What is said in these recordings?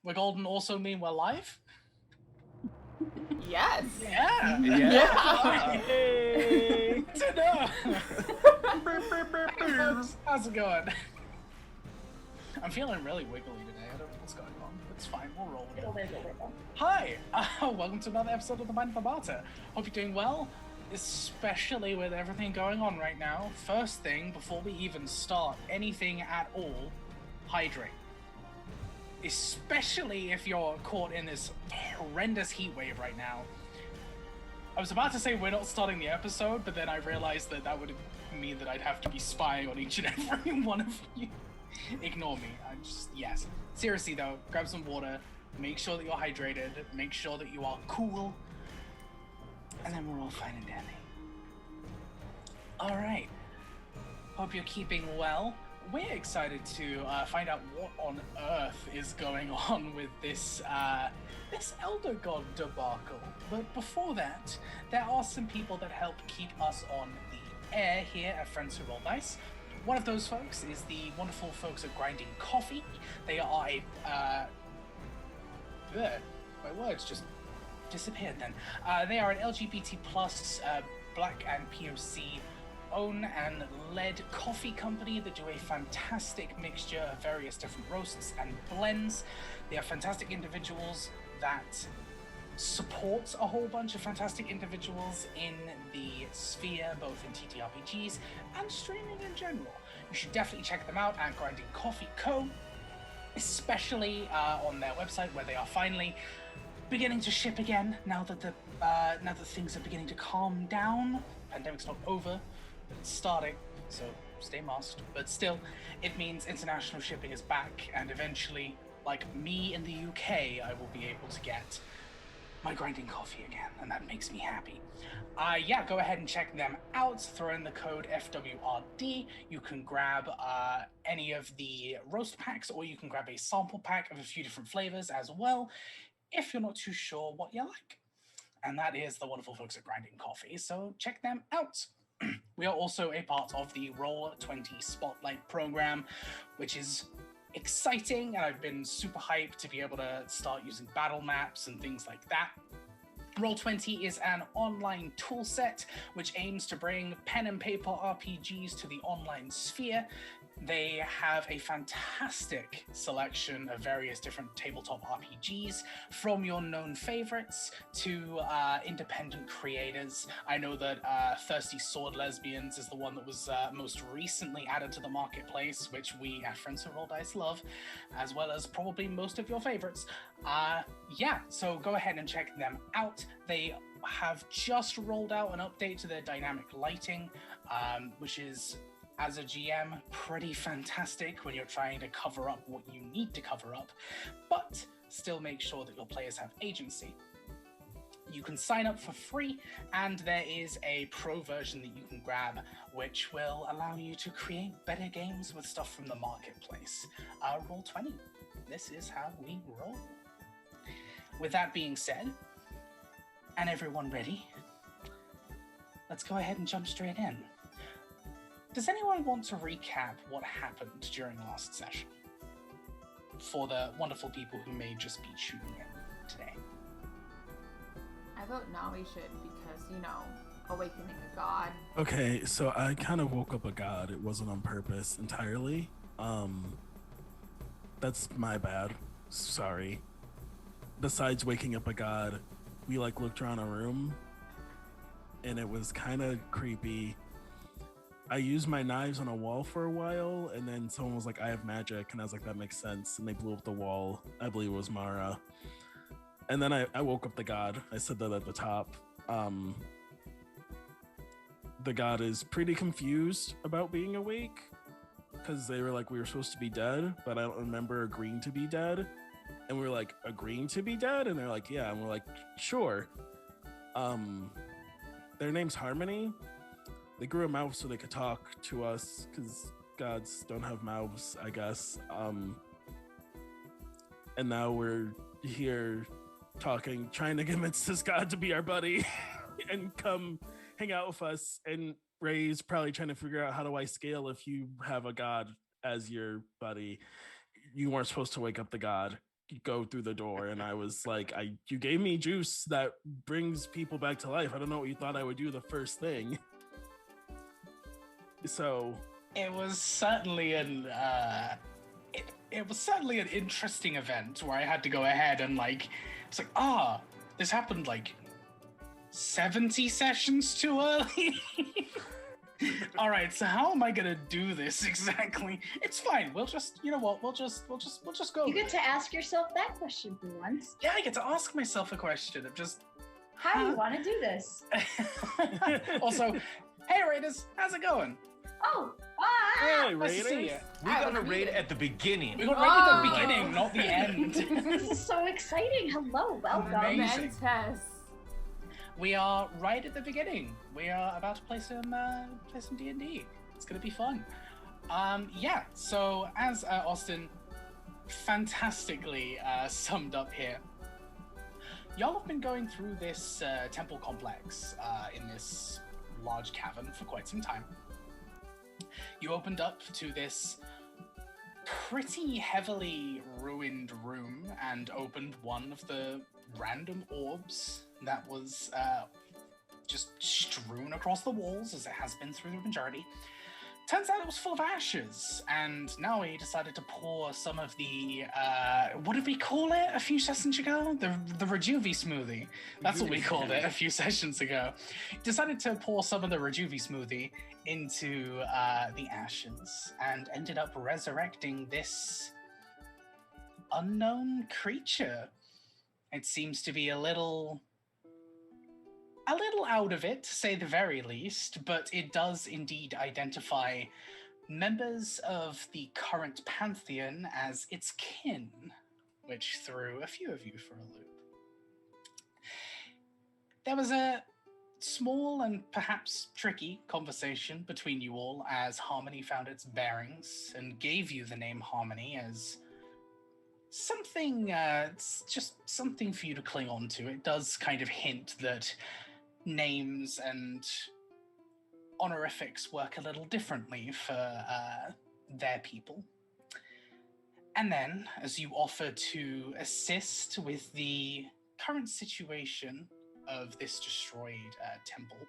We're golden also mean we're live? Yes. Yeah. Hey. To know. Hey, folks, how's it going? I'm feeling really wiggly today. I don't know what's going on. It's fine. We'll roll with it. Hi. Welcome to another episode of the Mind of the Martyr. Hope you're doing well, especially with everything going on right now. First thing, before we even start anything at all, hydrate. Especially if you're caught in this horrendous heat wave right now. I was about to say we're not starting the episode, but then I realized that would mean that I'd have to be spying on each and every one of you. Ignore me. Yes. Seriously though, grab some water, make sure that you're hydrated, make sure that you are cool, and then we're all fine and dandy. Alright. Hope you're keeping well. We're excited to find out what on earth is going on with this Elder God debacle. But before that, there are some people that help keep us on the air here at Friends Who Roll Dice. One of those folks is the wonderful folks at Grinding Coffee. They are my words just disappeared then. They are an LGBT plus Black and POC own and led coffee company that do a fantastic mixture of various different roasts and blends. They are fantastic individuals that support a whole bunch of fantastic individuals in the sphere, both in TTRPGs and streaming in general. You should definitely check them out at Grinding Coffee Co., especially on their website, where they are finally beginning to ship again now that things are beginning to calm down. Pandemic's not over. It's starting, so stay masked. But still, it means international shipping is back, and eventually, like me in the UK, I will be able to get my Grinding Coffee again, and that makes me happy. Go ahead and check them out. Throw in the code FWRD. You can grab any of the roast packs, or you can grab a sample pack of a few different flavors as well, if you're not too sure what you like. And that is the wonderful folks at Grinding Coffee, so check them out. We are also a part of the Roll20 Spotlight program, which is exciting, and I've been super hyped to be able to start using battle maps and things like that. Roll20 is an online toolset which aims to bring pen and paper RPGs to the online sphere. They have a fantastic selection of various different tabletop RPGs, from your known favorites to independent creators. I know that Thirsty Sword Lesbians is the one that was most recently added to the marketplace, which we at Friends Who Roll Dice love, as well as probably most of your favorites. So go ahead and check them out. They have just rolled out an update to their dynamic lighting, which is, as a GM, pretty fantastic when you're trying to cover up what you need to cover up, but still make sure that your players have agency. You can sign up for free, and there is a pro version that you can grab, which will allow you to create better games with stuff from the marketplace. Roll20. This is how we roll. With that being said, and everyone ready, let's go ahead and jump straight in. Does anyone want to recap what happened during last session? For the wonderful people who may just be tuning in today. I vote Nawi should because, awakening a god. Okay, so I kind of woke up a god. It wasn't on purpose entirely. That's my bad. Sorry. Besides waking up a god, we looked around a room and it was kind of creepy. I used my knives on a wall for a while, and then someone was like, I have magic, and I was like, that makes sense, and they blew up the wall. I believe it was Mara. And then I woke up the god. I said that at the top. The god is pretty confused about being awake, because they were like, we were supposed to be dead, but I don't remember agreeing to be dead. And we were like, agreeing to be dead? And they're like, yeah. And we're like, sure. Their name's Harmony. They grew a mouth so they could talk to us, because gods don't have mouths, I guess. And now we're here talking, trying to convince this god to be our buddy and come hang out with us. And Ray's probably trying to figure out, how do I scale if you have a god as your buddy? You weren't supposed to wake up the god. go through the door, and I was like, you gave me juice that brings people back to life. I don't know what you thought I would do the first thing. So it was certainly it was certainly an interesting event where I had to go ahead and like, it's like, this happened like 70 sessions too early. All right, so how am I gonna do this exactly? It's fine. We'll just, you know what? We'll just go. You get to ask yourself that question for once. Yeah, I get to ask myself a question of just how do you want to do this? Also, hey Raiders, how's it going? Oh, hey, nice to see you. We got a raid at the beginning. We got raid at the beginning, not the end. this is so exciting. Hello, welcome. Amazing. Mendes. We are right at the beginning. We are about to play some D&D. It's gonna be fun. Yeah. So as Austin fantastically summed up here, y'all have been going through this temple complex in this large cavern for quite some time. You opened up to this pretty heavily ruined room and opened one of the random orbs that was just strewn across the walls, as it has been through the majority. Turns out it was full of ashes, and now he decided to pour some of the, what did we call it a few sessions ago? The Rejuve smoothie. That's what we called it a few sessions ago. Decided to pour some of the Rejuve smoothie into the ashes, and ended up resurrecting this unknown creature. It seems to be a little out of it, to say the very least, but it does indeed identify members of the current pantheon as its kin, which threw a few of you for a loop. There was a small and perhaps tricky conversation between you all as Harmony found its bearings and gave you the name Harmony as something, it's just something for you to cling on to. It does kind of hint that names and honorifics work a little differently for their people. And then, as you offer to assist with the current situation of this destroyed temple,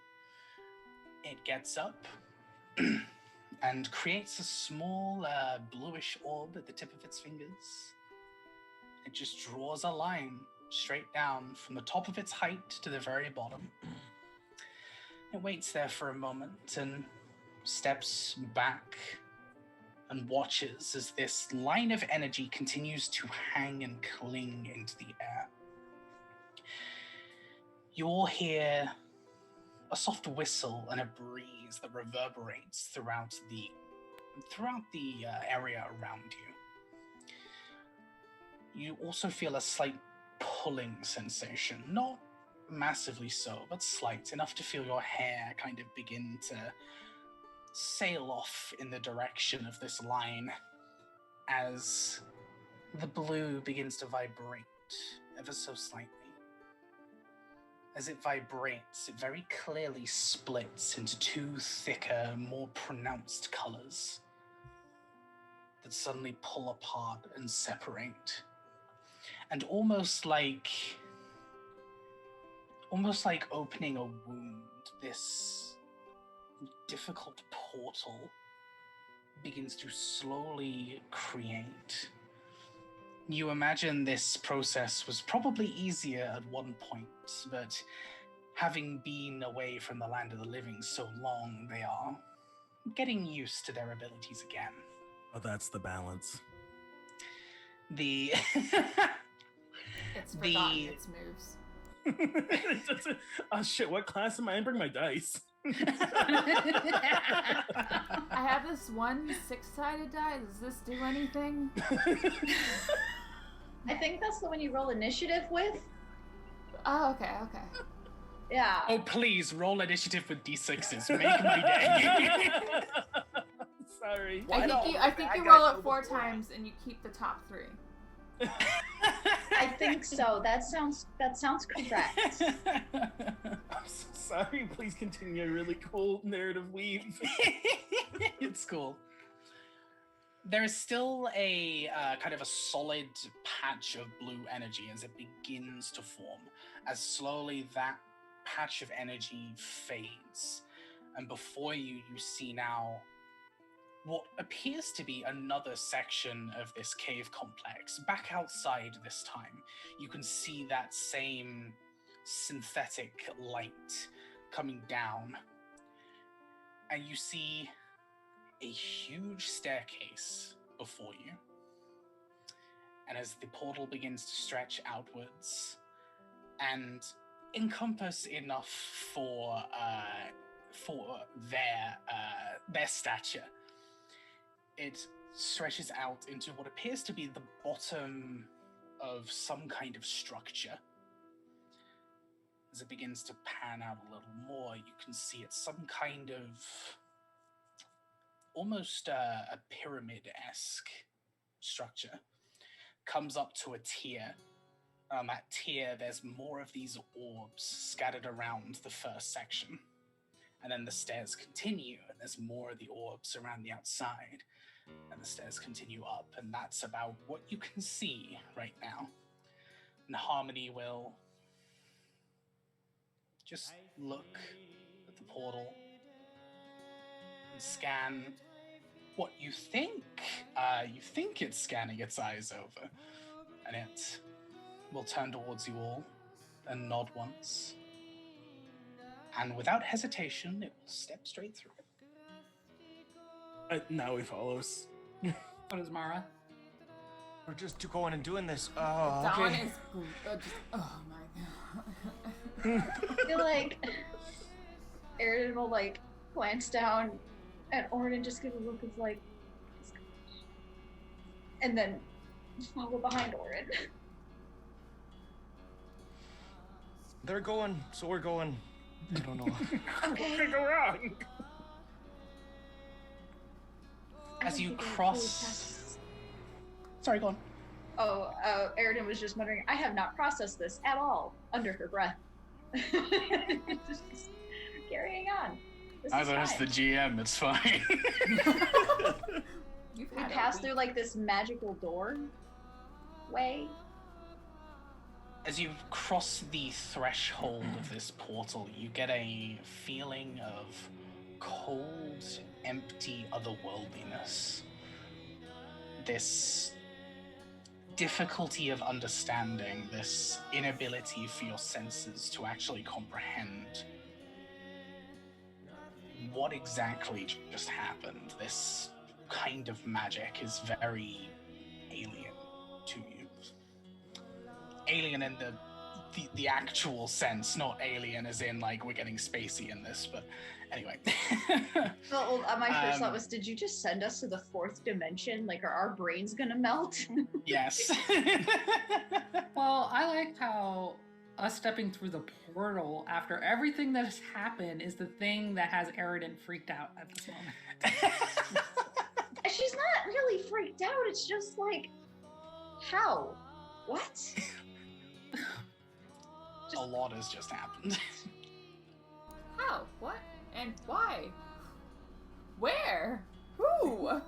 it gets up and creates a small bluish orb at the tip of its fingers. It just draws a line straight down from the top of its height to the very bottom. It waits there for a moment and steps back and watches as this line of energy continues to hang and cling into the air. You all hear a soft whistle and a breeze that reverberates throughout the area around you. You also feel a slight pulling sensation, not massively so, but slight, enough to feel your hair kind of begin to sail off in the direction of this line as the blue begins to vibrate ever so slightly. As it vibrates, it very clearly splits into two thicker, more pronounced colors that suddenly pull apart and separate. And almost like opening a wound, this difficult portal begins to slowly create. You imagine this process was probably easier at one point, but having been away from the land of the living so long, they are getting used to their abilities again. Oh, that's the balance. It's forgotten its moves. Oh shit, what class am I in? Bring my dice. I have this one 6-sided die. Does this do anything? I think that's the one you roll initiative with. Oh, okay. Yeah. Oh, please, roll initiative with D6s. Make my day. Sorry. I think you roll it 4 times and you keep the top 3. I think so. That sounds correct. I'm so sorry. Please continue. A really cool narrative weave. It's cool. There is still a kind of a solid patch of blue energy as it begins to form, as slowly that patch of energy fades. And before you, you see now what appears to be another section of this cave complex. Back outside this time, you can see that same synthetic light coming down. And you see a huge staircase before you. And as the portal begins to stretch outwards and encompass enough for their stature, it stretches out into what appears to be the bottom of some kind of structure. As it begins to pan out a little more, you can see it's some kind of almost a pyramid-esque structure. Comes up to a tier. On that tier, there's more of these orbs scattered around the first section. And then the stairs continue, and there's more of the orbs around the outside. And the stairs continue up, and that's about what you can see right now. And Harmony will just look at the portal and scan what you think. You think it's scanning its eyes over, and it will turn towards you all and nod once. And without hesitation, it will step straight through. Now he follows. What is Mara? We're just going and doing this. Oh, Dawn okay. is just, oh my god. I feel like Aridin will like glance down at Orin and just give a look of like, and then follow behind Orin. They're going, so we're going. I don't know. What could go wrong? As you cross... Sorry, go on. Oh, Aridin was just muttering, I have not processed this at all, under her breath. Just carrying on. This is Either as fine. the GM, it's fine. You've We had pass through like this magical door way. As you cross the threshold of this portal, you get a feeling of cold, empty otherworldliness. This difficulty of understanding, this inability for your senses to actually comprehend what exactly just happened. This kind of magic is very alien to you. Alien in the actual sense, not alien as in like we're getting spacey in this, but anyway. Well, my first thought was, did you just send us to the fourth dimension? Like, are our brains gonna melt? Yes. Well, I like how us stepping through the portal after everything that has happened is the thing that has Aridin freaked out at this moment. She's not really freaked out. It's just like, how? What? A lot has just happened. How? What? And why? Where? Who? All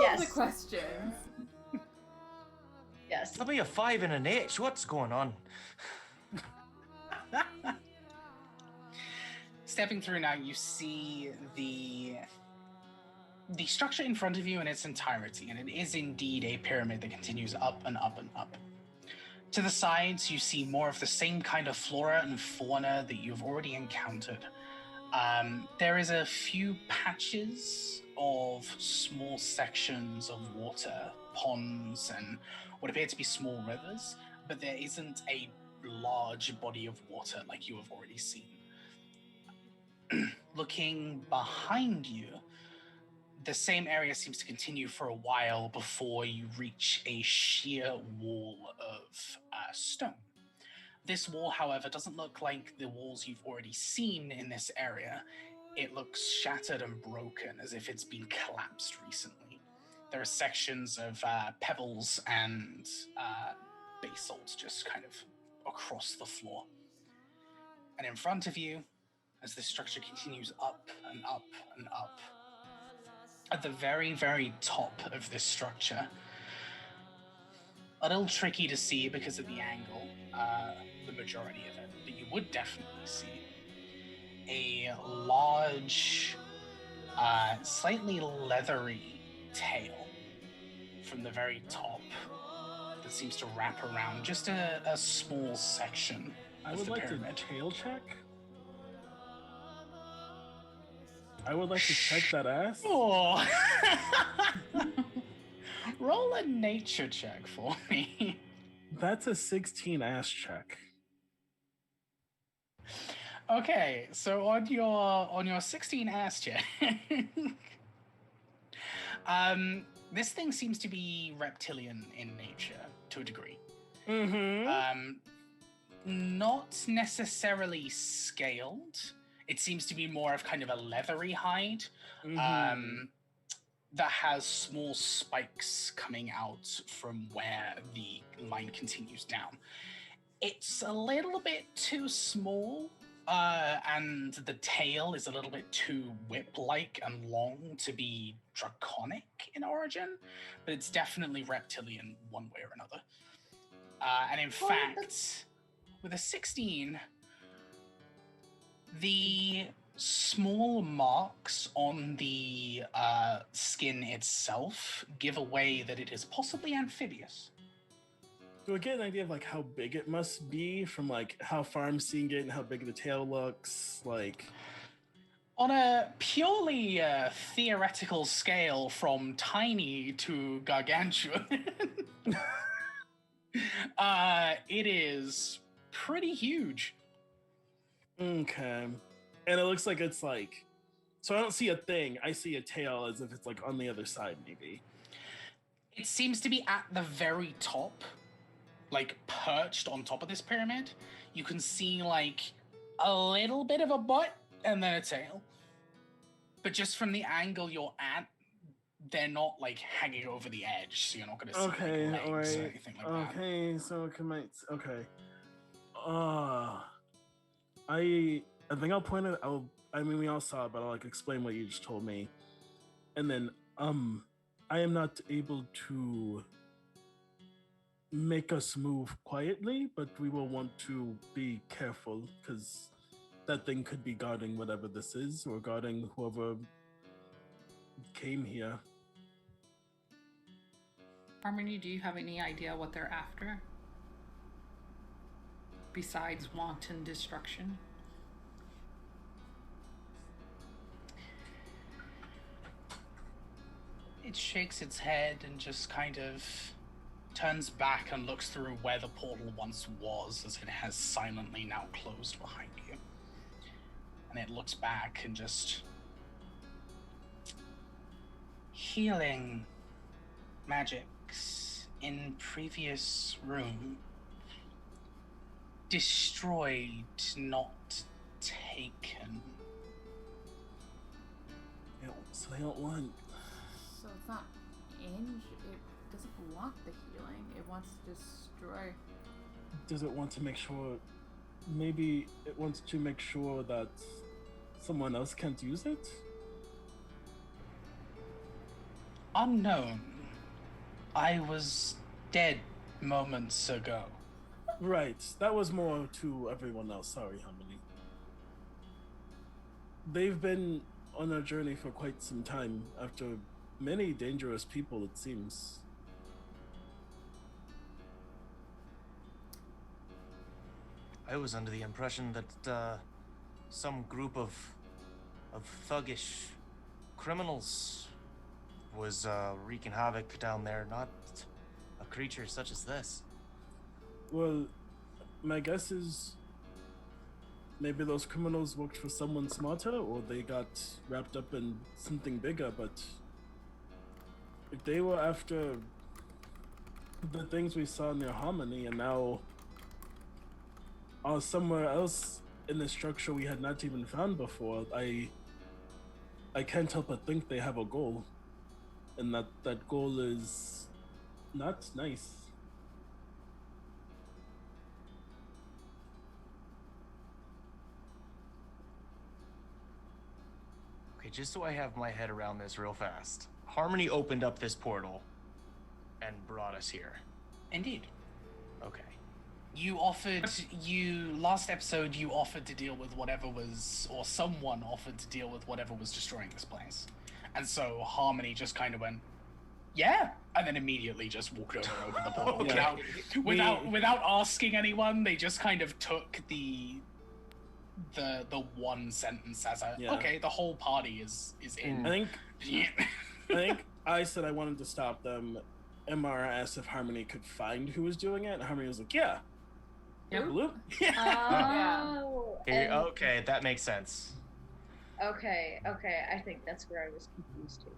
Yes. of the questions. Yes. I'll be a 5 and an H. What's going on? Stepping through now, you see the structure in front of you in its entirety, and it is indeed a pyramid that continues up and up and up. To the sides, you see more of the same kind of flora and fauna that you've already encountered. There is a few patches of small sections of water, ponds, and what appear to be small rivers, but there isn't a large body of water like you have already seen. Looking behind you, the same area seems to continue for a while before you reach a sheer wall of stone. This wall, however, doesn't look like the walls you've already seen in this area. It looks shattered and broken, as if it's been collapsed recently. There are sections of pebbles and basalt just kind of across the floor. And in front of you, as this structure continues up and up and up, at the very, very top of this structure, a little tricky to see because of the angle, the majority of it, but you would definitely see a large, slightly leathery tail from the very top that seems to wrap around just a small section I of would the like pyramid. to tail check. I would like to check that ass. Oh. Roll a nature check for me. That's a 16 ass check. Okay, so on your 16 ass check, this thing seems to be reptilian in nature to a degree. Mm-hmm. Not necessarily scaled. It seems to be more of kind of a leathery hide. That has small spikes coming out from where the line continues down. It's a little bit too small, and the tail is a little bit too whip-like and long to be draconic in origin, but it's definitely reptilian one way or another. And in fact, with a 16, the small marks on the skin itself give away that it is possibly amphibious. Do I get an idea of like how big it must be from like how far I'm seeing it and how big the tail looks? Like, on a purely theoretical scale, from tiny to gargantuan, it is pretty huge. okay. And it looks like it's like, so I don't see a thing. I see a tail as if it's like on the other side, maybe. It seems to be at the very top, like perched on top of this pyramid. You can see like a little bit of a butt and then a tail. But just from the angle you're at, they're not like hanging over the edge, so you're not going to see like, legs or anything like that. Okay, so it might. Okay. I think I'll point it. I mean, we all saw it, but I'll like explain what you just told me, and then I am not able to make us move quietly, but we will want to be careful because that thing could be guarding whatever this is, or guarding whoever came here. Harmony, do you have any idea what they're after? Besides wanton destruction? It shakes its head and just kind of turns back and looks through where the portal once was, as it has silently now closed behind you. And it looks back and just... healing magics in previous room. Destroyed, not taken. So they don't want. So it's not injured. It doesn't want the healing. It wants to destroy. Does it want to make sure? Maybe it wants to make sure that someone else can't use it? Unknown. I was dead moments ago. Right. That was more to everyone else. Sorry, Harmony. They've been on a journey for quite some time after many dangerous people, it seems. I was under the impression that some group of thuggish criminals was wreaking havoc down there, not a creature such as this. Well, my guess is maybe those criminals worked for someone smarter, or they got wrapped up in something bigger, but if they were after the things we saw near Harmony and now are somewhere else in the structure we had not even found before, I can't help but think they have a goal. And that goal is not nice. Okay, just so I have my head around this real fast. Harmony opened up this portal and brought us here. Indeed. Okay. Last episode, you offered to deal with whatever was, or someone offered to deal with whatever was destroying this place. And so Harmony just kind of went, yeah, and then immediately just walked over and opened the portal. Okay. Without asking anyone, they just kind of took the one sentence as a, okay, the whole party is in. I think I said I wanted to stop them. Mara asked if Harmony could find who was doing it, and Harmony was like, yeah. Yep. Bloop. Oh. and- Okay, that makes sense. Okay. I think that's where I was confused too.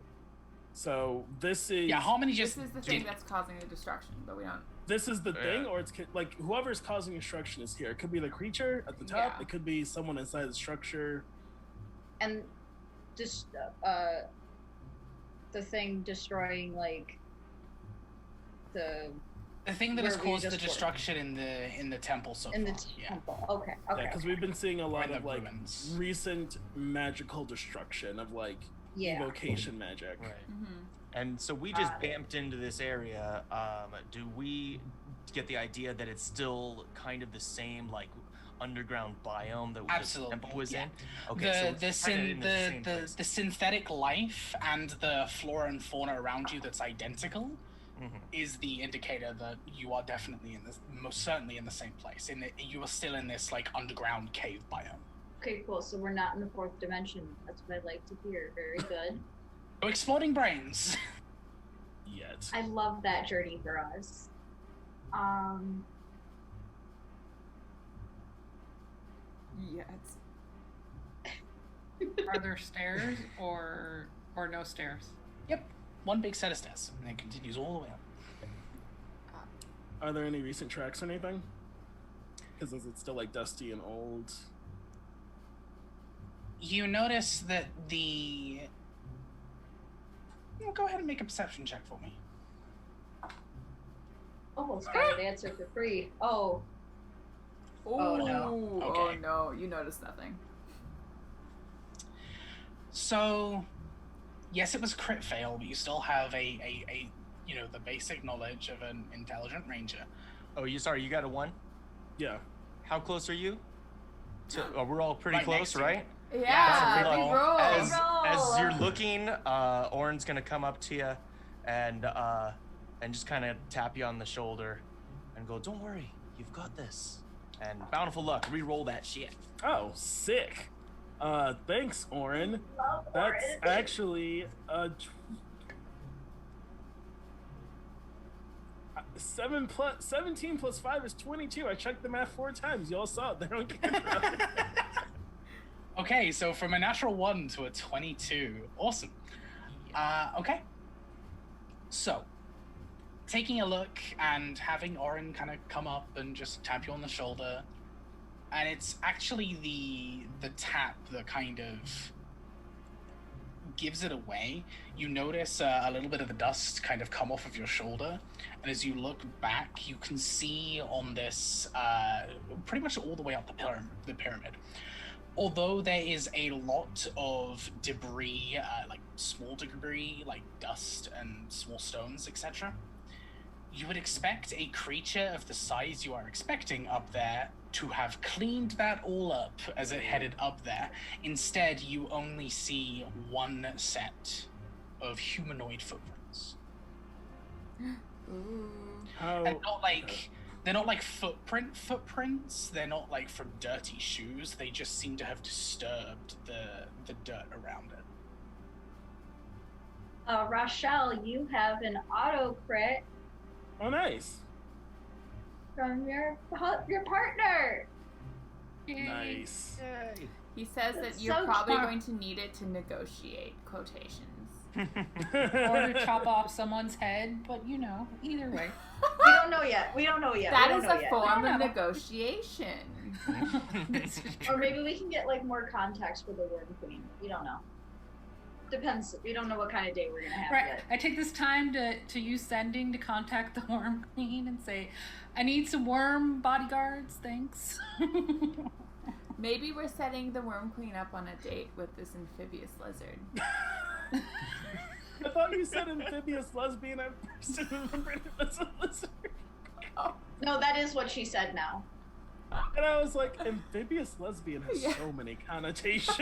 So this is... Yeah, Harmony just... This is the thing that's causing the destruction, but we don't... This is the thing, or it's like whoever's causing destruction is here. It could be the creature at the top. Yeah. It could be someone inside the structure. And just the thing destroying like the thing that has where we caused the just were. destruction in the temple so in the far. Yeah. temple. Okay. Yeah, because we've been seeing a lot in of the like ruins. recent magical destruction of like evocation magic. Right. Mm-hmm. And so we just vamped into this area. Do we get the idea that it's still kind of the same like underground biome that Absolutely, the temple was yeah. in? Okay, The synthetic life and the flora and fauna around you that's identical is the indicator that you are definitely most certainly in the same place. You are still in this like underground cave biome. Okay, cool. So we're not in the fourth dimension. That's what I like to hear. Very good. No exploding brains. Yet. I love that journey for us. Yeah, Are there stairs or no stairs? Yep, one big set of stairs, and it continues all the way up. Are there any recent tracks or anything? Because is it still like dusty and old? You notice that go ahead and make a perception check for me. Almost got an answer for free. Oh. Oh, no. Okay. Oh no, you noticed nothing. So, yes, it was a crit fail, but you still have a the basic knowledge of an intelligent ranger. Oh, you got a 1? Yeah. How close are you? We're all pretty Right close, next to you. right? Yeah, Roll. we roll. As you're looking, Orin's gonna come up to you and just kind of tap you on the shoulder and go, "Don't worry, you've got this." And bountiful luck, re-roll that shit. Oh, sick. Thanks, Orin. Love That's Orin. actually 17 plus 5 is 22. I checked the math 4 times. Y'all saw it there on camera. Okay, so from a natural 1 to a 22. Awesome. Okay. So, taking a look and having Orin kind of come up and just tap you on the shoulder, and it's actually the tap that kind of gives it away. You notice a little bit of the dust kind of come off of your shoulder, and as you look back, you can see on this pretty much all the way up the pyramid. Although there is a lot of debris, like small debris, like dust and small stones, etc., you would expect a creature of the size you are expecting up there to have cleaned that all up as it headed up there. Instead, you only see one set of humanoid footprints. Ooh. How? And they're not like footprints. They're not like from dirty shoes. They just seem to have disturbed the dirt around it. Rochelle, you have an auto crit Oh, nice. from your partner. Nice. He says that That's you're so probably smart. going to need it to negotiate quotations. Or to chop off someone's head, but either way. We don't know yet. That We is don't know a yet. form No, of no. negotiation. This is Or true. maybe we can get like more context for the Worm Queen. We don't know. Depends. We don't know what kind of day we're gonna have Right. yet. I take this time to use sending to contact the Worm Queen and say, I need some worm bodyguards, thanks. Maybe we're setting the Worm Queen up on a date with this amphibious lizard. I thought you said amphibious lesbian. I first remembered it was a lizard. Oh. No, that is what she said now. And I was like, amphibious lesbian has so many connotations.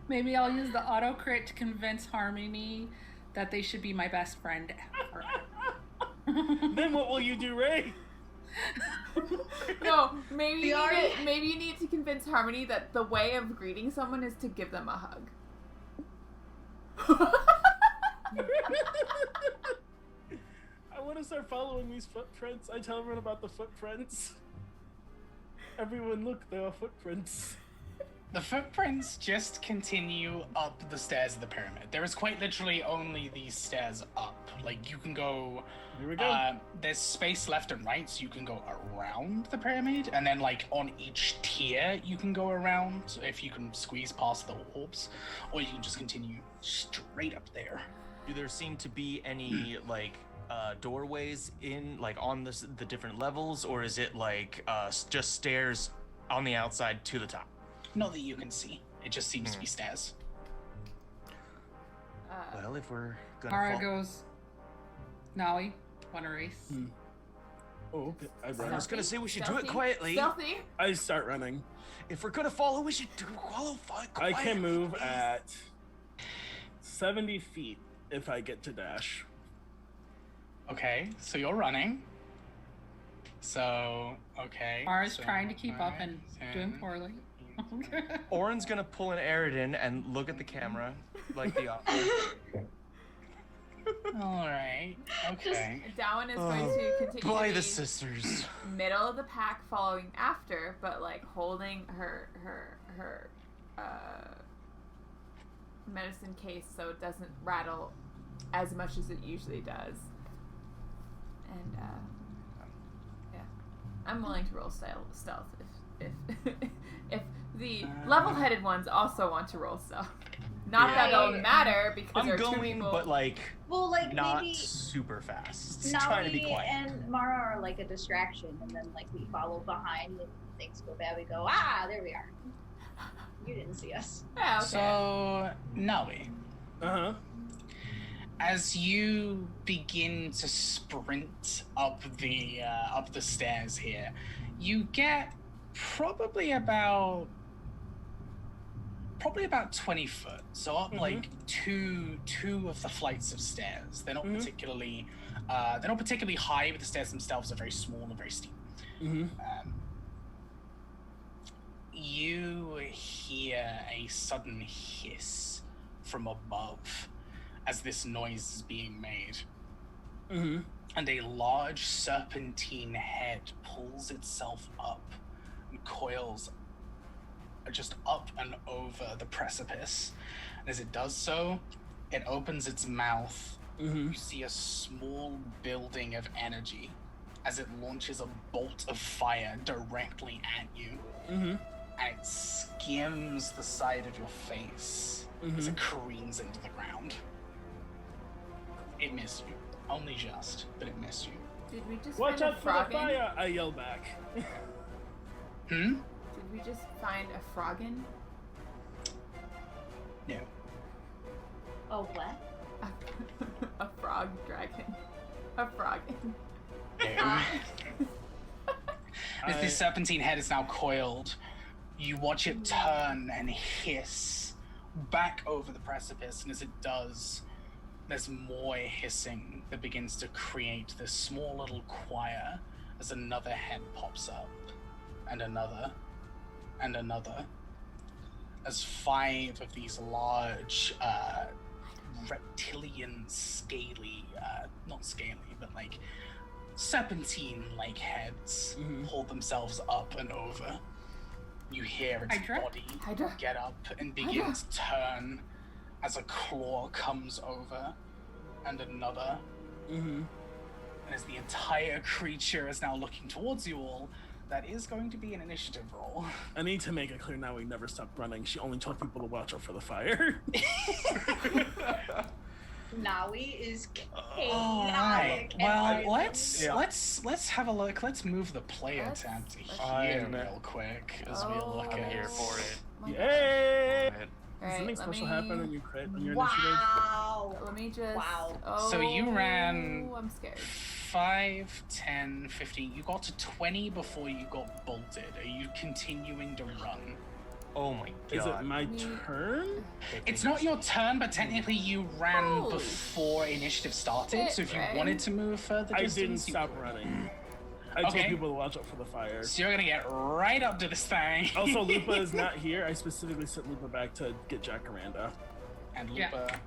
Maybe I'll use the auto crit to convince Harmony that they should be my best friend ever. Then what will you do, Ray? No, maybe you need to convince Harmony that the way of greeting someone is to give them a hug. I want to start following these footprints. I tell everyone about the footprints. Everyone, look, there are footprints. The footprints just continue up the stairs of the pyramid. There is quite literally only these stairs up. Like, you can go... Here we go. There's space left and right, so you can go around the pyramid, and then, like, on each tier, you can go around, if you can squeeze past the orbs, or you can just continue straight up there. Do there seem to be any, like, doorways in, like, on the different levels, or is it, like, just stairs on the outside to the top? Not that you can see. It just seems to be stairs. Well, if we're gonna Mara fall... goes, Nawi, wanna race? Oh, okay. I I run. was gonna say we should do Stealthy? it quietly. Stealthy? I start running. If we're gonna follow, we should follow quietly. I can move at 70 feet if I get to dash. Okay, so you're running. So, okay. Mara's so trying to keep up 5, and 10, doing poorly. Oren's gonna pull an Aridin and look at the camera like the opera. Alright, okay. Darwin is going to continue By to the be sisters. middle of the pack following after, but like holding her medicine case so it doesn't rattle as much as it usually does. And yeah, I'm willing to roll stealth if the level-headed ones also want to roll stealth. Not that it'll matter because I'm there are two going, people. but like Well, like not maybe super fast. Trying to be Nawi quiet. and Mara are like a distraction, and then like we follow behind. When things go bad, we go, there we are. You didn't see us. Yeah, okay. So, Nawi, Uh-huh. as you begin to sprint up the stairs here, you get probably about 20 foot. So up like two of the flights of stairs. They're not particularly high, but the stairs themselves are very small and very steep. You hear a sudden hiss from above as this noise is being made. And a large serpentine head pulls itself up and coils just up and over the precipice. And as it does so, it opens its mouth. You see a small building of energy as it launches a bolt of fire directly at you. And it skims the side of your face as it careens into the ground. It missed you. Only just, but it missed you. Did we just Watch find out a for the frog in? fire! I yell back. Did we just find a frogin? No. Oh, what? A frog dragon. A frogin. No. As this serpentine head is now coiled, you watch it turn and hiss back over the precipice, and as it does, there's more hissing that begins to create this small little choir as another head pops up, and another, and another, as 5 of these large reptilian scaly, not scaly, but like serpentine-like heads pull themselves up and over. You hear its Hydra? body Hydra? get up and begin to turn as a claw comes over, and another. And as the entire creature is now looking towards you all, that is going to be an initiative roll. I need to make it clear now we never stopped running. She only told people to watch out for the fire. Nawi is All right. chaotic. Well, and Yeah. let's have a look. Let's move the player Let's- tab to let's here do it. real quick as we look Oh. at I'm here for it. my God. Yay! Alright. Does Alright, something let special me- happen when you crit on your initiative? Wow. Let me just. Wow. Oh, So you ran- I'm scared. 5, 10, 15. You got to 20 before you got bolted. Are you continuing to run? Oh my god. Is it my Me- turn? It's not your turn, but technically you ran Holy before initiative started. So if you shit, wanted to move further I distance, didn't you stop could. running. I Okay. told people to watch out for the fire. So you're gonna get right up to this thing. Also, Lupa is not here. I specifically sent Lupa back to get Jacaranda, And Yeah. Lupa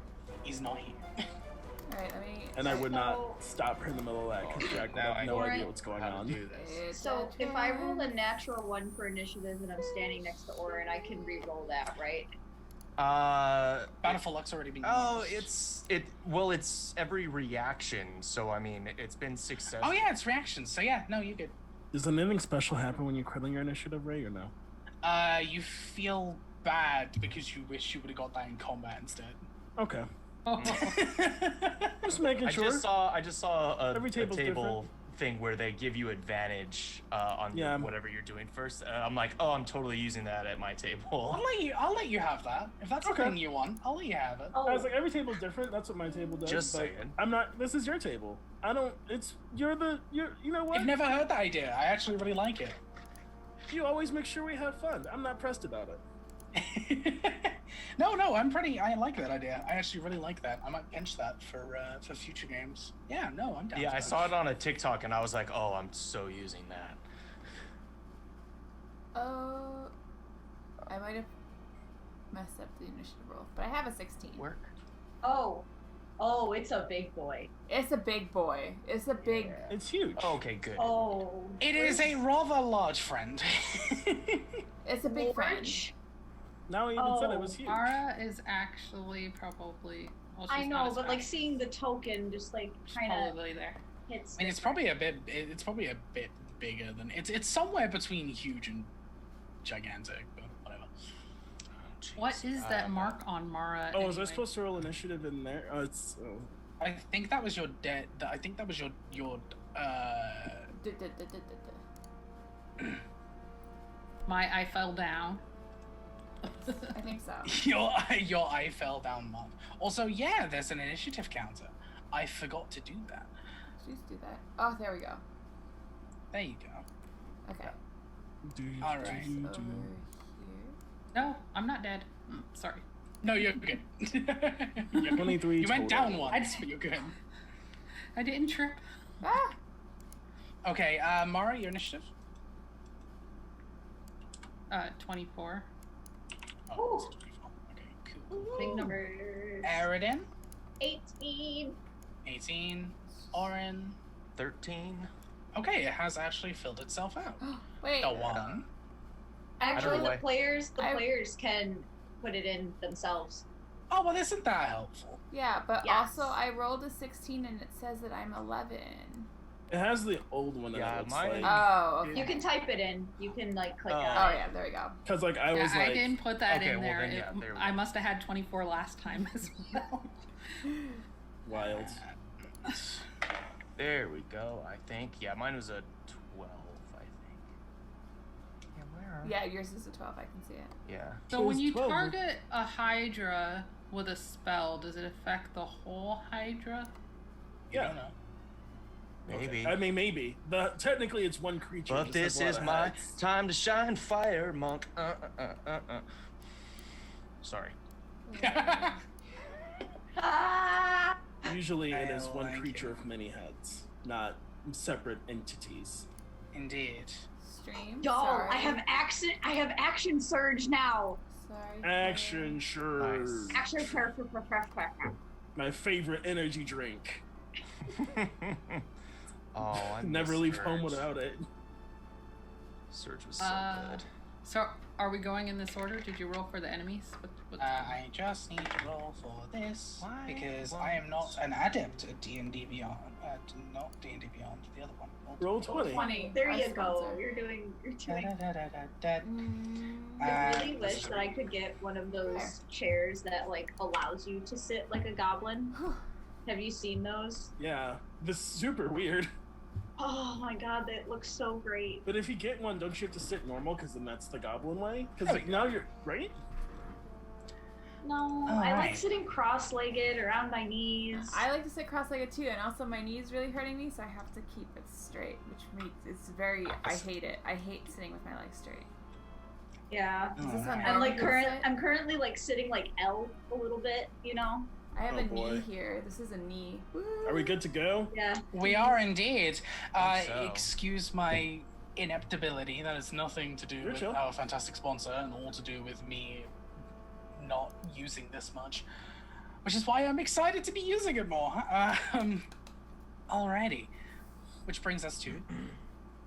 is not here. Alright, let me. and I would So- not stop her in the middle of that because Jack would Now have I no know idea what's going how to on. do this. It's So a if I roll a chance. natural 1 for initiative and I'm standing next to Orin, I can re-roll that, right? Battle for Luck's already been Oh, used. it's every reaction. So I mean, it's been successful. Oh yeah, it's reactions. So yeah, no, you good. Does anything special happen when you crit on your initiative, Ray, or no? You feel bad because you wish you would have got that in combat instead. Okay, Oh, just making I sure. just saw a, Every a table's table thing where they give you advantage on Yeah. whatever you're doing first. I'm like, oh, I'm totally using that at my table. I'll let you have that. If that's Okay. the thing you want, I'll let you have it. Oh, I was like, every table's different. That's what my table does. Just but saying. I'm not. This is your table. I don't. It's you're. You know what? I've never heard that idea. I actually really like it. You always make sure we have fun. I'm not pressed about it. No, I like that idea. I actually really like that. I might pinch that for future games. Yeah, no, I'm down. Yeah, for I that. saw it on a TikTok and I was like, oh, I'm so using that. I might have messed up the initiative roll, but I have a 16. Work. oh, it's a big boy. It's a big boy. It's a big. It's huge. Okay, good. Oh, It is a rather large friend. It's a big friend. large. Now he even said it was Oh. huge. Mara is actually probably. Well, I she's know, not as but like fast. seeing the token just like She's kind of probably there. hits. I mean, it's probably a bit bigger than it's somewhere between huge and gigantic, but whatever. What is that mark on Mara? Oh, was I anyway? supposed to roll initiative in there? Oh, it's. Oh. I think that was your debt. I think that was your My I fell down. I think so. your I fell down mark. Also, yeah, there's an initiative counter. I forgot to do that. Just do that. Oh, there we go. There you go. Okay. All right. Over here. No, I'm not dead. Sorry. No, you're good. You're good. 23 You went total. down once, but you're good. I didn't trip. Ah! Okay, Mara, your initiative. 24. Oh, it's 24. Okay, cool. Big number. Aridin, 18. 18. Orin. 13. Okay, it has actually filled itself out. Wait. The one. Actually, Either the way. players can put it in themselves. Oh, well, isn't that helpful? Yeah, but Yes. also I rolled a 16 and it says that I'm 11. It has the old one that Yeah, it looks mine- like. Oh, okay. You can type it in. You can like click Oh. Oh, on it. yeah, there we go. Because like I was Yeah, like, I didn't put that Okay, in well there. then, yeah, there we I go. must have had 24 last time as well. wild. There we go, I think. Yeah, mine was a 12, I think. Yeah, where are Yeah, yours is a 12. I can see it. Yeah. So So when it's you 12. target a Hydra with a spell, does it affect the whole Hydra? You Yeah. don't know. Maybe. I mean, maybe. Technically, it's one creature. But it just has this a lot is of my heads. time to shine fire, monk. Sorry. Ah! Usually, it I is one like creature it. with many heads, not separate entities. Indeed. Stream. Yo, Sorry. I have action surge now. Sorry. Action, sure. Nice. Action surge. My favorite energy drink. Oh, I Never miss leave home Surge. without it. Surge was so good. So are we going in this order? Did you roll for the enemies? I just need to roll for this Why because won't- I am not an adept at D&D Beyond. Not D&D Beyond, the other one. Roll 20. 20. There Our you go. sponsor. You're doing. Da-da-da-da-da-da. I really this wish is that I could get one of those chairs that like allows you to sit like a goblin. Have you seen those? Yeah, this is super weird. Oh my god, that looks so great. But if you get one, don't you have to sit normal? Because then that's the goblin way? Because like, now you're... Right? No, I like sitting cross-legged or on my knees. I like to sit cross-legged too, and also my knee's really hurting me, so I have to keep it straight, which makes it's very. I hate it. I hate sitting with my legs straight. Yeah. Is this I'm like I'm currently like sitting like L a little bit, you know. I have a knee here. This is a knee. Woo. Are we good to go? Yeah. We are indeed. So. Excuse my ineptability. That has nothing to do with chill. our fantastic sponsor, and all to do with me not using this much, which is why I'm excited to be using it more. Alrighty, which brings us to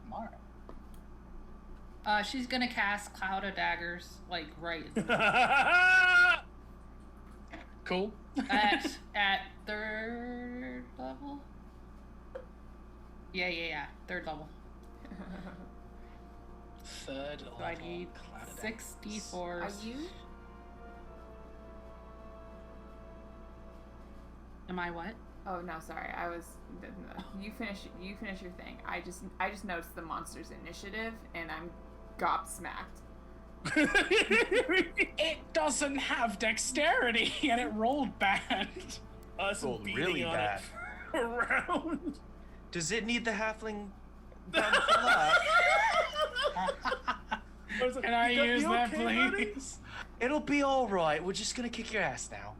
Mara. She's gonna cast Cloud of Daggers, like right Cool. at 3rd level. Yeah. 3rd level. 3rd level. So I need Cloud of 6 Daggers. d4s. Are you? Am I what? Oh no, sorry. I was. You finish your thing. I just noticed the monster's initiative, and I'm gobsmacked. It doesn't have dexterity, and it rolled bad. Us Rolled beating really on bad. it around. Does it need the halfling down to that? Can I use You that, okay, buddy? please? It'll be all right. We're just gonna kick your ass now.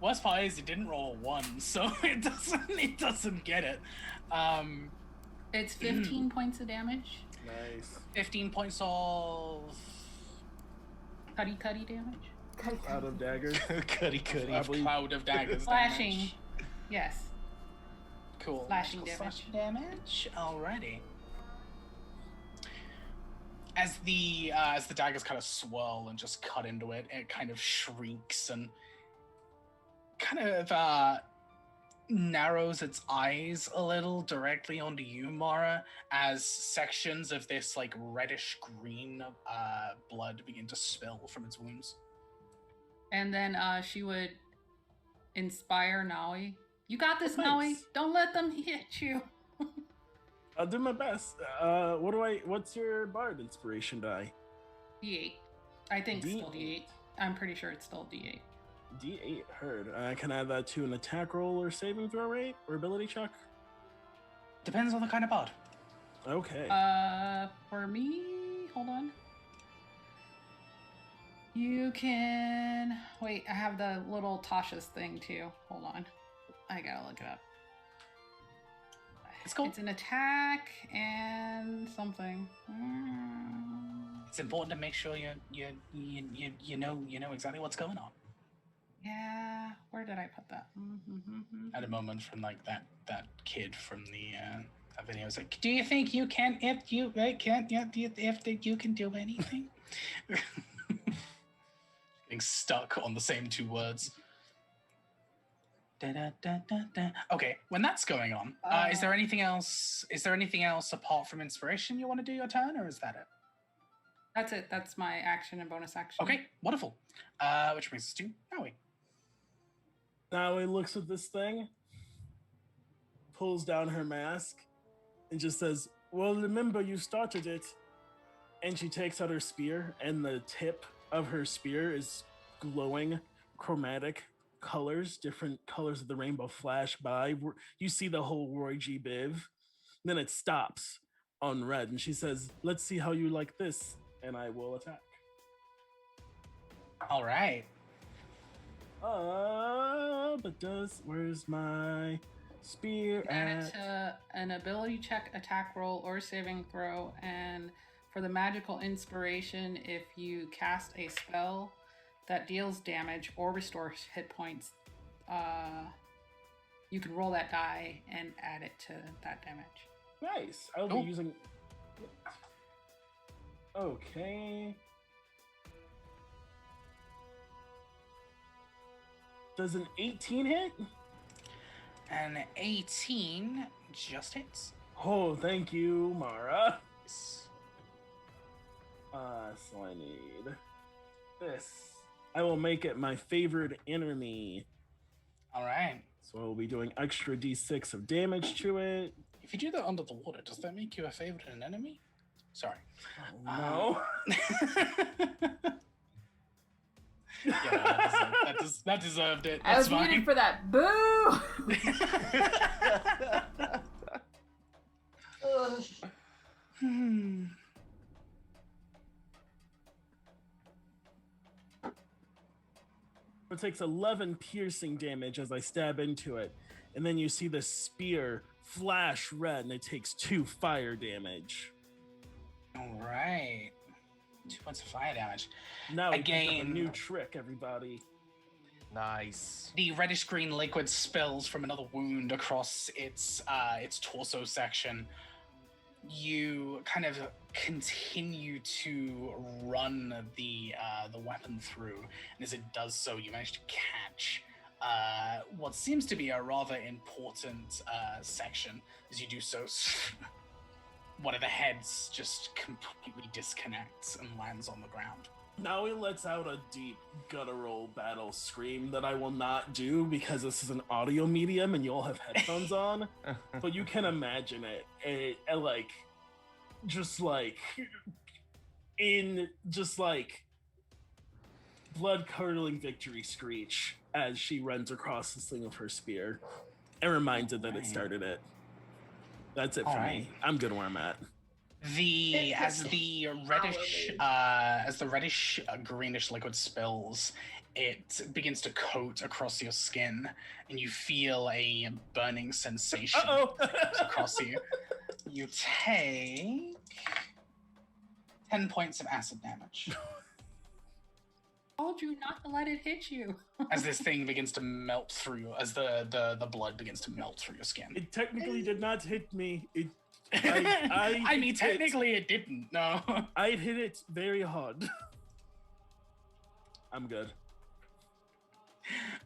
Worst part is it didn't roll a 1, so it doesn't get it. It's 15 points of damage. Nice. 15 points of Cuddy damage. Cloud of daggers. Cuddy. cloud of daggers. Slashing. Damage. Yes. Cool. Slashing Magical damage. slashing damage. Alrighty. As the daggers kind of swirl and just cut into it, it kind of shrieks and kind of narrows its eyes a little directly onto you, Mara, as sections of this like reddish green blood begin to spill from its wounds. And then she would inspire Naui. You got this, Thanks. Naui. Don't let them hit you. I'll do my best. What's your bard inspiration die? D8. I think it's still D8. D8. I'm pretty sure it's still D8. D8 heard. I can add that to an attack roll or saving throw rate or ability check. Depends on the kind of bard. Okay. For me, hold on. You can wait. I have the little Tasha's thing too. Hold on. I gotta look it up. It's cool. It's an attack and something. It's important to make sure you know exactly what's going on. Yeah, where did I put that? At a moment from like that kid from the that video was like, do you think you can if you can't if you can do anything? Getting stuck on the same 2 words. Okay, when that's going on, is there anything else? Is there anything else apart from inspiration you want to do your turn, or is that it? That's it. That's my action and bonus action. Okay, wonderful. Which brings us to Naui. Now he looks at this thing, pulls down her mask, and just says, well, remember you started it. And she takes out her spear, and the tip of her spear is glowing chromatic colors, different colors of the rainbow flash by. You see the whole Roy G. Biv. Then it stops on red, and she says, let's see how you like this, and I will attack. All right. Where's my spear Add it at? to an ability check, attack roll, or saving throw. And for the magical inspiration, if you cast a spell that deals damage or restores hit points, you can roll that die and add it to that damage. Nice. I'll Cool. be using. Okay. Does an 18 hit? An 18 just hits. Oh, thank you, Mara. So I need this. I will make it my favorite enemy. All right. So I'll be doing extra d6 of damage to it. If you do that under the water, does that make you a favorite and enemy? Sorry. Oh, no. Yeah, that deserved it. I was That's muted fine. for that. Boo! It takes 11 piercing damage as I stab into it. And then you see the spear flash red, and it takes 2 fire damage. All right. 2 points of fire damage. Now we picked up a Again. new trick, everybody. Nice. The reddish-green liquid spills from another wound across its torso section. You kind of continue to run the weapon through, and as it does so, you manage to catch what seems to be a rather important section. As you do so, one of the heads just completely disconnects and lands on the ground. Now he lets out a deep, guttural battle scream that I will not do because this is an audio medium and you all have headphones on. But you can imagine it. Blood-curdling victory screech as she runs across the sling of her spear and reminds it that it started it. That's it for me. I'm good where I'm at. As the reddish greenish liquid spills, it begins to coat across your skin, and you feel a burning sensation across you. You take 10 points of acid damage Told you not to let it hit you. as this thing begins to melt through you, as the blood begins to melt through your skin. It technically did not hit me. I mean, technically it didn't, no. I hit it very hard. I'm good.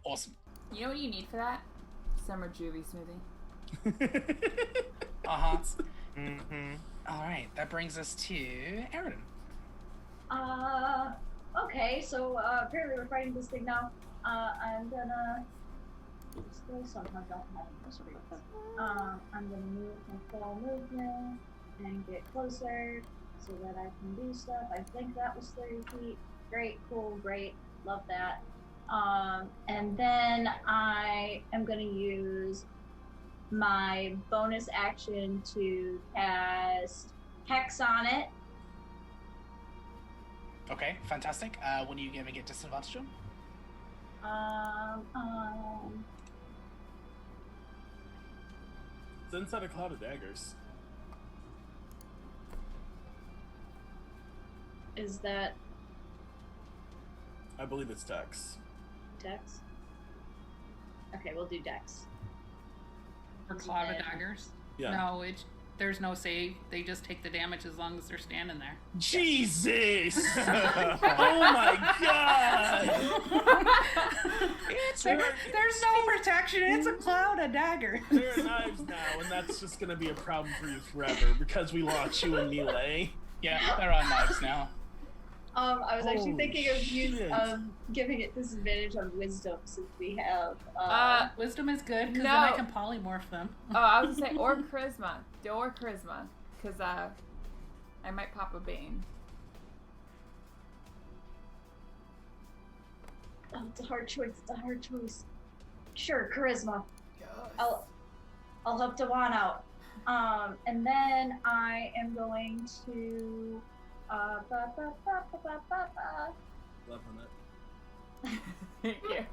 Awesome. You know what you need for that? Summer juvie smoothie. Uh-huh. Mm-hmm. All right, that brings us to Aridin. Okay, so apparently we're fighting this thing now. I'm gonna still somehow don't have no space. I'm gonna move my full movement and get closer so that I can do stuff. I think that was 30 feet. Great, cool, great, love that. And then I am gonna use my bonus action to cast Hex on it. Okay, fantastic. What are you going to get disadvantage on? It's inside a cloud of daggers. Is that I believe it's Dex. Dex? Okay, we'll do Dex. For cloud of daggers? Yeah. No, there's no save. They just take the damage as long as they're standing there. Jesus! Oh my god! There's no protection. It's a cloud of daggers. There are knives now, and that's just gonna be a problem for you forever because we lost you in melee. Yeah, there are knives now. I was actually Holy thinking of giving it disadvantage on wisdom since we have Wisdom is good because No. then I can polymorph them. Oh, I was gonna say, or charisma. Or charisma. Because, I might pop a bane. oh, it's a hard choice. It's a hard choice. Sure, charisma. I'll help Dewan out. And then I am going to Love on it. Thank you.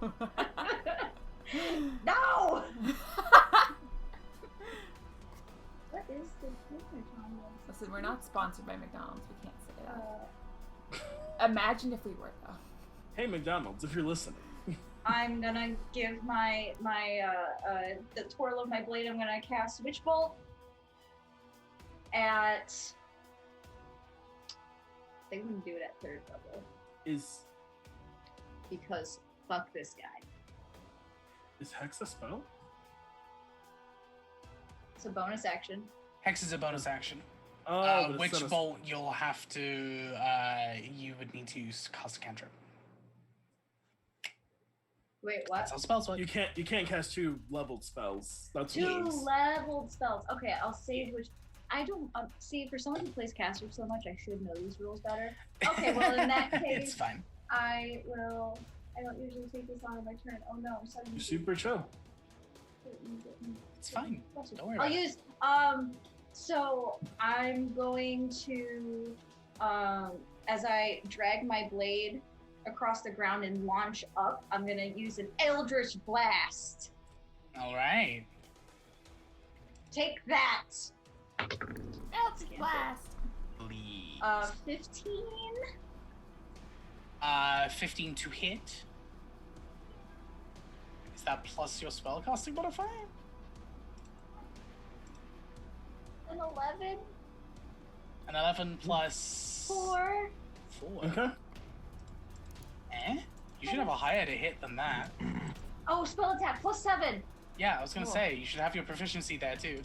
No! What is the damage on this? Listen, we're not sponsored by McDonald's. We can't say that. Imagine if we were, though. Hey McDonald's, if you're listening. I'm gonna give my the twirl of my blade. I'm gonna cast Witch Bolt at. They wouldn't do it at 3rd level because fuck this guy. Is Hex a spell? It's a bonus action. Hex is a bonus action. Oh, but it's not Witch a- Bolt, you'll have to, you would need to cast a cantrip. Wait, what? That's how spells work. You can't cast 2 leveled spells. That's Two what it is. leveled spells. Okay, I'll save which. I don't see. For someone who plays caster so much, I should know these rules better. Okay, well in that case, It's fine. I will. I don't usually take this on my turn. Oh no, I'm suddenly. You're super chill. It's fine. Don't worry I'll about it. use. So I'm going to, as I drag my blade across the ground and launch up, I'm gonna use an Eldritch Blast. All right. Take that. Eldritch Blast. Please. 15. 15 to hit. Is that plus your spellcasting modifier? An 11. An 11 plus 4. 4. Okay. You should have a higher to hit than that. Oh, spell attack +7. Yeah, I was gonna Cool. say, you should have your proficiency there too.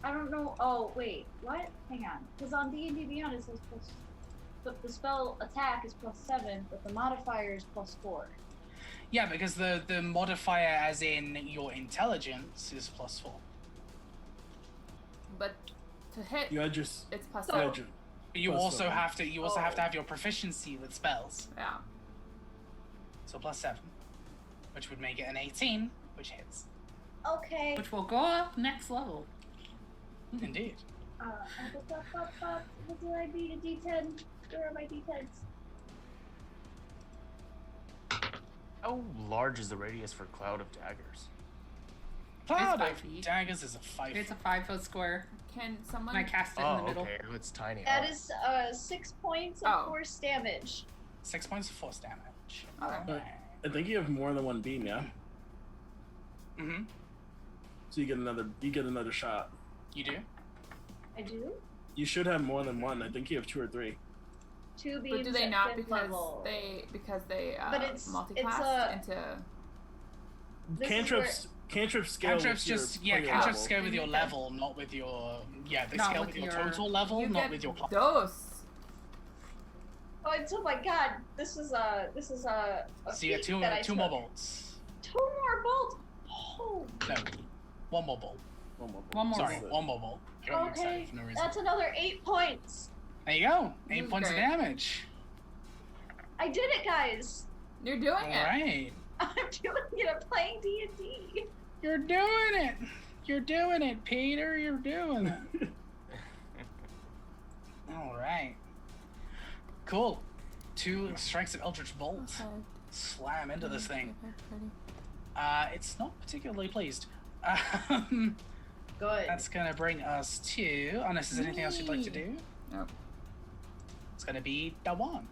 I don't know. Oh, wait. What? Hang on. Because on D&D Beyond it says plus. But the spell attack is +7, but the modifier is +4. Yeah, because the modifier, as in your intelligence, is +4. But to hit, You had just. it's plus So- You 7. had your, But you Plus also 7. have to. You also have to Oh. have your proficiency with spells. Yeah. So +7, which would make it an 18, which hits. Okay. Which will go up next level. Indeed. What did I beat? A D10? Where are my D10s? How large is the radius for Cloud of Daggers? Cloud 5 of feet. Daggers is a 5. It's a 5-foot square. Can someone? And I cast it in Oh, the middle. okay. It's tiny. That Oh. is 6 points of Oh. force damage. 6 points of force damage. Okay. Alright. I think you have more than 1 beam, yeah. Mm-hmm. So you get another shot. You do? I do? You should have more than 1. I think you have 2 or 3. 2 beams But do they at not 5th because level. they But it's multi-classed into? This is Cantrips scale. Cantrips with your just yeah, player cantrips level. scale with your Okay. level, not with your they Not scale with with your your- total level, You not get with your class. dose. Oh my god, this is a So you get feat that I two more took. bolts. 2 more bolts. Oh, No, one more bolt. One more Sorry, bolt. one more bolt. Got you excited okay. for no reason. That's another 8 points. There you go. This 8 is points of great. damage. I did it, guys. You're doing All it. right. I'm doing it. I'm playing D&D. You're doing it. You're doing it, Peter. You're doing it. All right. Cool. 2 strikes of Eldritch Bolt. Okay. Slam into this thing. Pretty. It's not particularly pleased. Good. That's gonna bring us to, unless there's anything else you'd like to do, Nope. it's gonna be Dawan.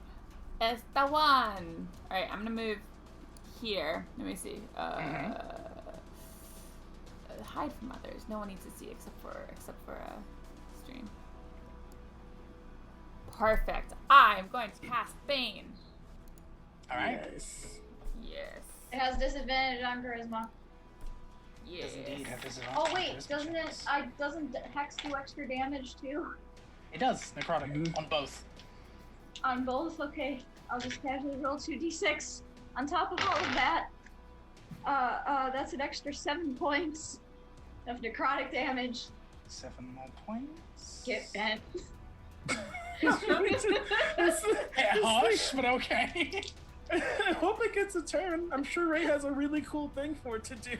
It's the one. All right, I'm gonna move here. Let me see. Hide from others. No one needs to see except for stream. Perfect. I'm going to cast Bane. All right. Yes. Yes. It has disadvantage on charisma. Yes. Does indeed have disadvantage. Oh on wait, charisma doesn't it? checks. Doesn't Hex do extra damage too? It does. Necrotic Mhm. on both. On both? Okay. I'll just casually roll 2d6 on top of all of that. That's an extra 7 points of necrotic damage. 7 more points. Get bent. Harsh, but okay. I hope it gets a turn. I'm sure Ray has a really cool thing for it to do.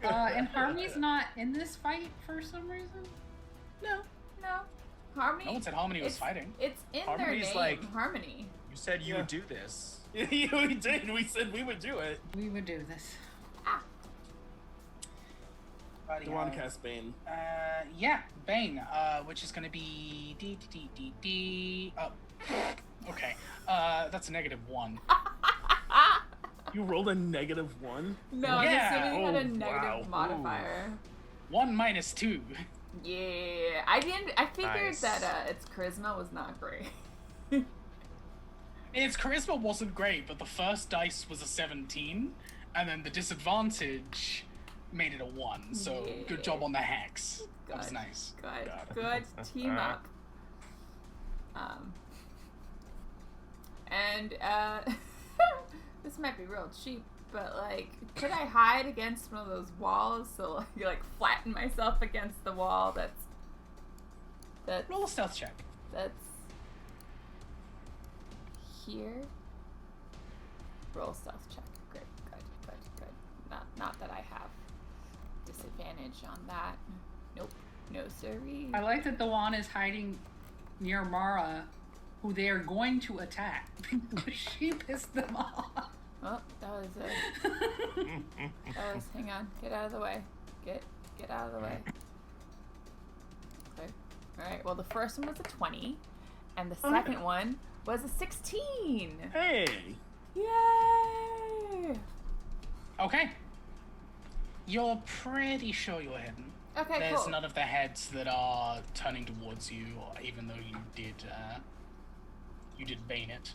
And Harmony's not in this fight for some reason? No. Harmony. No one said Harmony was it's- fighting. It's in Harmony's their name. like- Harmony. You said you Yeah. would do this. We did. We said we would do it. We would do this. Buddy, The one cast Bane. yeah, Bane, which is gonna be D. Oh, okay. That's a -1. You rolled a -1. No, Yeah. I'm assuming it had a Oh, negative wow. modifier. 1 minus 2. Yeah, I figured Nice. that its charisma was not great. Its charisma wasn't great, but the first dice was a 17, and then the disadvantage made it a 1. So Yeah. good job on the hex. That was Good. nice. Good, Got it. good team Alright. up. And this might be real cheap, but like, could I hide against one of those walls? So like flatten myself against the wall. That's Roll a stealth check. That's here. Roll stealth check. Great, good. Not that I have disadvantage on that. Nope. No siree. I like that the wand is hiding near Mara, who they are going to attack because she pissed them off. Oh, that was hang on. Get out of the way. Get out of the way. Okay. Alright, well the first one was a 20, and the second one was a 16. Hey! Yay! Okay. You're pretty sure you're hidden. Okay, There's cool. none of the heads that are turning towards you, even though you did bane it.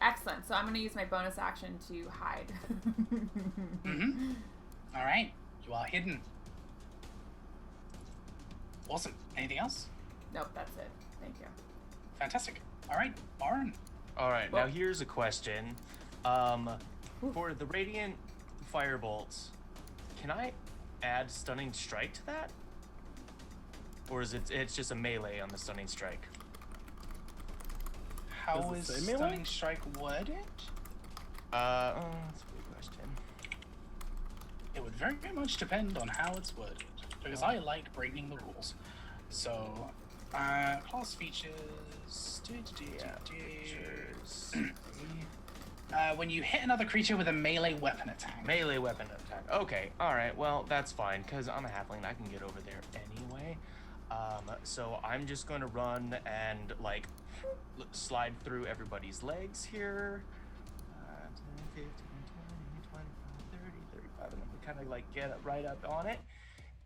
Excellent. So I'm going to use my bonus action to hide. Mm-hmm. All right. You are hidden. Awesome. Anything else? Nope, that's it. Thank you. Fantastic. All right, Baron. All right, Well- now here's a question. For the radiant firebolts, can I add stunning strike to that, or is it's just a melee on the stunning strike? How Does is it say melee? Stunning Strike worded? That's a good question. It would very much depend on how it's worded, because I like breaking the rules. So, class features. Features. When you hit another creature with a melee weapon attack. Melee weapon attack. Okay, alright, well, that's fine, because I'm a halfling, I can get over there anyway. So I'm just going to run and, like, slide through everybody's legs here. 10, 15, 20, 25, 30, 35, and then we kind of, like, get right up on it.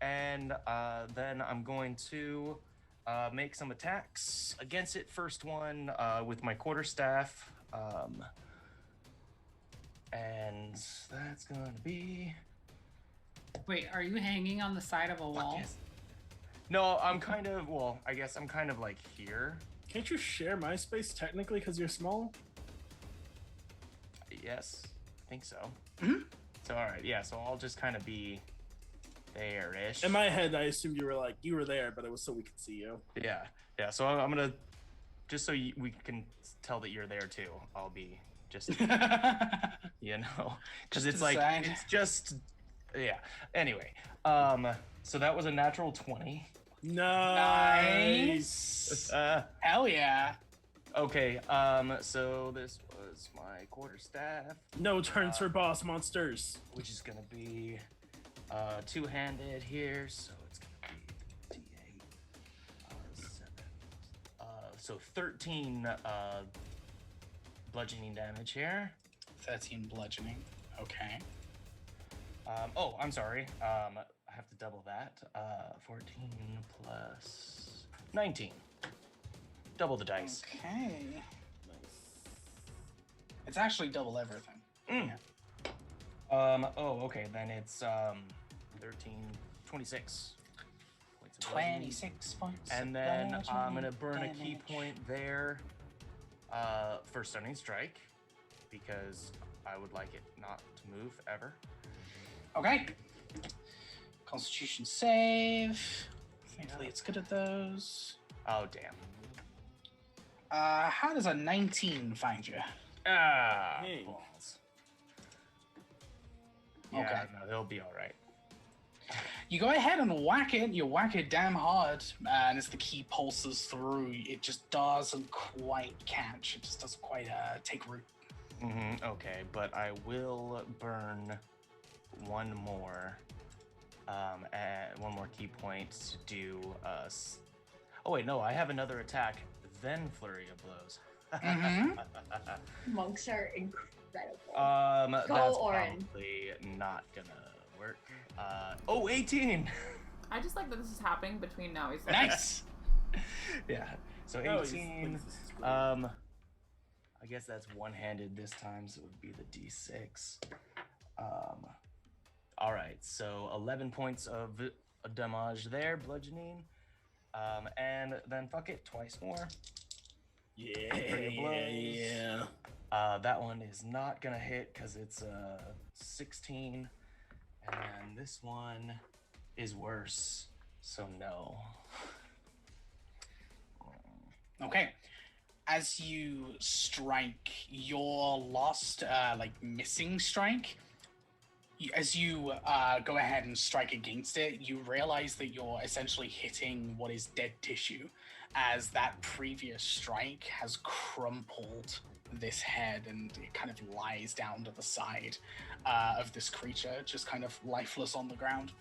And then I'm going to make some attacks against it. First one with my quarterstaff. And that's going to be... Wait, are you hanging on the side of a wall? Yes. No, I'm kind of, well, I guess I'm kind of like here. Can't you share my space technically because you're small? Yes, I think so. Mhm. So, all right, yeah, so I'll just kind of be there-ish. In my head, I assumed you were there, but it was so we could see you. Yeah, so I'm going to, just so we can tell that you're there too, I'll be just, you know, because Just it's to the like, side. it's just, yeah. Anyway, so that was a natural 20. Nice. Hell yeah. Okay, so this was my quarterstaff, No turns for boss monsters. which is gonna be two-handed here, so it's gonna be D8, 7, so 13 bludgeoning damage here. 13 bludgeoning. Okay. Oh, I'm sorry. I have to double that. 14 plus 19. Double the dice. Okay. It's actually double everything. Mm. Yeah. Oh, okay. Then it's 13, 26 points of bludgeoning. 26 points. And of then I'm bludgeoning gonna burn a key damage. point there for stunning strike, because I would like it not to move ever. Okay. Constitution save. Thankfully, it's good at those. Oh, damn. How does a 19 find you? Ah, Hey. balls. Yeah, Okay. no, they'll be all right. You go ahead and whack it. You whack it damn hard, and as the key pulses through, it just doesn't quite catch. It just doesn't quite take root. Okay, but I will burn one more key point to do oh wait, no, I have another attack, then flurry of blows. Mhm. Monks are incredible. That's Orin. probably not gonna work. 18. I just like that this is happening between now. Nice. Yeah, so Oh, 18. this is great. I guess that's one-handed this time, so it would be the D6. All right, so 11 points of damage there, bludgeoning. And then fuck it, twice more. Yeah, Flurry of blows. yeah. That one is not gonna hit because it's 16, and this one is worse. So no. Okay. As you strike your last, missing strike, as you go ahead and strike against it, you realize that you're essentially hitting what is dead tissue, as that previous strike has crumpled this head and it kind of lies down to the side of this creature, just kind of lifeless on the ground.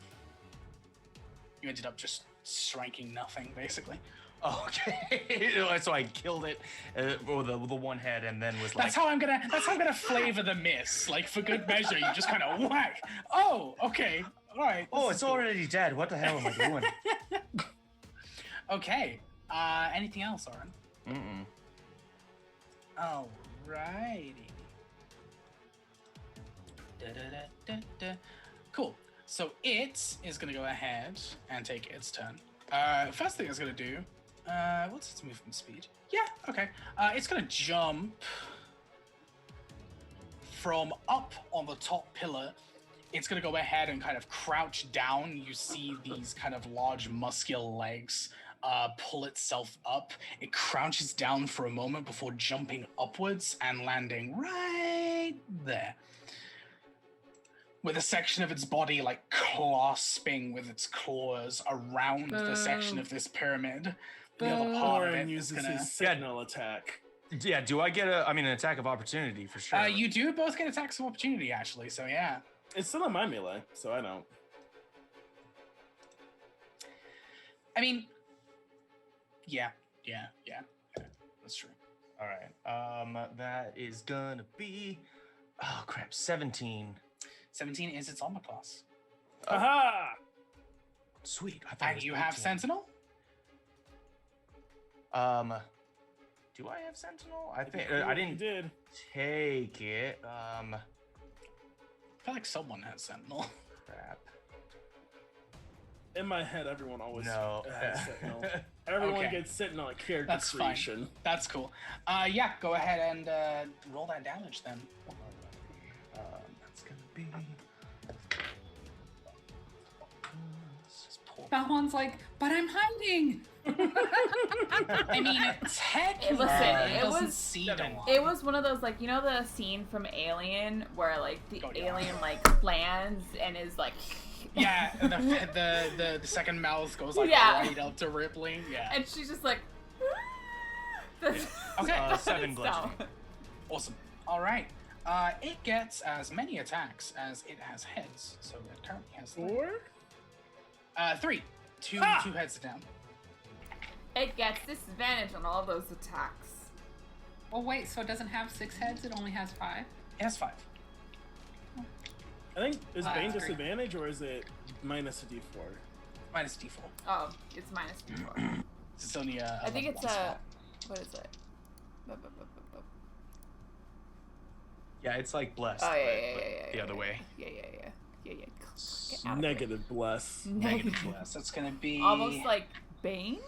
You ended up just striking nothing, basically. Oh, okay. So I killed it with the one head, and then was like, That's how I'm gonna flavor the miss. Like, for good measure, you just kind of whack. Oh, okay, all right. "Oh, it's already dead. What the hell am I doing?" Okay. Anything else, Oren? Alrighty. Cool. So it is gonna go ahead and take its turn. First thing it's gonna do. What's its movement speed? Yeah, okay. It's gonna jump from up on the top pillar. It's gonna go ahead and kind of crouch down. You see these kind of large muscular legs pull itself up. It crouches down for a moment before jumping upwards and landing right there, with a section of its body like clasping with its claws around the section of this pyramid. The other part of it Oren is uses gonna... his signal attack. Yeah, do I get an attack of opportunity for sure? You do both get attacks of opportunity, actually, so yeah. It's still in my melee, so I don't. I mean, yeah, that's true. All right. That is gonna be, oh crap, 17. 17 is its armor class. Aha! Sweet. I thought it And was you have 18. Sentinel? Do I have Sentinel? I think You I didn't did. take it. I feel like someone has Sentinel. Crap. In my head, everyone always No. has Sentinel. Everyone Okay. gets Sentinel at character That's fine. creation. That's cool. Yeah, go ahead and roll that damage then. That's gonna be. Just pull. Balmon's like, but I'm hiding. I mean, technically, Listen, it it doesn't was- see Seven. them. It was one of those, like, you know the scene from Alien where, like, the Oh, yeah. alien, like, lands and is, like... Yeah, the second mouth goes like Yeah. right up to Ripley. Yeah. And she's just like... That's- Okay. 7 so- bludgeoning. Awesome. All right. It gets as many attacks as it has heads, so it currently has 3. 2 heads are down. It gets disadvantage on all those attacks. Oh wait, so it doesn't have 6 heads, it only has 5? It has 5. I think, is Bane Great. disadvantage or is it minus a d4? Minus D4. Oh, it's minus 4. It's only a. I think level it's one a... spell. What is it? Yeah, it's like blessed. Oh, yeah, but, yeah, but yeah, yeah, the other way. Yeah. Get out of Negative bless. here. Negative blast. That's gonna be Almost like Bane?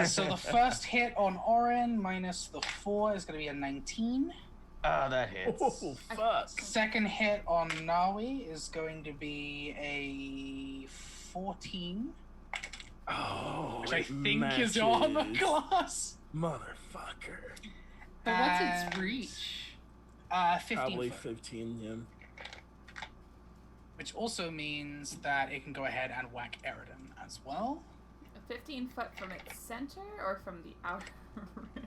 So the first hit on Oren minus the 4 is gonna be a 19. Ah, that hits. Oh, fuck. Second hit on Nawi is going to be a 14, Oh, which I it think is your armor matches. class. Motherfucker. But what's its And, reach? 15 Probably foot, 15, yeah. which also means that it can go ahead and whack Eridan as well. 15 foot from its center or from the outer ring?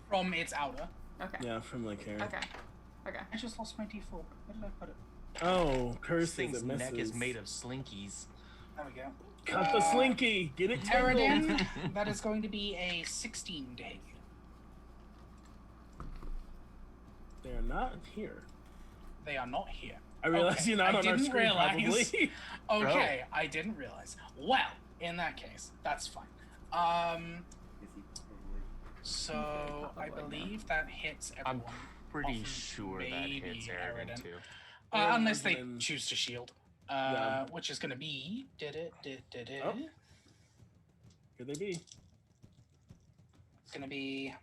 From its outer. Okay. Yeah, from like here. Okay. I just lost my D4. Where did I put it? Oh, This curses, thing's it misses. neck is made of slinkies. There we go. Cut the slinky! Get it tangled! Eridan, that is going to be a 16 to hit you. They're not here. They are not here. I realize Okay, you're not I on our didn't screen, realize. probably. Okay, I didn't realize. Well, in that case, that's fine. So I believe that hits I'm everyone. pretty Off sure that maybe hits Eridan Eridan. too. Unless they Then- choose to shield. Yeah. Which is going to be... Oh. Could they be? It's going to be...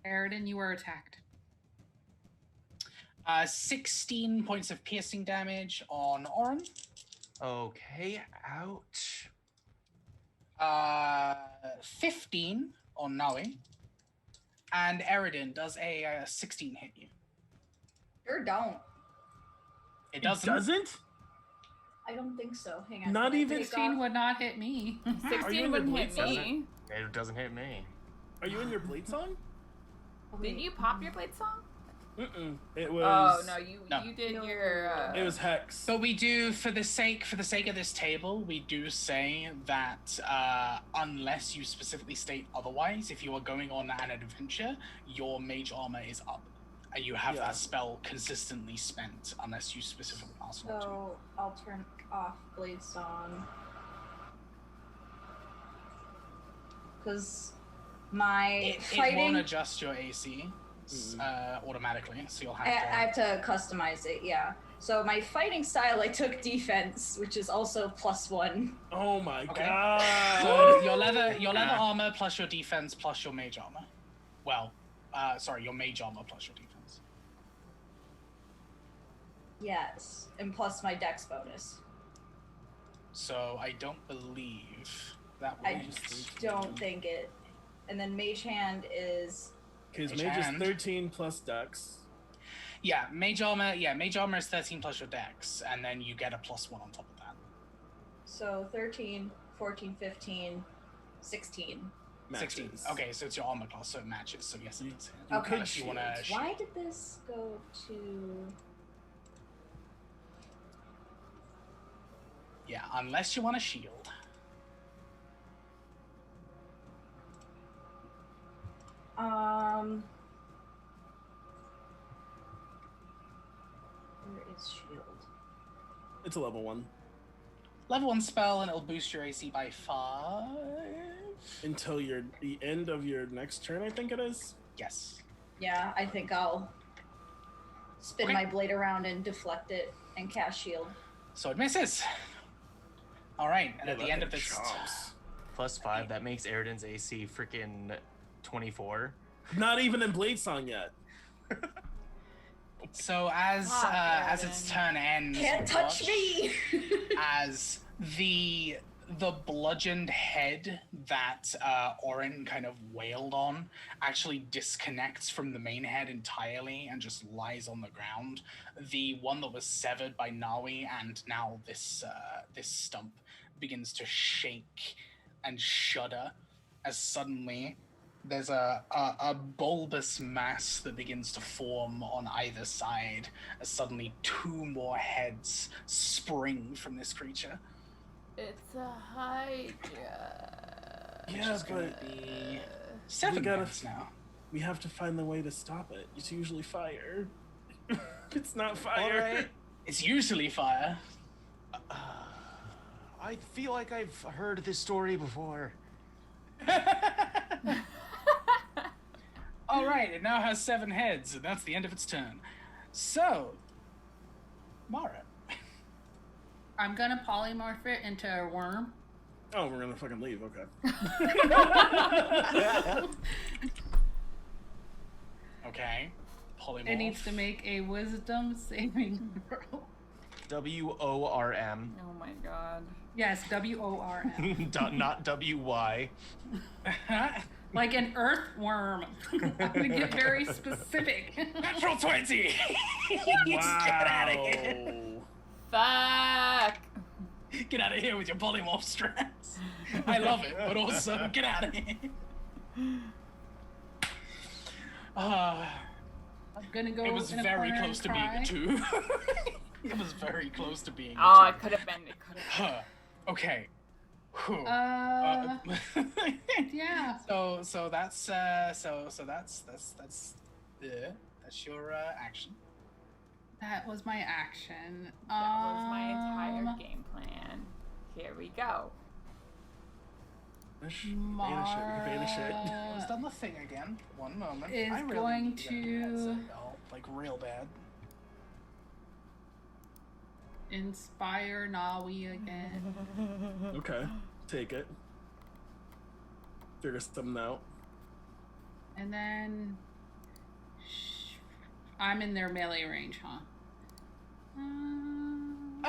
Aridin, you are attacked. 16 points of piercing damage on Oren. Okay, ouch. 15 on Naui. And Aridin, does a 16 hit you? Sure don't. It doesn't. Doesn't? I don't think so. Hang on. Not can I even take 16 off- would not hit me. Are you 16 in wouldn't your hit blade me. It doesn't hit me. Are you in your blade song? Oh, Didn't wait. you pop your blade song? Mm-mm. It was. Oh no, you No. did No. your. It was Hex. But we do, for the sake of this table, we do say that unless you specifically state otherwise, if you are going on an adventure, your mage armor is up. And you have Yeah. that spell consistently spent, unless you specifically ask not to. So I'll turn off Blade Song. Because my It fighting. won't adjust your AC automatically, so you'll have I to. have to customize it, yeah. So my fighting style, I took defense, which is also +1. Oh my Okay. god. So your leather armor plus your defense plus your mage armor. Well, your mage armor plus your defense. Yes, and plus my dex bonus. So I don't believe that will. I don't think it. And then mage hand is Because Mage mage is hand. 13 plus dex. Yeah, mage armor is 13 plus your dex, and then you get a +1 on top of that. so 13, 14, 15, 16. 16. Matches. Okay, so it's your armor class, so it matches. So yes, it does. You Okay. could Unless you want to. shield. Why did this go to? Yeah, unless you want to shield. Where is shield? It's a level 1. Level 1 spell, and it'll boost your AC by 5. Until the end of your next turn, I think it is. Yes. Yeah, I think I'll spin Okay. my blade around and deflect it and cast shield. So it misses. All right, and at the end of this. +5, that makes Aridin's AC freaking 24. Not even in blade song yet. So as its turn ends, Can't you touch watch me! as the bludgeoned head that Orin kind of wailed on actually disconnects from the main head entirely and just lies on the ground. The one that was severed by Nawi and now this stump begins to shake and shudder as suddenly there's a bulbous mass that begins to form on either side as suddenly 2 more heads spring from this creature. It's a Hydra. Yeah, It's gonna but be 7 gotta- heads now. we have to find the way to stop it. It's usually fire. It's not fire. All right. It's usually fire. I feel like I've heard this story before. All right, it now has 7 heads, and that's the end of its turn. So, Mara. I'm gonna polymorph it into a worm. Oh, we're gonna fucking leave. Okay. Okay. Polymorph. It needs to make a wisdom saving throw. WORM. Oh my god. Yes, WORM. Not WY. Like an earthworm. I'm gonna get very specific. Natural 20! Get out of here! Fuck! Get out of here with your polymorph strats. I love it, but also get out of here. I'm gonna go. It was in a very corner close and to being cry. a 2. It was very close to being Oh, a it could have been. It could have. 2. Okay. Whew. Yeah. So that's your action. That was my action. That was my entire game plan. Here we go. Vanish it. Vanish it. It's done the thing again. One moment. Is I really going need to get a headset, to- though, like real bad. Inspire Nawi again. Okay. Take it. Figure something out. And then I'm in their melee range, huh?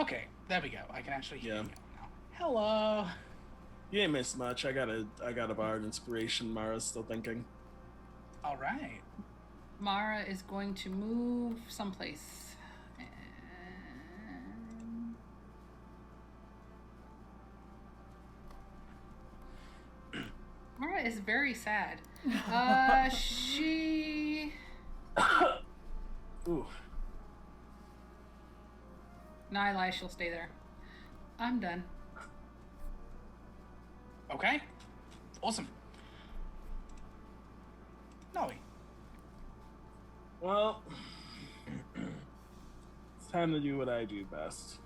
Okay, there we go. I can actually hear Yeah. you now. Hello. You ain't missed much. I got a bard inspiration. Mara's still thinking. All right. Mara is going to move someplace. And... Mara is very sad. She... Ooh. Nah, she'll stay there. I'm done. Okay. Awesome. Noe. Well, it's time to do what I do best.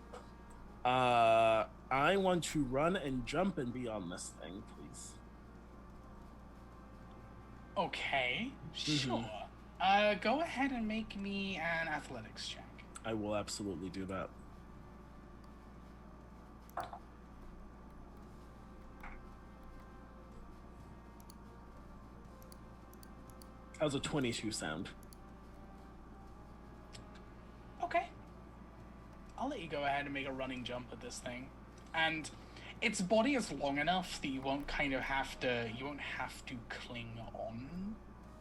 I want to run and jump and be on this thing, please. Okay. Sure. Go ahead and make me an athletics check. I will absolutely do that. How's a 22 sound? Okay. I'll let you go ahead and make a running jump at this thing. And its body is long enough that you won't have to cling on,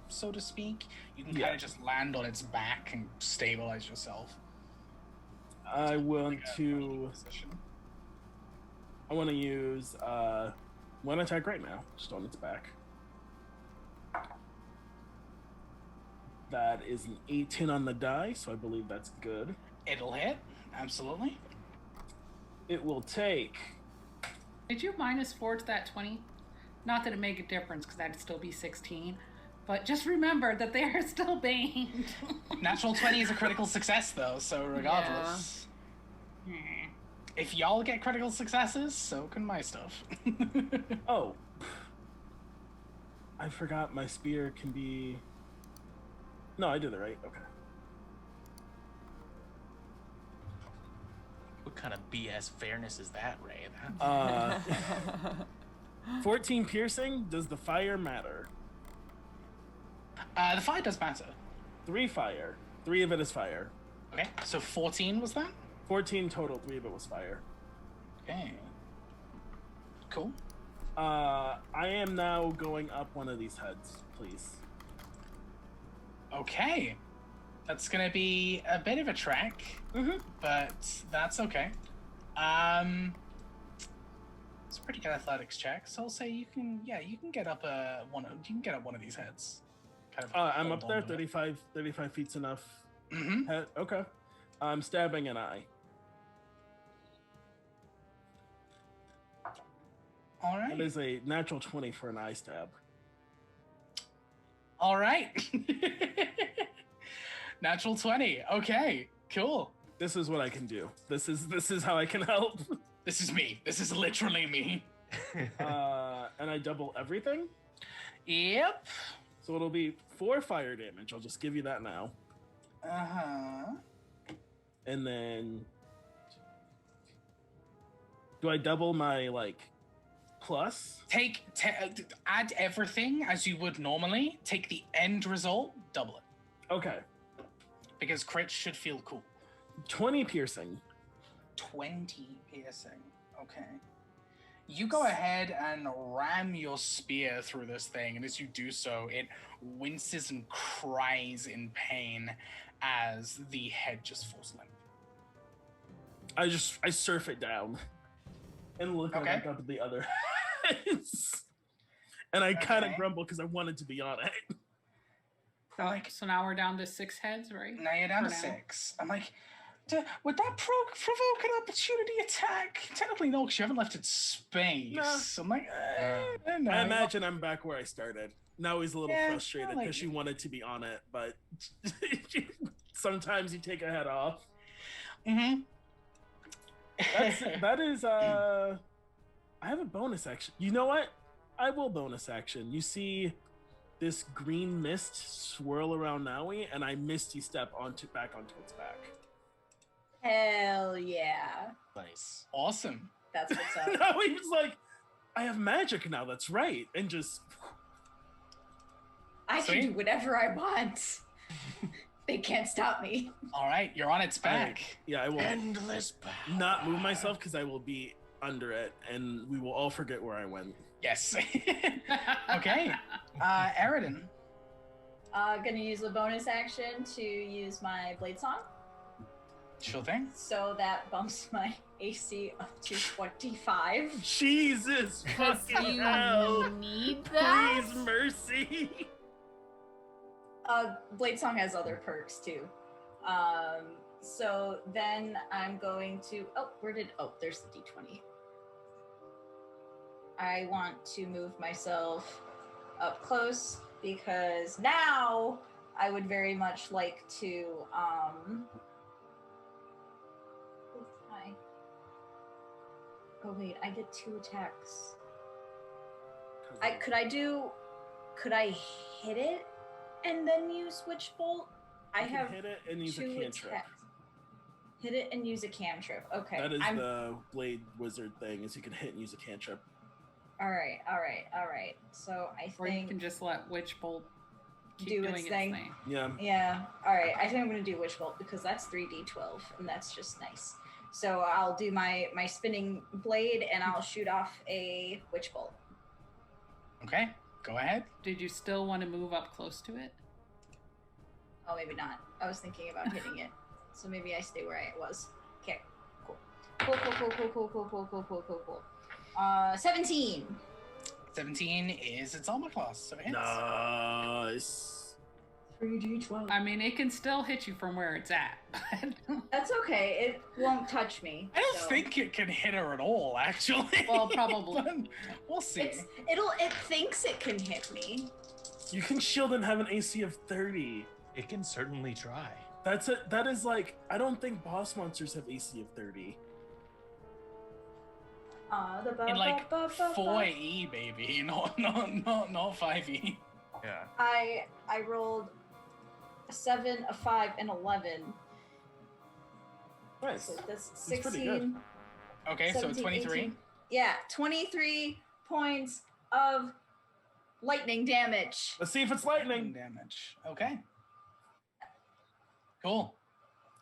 so to speak. You can kind of just land on its back and stabilize yourself. I want to use one attack right now, just on its back. That is an 18 on the die, so I believe that's good. It'll hit, absolutely. It will take... Did you -4 to that 20? Not that it make a difference, because that'd still be 16. But just remember that they are still baned. Natural 20 is a critical success, though, so regardless. Yeah. If y'all get critical successes, so can my stuff. Oh. I forgot my spear can be... No, I did it right. Okay. What kind of BS fairness is that, Ray? 14 piercing. Does the fire matter? The fire does matter. 3 fire. 3 of it is fire. Okay, so 14 was that? 14 total. 3 of it was fire. Okay. Cool. I am now going up one of these heads, please. Okay. That's gonna be a bit of a trek, but that's okay. It's a pretty good athletics check, so I'll say you can get up one of these heads. Kind of I'm hold up there. on to it. 35 feet's enough. Mhm. Head. Okay. I'm stabbing an eye. All right. That is a natural 20 for an eye stab. All right. Natural 20. Okay. Cool. This is what I can do. This is how I can help. This is me. This is literally me. And I double everything. Yep. So it'll be 4 fire damage. I'll just give you that now. Uh-huh. And then do I double my plus? Add everything as you would normally. Take the end result, double it. Okay. Because crits should feel cool. 20 piercing. 20 piercing. Okay. You go ahead and ram your spear through this thing, and as you do so, it winces and cries in pain as the head just falls limp. I surf it down and look back up at the other heads. And I kind of grumble because I wanted to be on it. So now we're down to 6 heads, right? Now you're down to For now. 6. I'm like, would that provoke an opportunity attack? Technically, no, because you haven't left it space. No. I'm like, no. I imagine I'm back where I started. Now he's a little Yeah, frustrated I like because she it. wanted to be on it, but sometimes you take a head off. Mm-hmm. That is I have a bonus action. You know what? I will bonus action. You see this green mist swirl around Naui, and I misty step back onto its back. Hell yeah. Nice. Awesome. That's what's up. Naui was like, I have magic now, that's right. And just I can Sweet. do whatever I want. They can't stop me. All right, you're on its back. I will Endless power. not move myself because I will be under it, and we will all forget where I went. Yes. Okay. Eridan. Gonna use the bonus action to use my Blade Song. Sure thing. So that bumps my AC up to 25. Jesus Because fucking you hell! need that? Please, mercy. Blade Song has other perks too. So then I'm going to. There's the D20. I want to move myself up close because now I would very much like to. Oh wait, I get 2 attacks. Could I hit it and then use Witch Bolt? I You can have hit it and use a 2 cantrip. attacks. Hit it and use a cantrip. Okay. That is the blade wizard thing, is you can hit and use a cantrip. All right. So I Or you think can just let Witch Bolt keep Do doing its thing. Yeah. yeah. All right. I think I'm gonna do Witch Bolt because that's 3d12 and that's just nice. So I'll do my spinning blade and I'll shoot off a Witch Bolt. Okay, go ahead. Did you still want to move up close to it? Oh, maybe not. I was thinking about hitting it. So maybe I stay where I was. Okay, cool. Cool. 17. 17 is its armor class, so it hits. Nice. 3d12. I mean, it can still hit you from where it's at. That's okay. It won't touch me. I don't so. think it can hit her at all, actually. Well, probably. But we'll see. It thinks it can hit me. You can shield and have an AC of 30. It can certainly try. That is like, I don't think boss monsters have AC of 30. In like 4E, baby, not 5E. Yeah. I rolled a 7, a 5, and 11. Nice. So that's That's pretty good. 16. Okay, so 17, 23. 18. Yeah, 23 points of lightning damage. Let's see if it's lightning. Damage. Okay. Cool.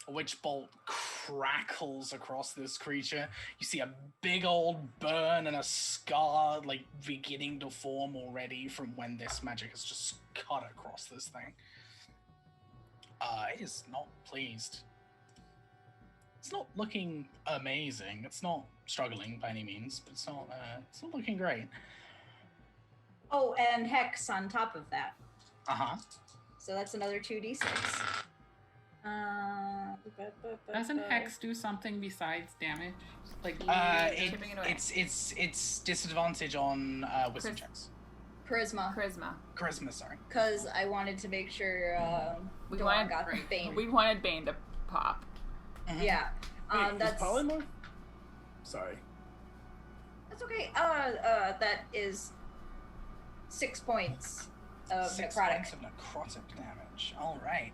A witch bolt crackles across this creature. You see a big old burn and a scar like beginning to form already from when this magic has just cut across this thing. It is not pleased. It's not looking amazing. It's not struggling by any means, but it's not looking great. Oh, and Hex on top of that. Uh-huh. So that's another 2d6. Doesn't Hex do something besides damage? Like chipping it away. It's disadvantage on wisdom checks. Charisma. Charisma. Sorry. Because I wanted to make sure We Dawn wanted got the Bane. We wanted Bane to pop. Mhm. Yeah. Wait, That's is polymorph? Sorry. That's okay. That is 6 points of 6 necrotic. points of necrotic damage. All right.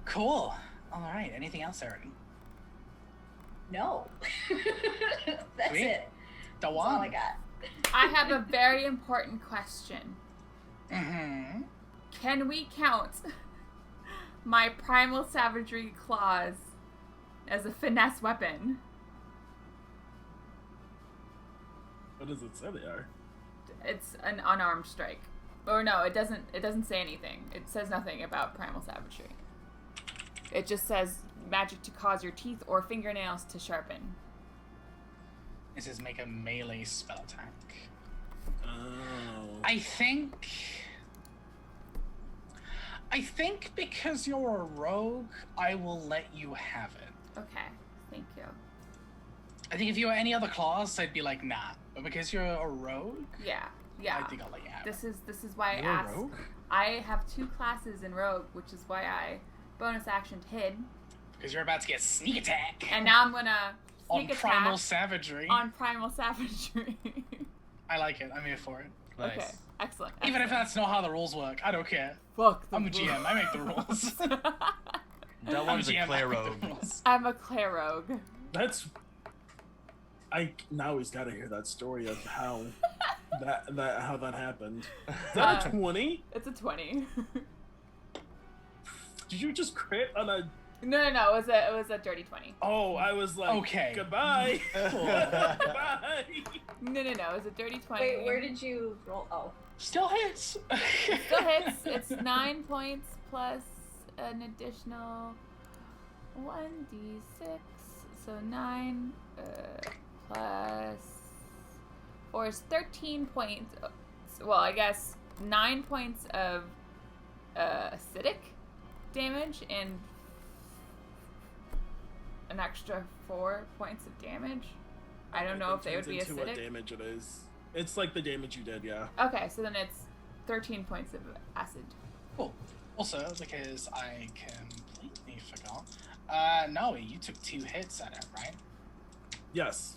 Cool. All right. Anything else, Eridan? No. That's Sweet. it. The That's one. all I got. I have a very important question. Mm-hmm. Can we count my primal savagery claws as a finesse weapon? What does it say they are? It's an unarmed strike. Or no, it doesn't say anything. It says nothing about primal savagery. It just says magic to cause your teeth or fingernails to sharpen. This is make a melee spell attack. Oh. I think because you're a rogue, I will let you have it. Okay, thank you. I think if you were any other class, I'd be like, nah. But because you're a rogue, Yeah. I think I'll let you have it. This is why I You're a asked. rogue? I have 2 classes in rogue, which is why I bonus actioned hid, Because you're about to get sneak attack and now I'm gonna on sneak primal attack savagery. on primal savagery. I like it. I'm here for it. Nice. Okay, excellent. Even if excellent. that's not how the rules work, I don't care. Fuck the I'm a GM. I make the rules. That one's a GM, I Clay make the Rogue. rules. I'm a Clay rogue. That's. Now he's got to hear that story of how how that happened. Is that a 20? It's a 20. Did you just crit on a? No. It was a dirty 20. Oh, I was like, Okay. Goodbye. Goodbye. No. It was a dirty 20. Wait, where did you roll? Oh. Still hits. Still hits. It's 9 points plus an additional 1d6. So 9 plus 4 is 13 points. Well, I guess 9 points of acidic damage and an extra 4 points of damage. I don't know if they would be into what acidic. damage it is. It's like the damage you did, yeah. Okay, so then it's 13 points of acid. Cool. Also, because I completely forgot, no, you took 2 hits at it, right? Yes.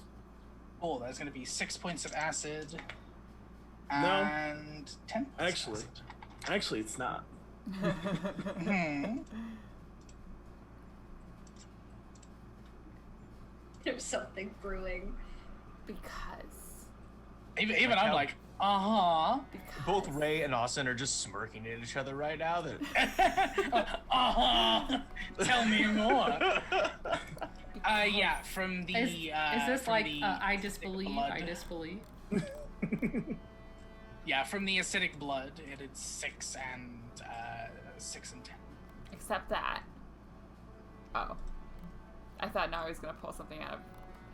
Cool. That's going to be 6 points of acid No. and 10 points of acid. Actually, it's not. Hmm. There's something brewing. Because Even I'm like, uh-huh. Both Ray and Austin are just smirking at each other right now. Uh-huh. Tell me more. Yeah, from the Is this from like the I acidic disbelieve? blood. I disbelieve. Yeah, from the acidic blood, it is 6 and 10. except that. Oh. I thought now he was gonna pull something out of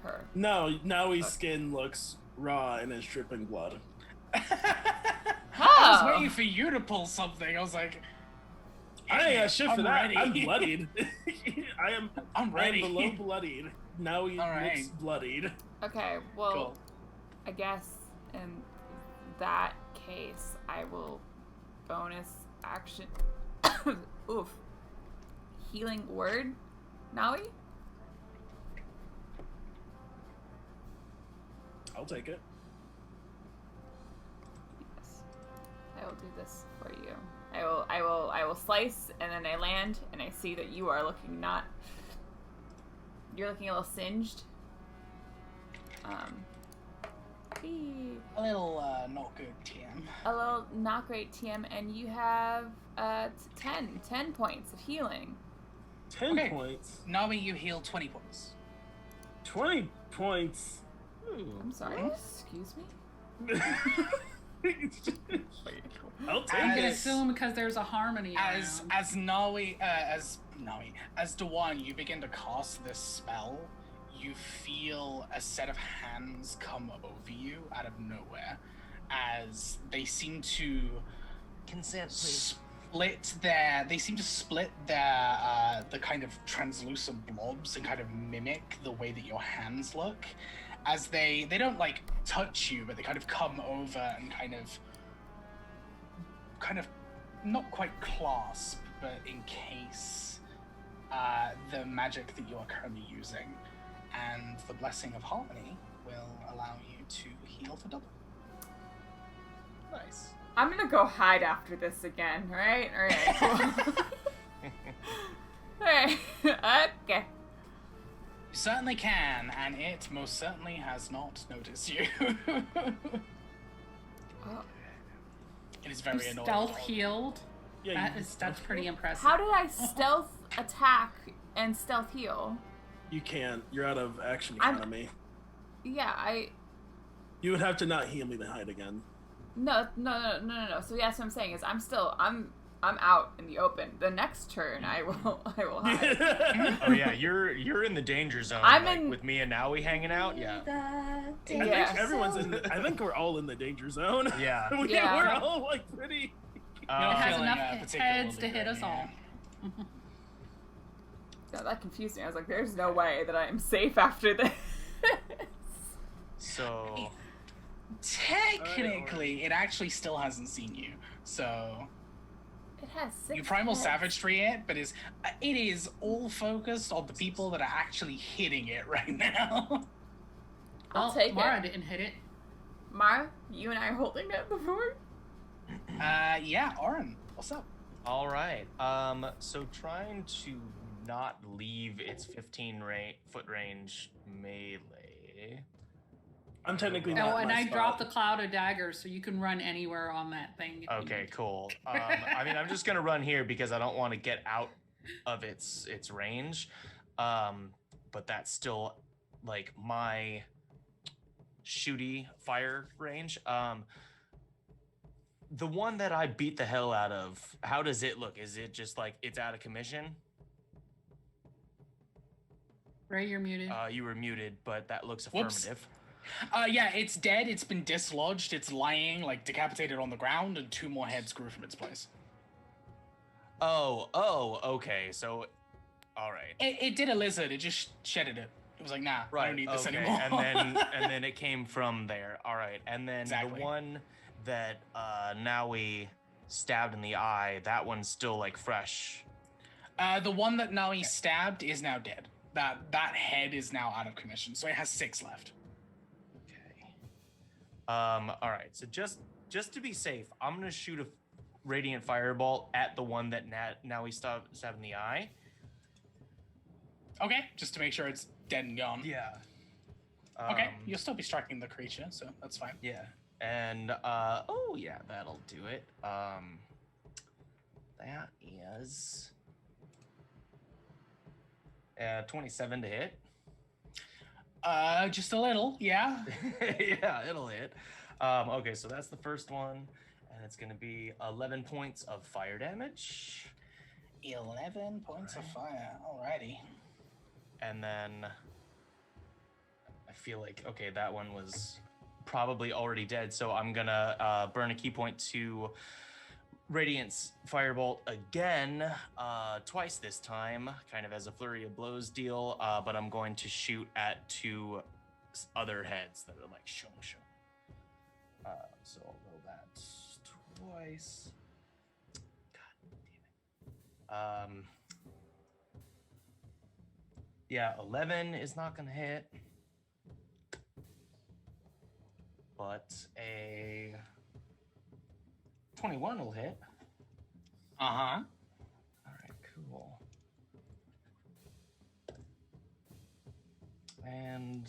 her. No, now his skin looks raw and is dripping blood. I was waiting for you to pull something. I was like, I ain't got shit for I'm that. ready. I'm bloodied. I'm ready. I'm below bloodied. Now he All right. looks bloodied. Okay, well, Cool. I guess in that case, I will bonus action. Oof. Healing word, Naui? I'll take it. Yes. I will do this for you. I will slice, and then I land, and I see that you are looking you're looking a little singed. A little not good, TM. A little not great, TM, and you have 10 points of healing. 10 Okay. points. Nami, you heal 20 points. 20 points. I'm sorry, excuse me? I'll take I'm gonna As- assume because there's a harmony As around. as Dewan, you begin to cast this spell, you feel a set of hands come over you out of nowhere, as they seem to Consent, please. split their the kind of translucent blobs and kind of mimic the way that your hands look, as they don't like touch you, but they kind of come over and kind of not quite clasp, but encase the magic that you are currently using, and the blessing of harmony will allow you to heal for double. Nice. I'm gonna go hide after this again, right? Alright, cool. Alright, okay. You certainly can, and it most certainly has not noticed you. Oh. It is very annoying. Stealth healed. Yeah, That's pretty impressive. How did I stealth attack and stealth heal? You can't. You're out of action I'm- economy. Yeah, You would have to not heal me to hide again. No. So yeah, that's what I'm saying is I'm out in the open. The next turn I will hide. Oh yeah, you're in the danger zone. I'm like, in- with me and Naui hanging out. Yeah. I Yeah. think everyone's in. I think we're all in the danger zone. Yeah. Yeah. We're all like pretty. It has feeling, enough particularly heads to hit good, us all. Yeah, that confused me. I was like, there's no way that I am safe after this. So Technically, it actually still hasn't seen you, so It has 6 you primal heads. savagery it, but it is all focused on the people that are actually hitting it right now. I'll Well, take Mara it. didn't hit it. Mara, you and I are holding it before? Yeah, Oren, what's up? all right. So trying to not leave its 15-foot range melee. I'm technically Oh, not. and in my I spot. dropped the cloud of daggers, so you can run anywhere on that thing. if you Okay, need. cool. I mean, I'm just gonna run here because I don't want to get out of its range, but that's still like my shooty fire range. The one that I beat the hell out of, how does it look? Is it just like it's out of commission? Ray, you're muted. You were muted, but that looks Whoops. affirmative. Yeah, it's dead. It's been dislodged. It's lying, like, decapitated on the ground, and 2 more heads grew from its place. Oh, okay. So, all right. It did a lizard. It just shedded it. It was like, nah, Right. I don't need this okay. anymore. and then it came from there. All right. And then Exactly. the one that now we stabbed in the eye, that one's still like fresh. The one that Naui stabbed is now dead. That head is now out of commission, so it has 6 left. Okay. All right. So just to be safe, I'm gonna shoot a radiant fireball at the one that now we stabbed in the eye. Okay, just to make sure it's dead and gone. Yeah. Okay, you'll still be striking the creature, so that's fine. Yeah. And oh yeah, that'll do it. That is 27 to hit. Just a little, yeah. Yeah, it'll hit. Okay, so that's the first one, and it's gonna be 11 points of fire damage. 11 points of fire. Alrighty. And then I feel like, okay, that one was probably already dead, so I'm gonna burn a key point to Radiance Firebolt again, twice this time, kind of as a flurry of blows deal, but I'm going to shoot at 2 other heads that are like shung. So I'll roll that twice. God damn it. Yeah, 11 is not gonna hit, but a 21 will hit. Uh-huh. All right, cool. And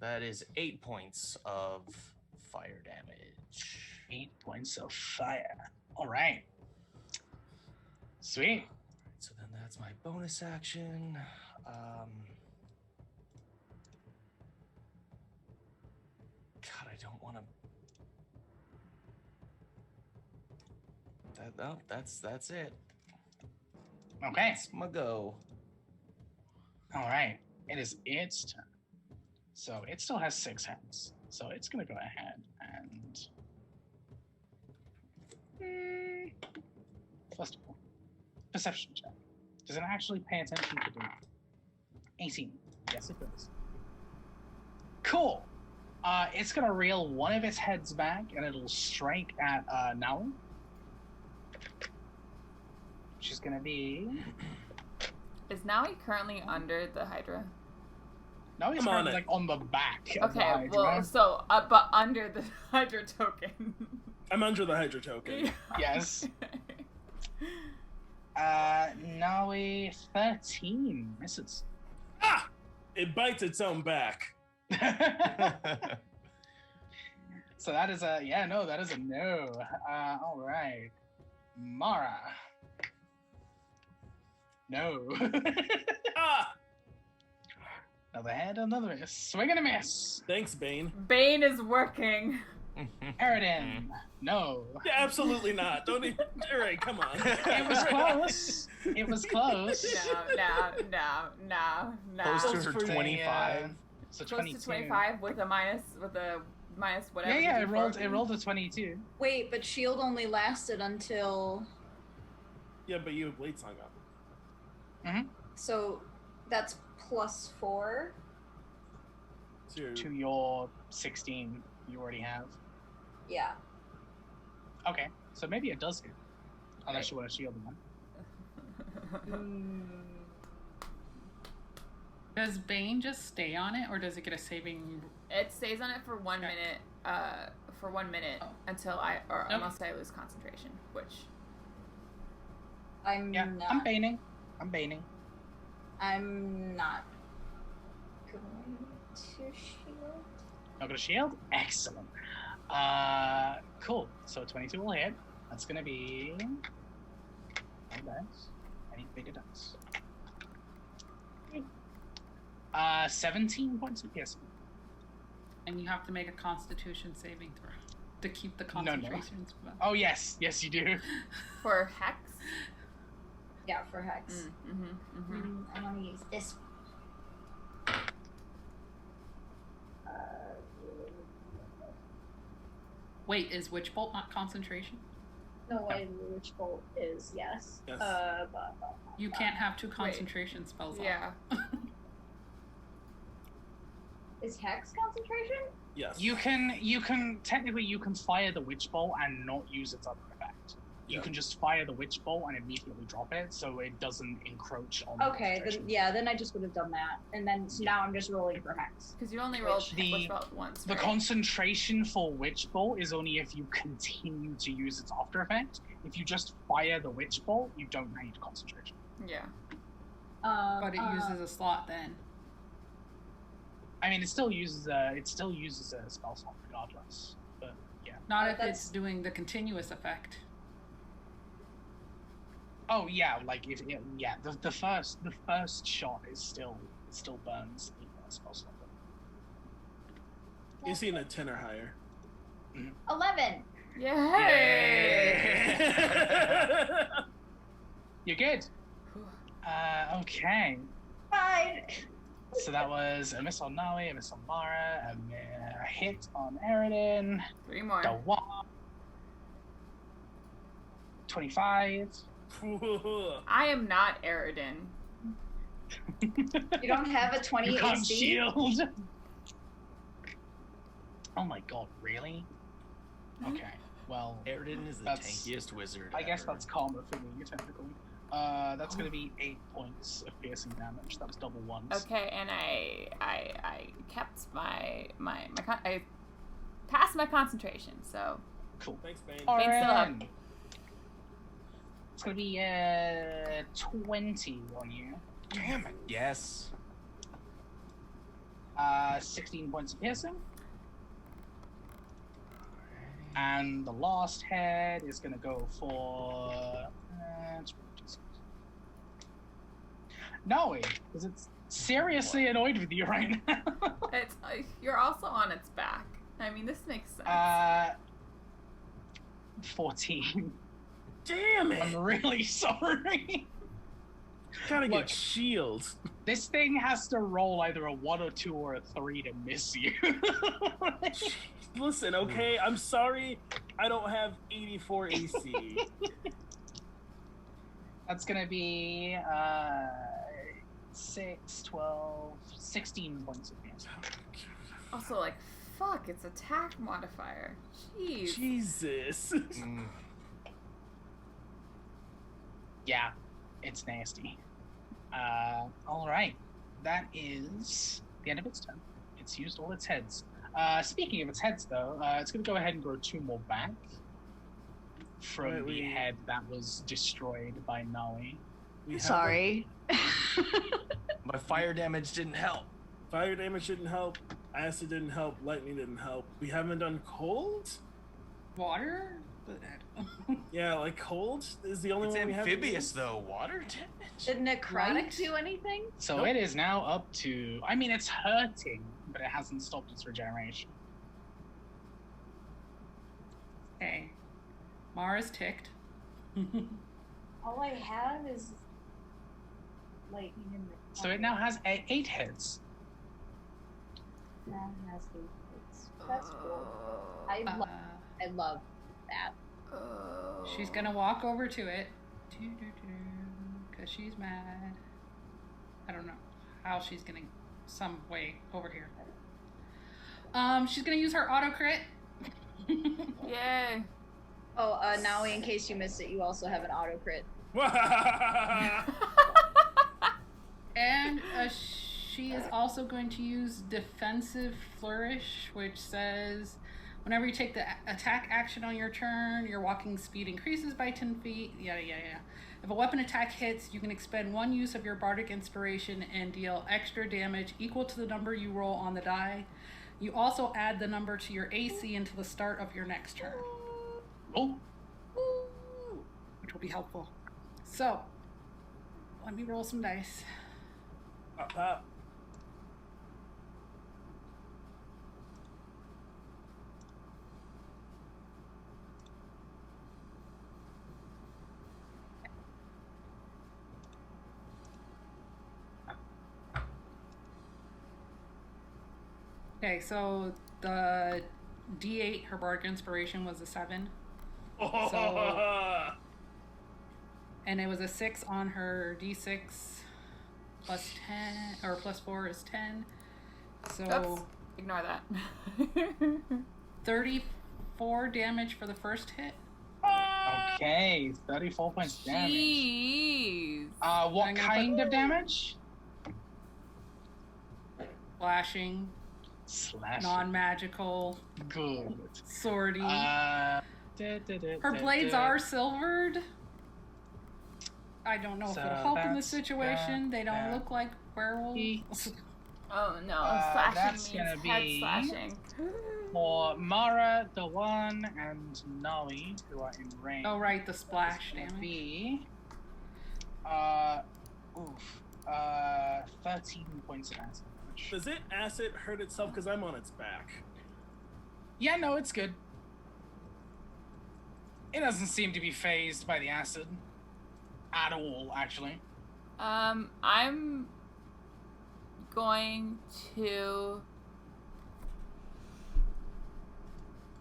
that is 8 points of fire damage. 8 points of fire. Alright. Sweet. So then that's my bonus action. God, I don't want to. That's it. Okay. That's my go. Alright. It is its turn. So it still has 6 heads. So it's gonna go ahead and first of all, perception check. Does it actually pay attention to the 18? Yes, it does. Cool. It's gonna reel one of its heads back, and it'll strike at Naui. She's gonna be. Is Naui currently under the Hydra? Naui's I'm on currently it. like on the back. Of the Okay, Hydra. well, so, but under the Hydra token. I'm under the Hydra token. Yes. Naui 13 misses. Ah! It bites its own back. So that is a that is a no. All right, Mara. No. Ah! Another head, another miss. Swing and a miss. Thanks, Bane. Bane is working. Eridan. No. Yeah, absolutely not. Don't even. All right, come on. It was close. It was close. No. Close to Close her for the, 25. So Close 22. to 25 with a minus whatever. Yeah, the it D4 rolled a 22. Wait, but shield only lasted until. Yeah, but you have blade song up. So that's +4. So To your 16 you already have. Yeah. Okay, so maybe it does hit. Unless you want to shield one. Does Bane just stay on it, or does it get a saving? It stays on it for 1 Okay. minute. For 1 minute Oh. until Nope. unless I lose concentration, which I'm Yeah, not. I'm baning. I'm baning. I'm not going to shield. Not gonna shield? Excellent. Cool. So 22 will hit. That's gonna be. Nice. Any bigger dice. 17 points of piercing. And you have to make a Constitution saving throw to keep the No. concentration spell. Oh yes, yes you do. For Hex? Yeah, for Hex. I want to use this. Wait, is Witch Bolt not concentration? No way, the Witch Bolt is, yes. Yes. You can't have two concentration spells on. Yeah. Is Hex concentration? Yes. You can technically you can fire the Witch Bolt and not use its other effect. You Yeah. can just fire the Witch Bolt and immediately drop it, so it doesn't encroach on. Okay, concentration. then I just would have done that, and then so now I'm just rolling for Hex. Because you only rolled The- Witch Bolt once, The right? concentration for Witch Bolt is only if you continue to use its after effect. If you just fire the Witch Bolt, you don't need concentration. Yeah. But it uses a slot then. I mean, it still uses a spell slot regardless. But yeah. Not if that's- it's doing the continuous effect. Oh yeah, like if the first shot is still burns the spell slot. You've seen a 10 or higher. 11. Yay! You're good. Okay. Fine. So that was a miss on Nawi, a miss on Mara, a hit on Eridan, 3 more. the one. 25. I am not Eridan. You don't have a 20 You can't AC? shield. Oh my god, really? Okay, well, Eridan is the That's- tankiest wizard. I guess ever. that's karma for me, technically. That's gonna be 8 points of piercing damage. That was double ones. Okay, and I kept I passed my concentration, so Cool. Thanks, Bane. Bane's still up. Alright. It's gonna be 20 on you. Damn it. Yes. 16 points of piercing. And the last head is gonna go for no, because it's seriously annoyed with you right now. it's you're also on its back. I mean, this makes sense. 14. Damn it! I'm really sorry. Gotta Look. get shields. This thing has to roll either a 1 or 2 or a 3 to miss you. Listen, okay, I'm sorry I don't have 84 AC. That's gonna be 6, 12, 16 points of damage. Also, like, fuck, it's attack modifier. Jeez. Jesus. Mm. Yeah, it's nasty. Alright. That is the end of its turn. It's used all its heads. Speaking of its heads, though, it's going to go ahead and grow 2 more back from Right, the head that was destroyed by Nawi. We have Sorry. My fire damage didn't help. Fire damage didn't help. Acid didn't help. Lightning didn't help. We haven't done cold? Water? Yeah, like cold is the only It's one we have. amphibious though. Water damage. Did necrotic Right? do anything? So Nope. it is now up to... I mean, it's hurting, but it hasn't stopped its regeneration. Okay. Mara's ticked. All I have is lightning and So it now has 8 heads. Now it has 8 hits. That's cool. I love that. She's gonna walk over to it. Because she's mad. I don't know how she's gonna... Some way over here. She's gonna use her auto crit. Yay. Oh, now in case you missed it, you also have an auto crit. And she is also going to use Defensive Flourish, which says whenever you take the attack action on your turn, your walking speed increases by 10 feet. Yada, yada, yada. If a weapon attack hits, you can expend 1 use of your Bardic Inspiration and deal extra damage equal to the number you roll on the die. You also add the number to your AC until the start of your next turn, Oh, which will be helpful. So, Let me roll some dice. Pop, pop. Okay, so the D8, her bardic inspiration was a 7. And it was a 6 on her D6 plus 10, or plus 4 is 10. So Oops. Ignore that. 34 damage for the first hit. Okay, 34 points of damage. Jeez. What I'm gonna kind of damage? Slashing, Slash. non-magical, Good. swordy. Her Her blades are silvered. I don't know if So it'll help in this that's situation. They don't that. look like werewolves. Oh no, that's slashing means gonna head be- slashing. For Mara, the one, and Noe, who are in range. Oh right, the splash damage. Be 13 points of acid damage. Does it acid hurt itself because I'm on its back? Yeah, no, it's good. It doesn't seem to be phased by the acid. At all, actually. I'm going to...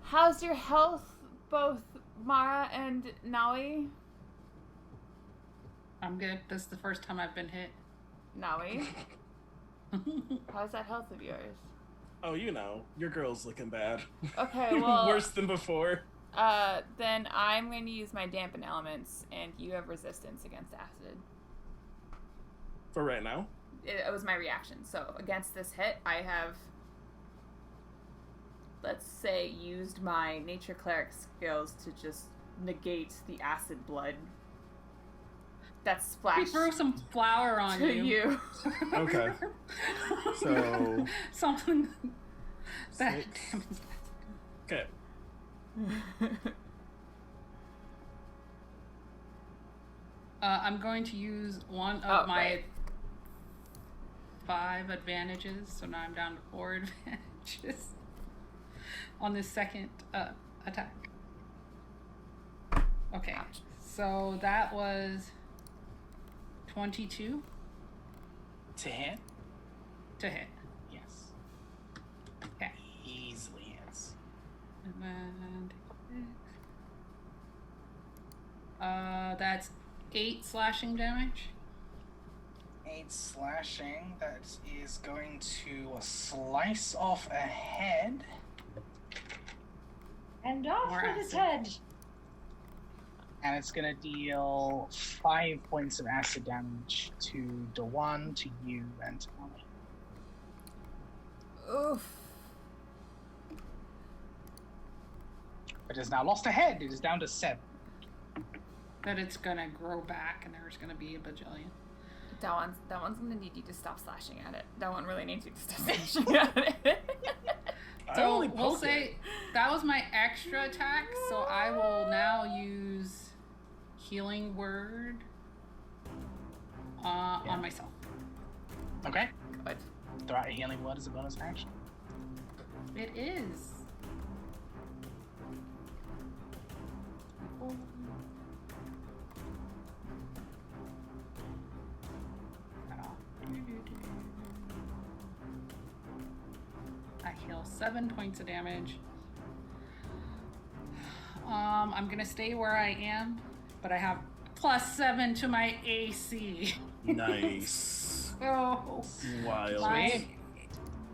How's your health, both Mara and Naui? I'm good. This is the first time I've been hit. Naui? How's that health of yours? Oh, you know, your girl's looking bad. Okay, well... Worse than before. Then I'm going to use my dampen elements, and you have resistance against acid. For right now? It was my reaction. So against this hit, I have, let's say, used my nature cleric skills to just negate the acid blood that's We splashed throw some flour on to you. Okay. So... Something that 6. Okay. I'm going to use one of my right. 5 advantages, so now I'm down to 4 advantages on this second attack. Okay, so that was 22 To hit? to hit. Yes. Okay, Easily hits. and then that's 8 slashing damage. 8 slashing. That is going to slice off a head. And off More with his acid. head. And it's going to deal 5 points of acid damage to Dewan, to you, and to Molly. Oof. It has now lost a head. It is down to 7. But it's gonna grow back, and there's gonna be a bajillion. That one's gonna need you to stop slashing at it. That one really needs you to stop slashing at it. I So only we'll poke say it. that was my extra attack, so I will now use healing word on myself. Okay. Good. Throw out a healing word as a bonus action. It is. I heal 7 points of damage. I'm gonna stay where I am, but I have +7 to my AC. Nice. So Wild.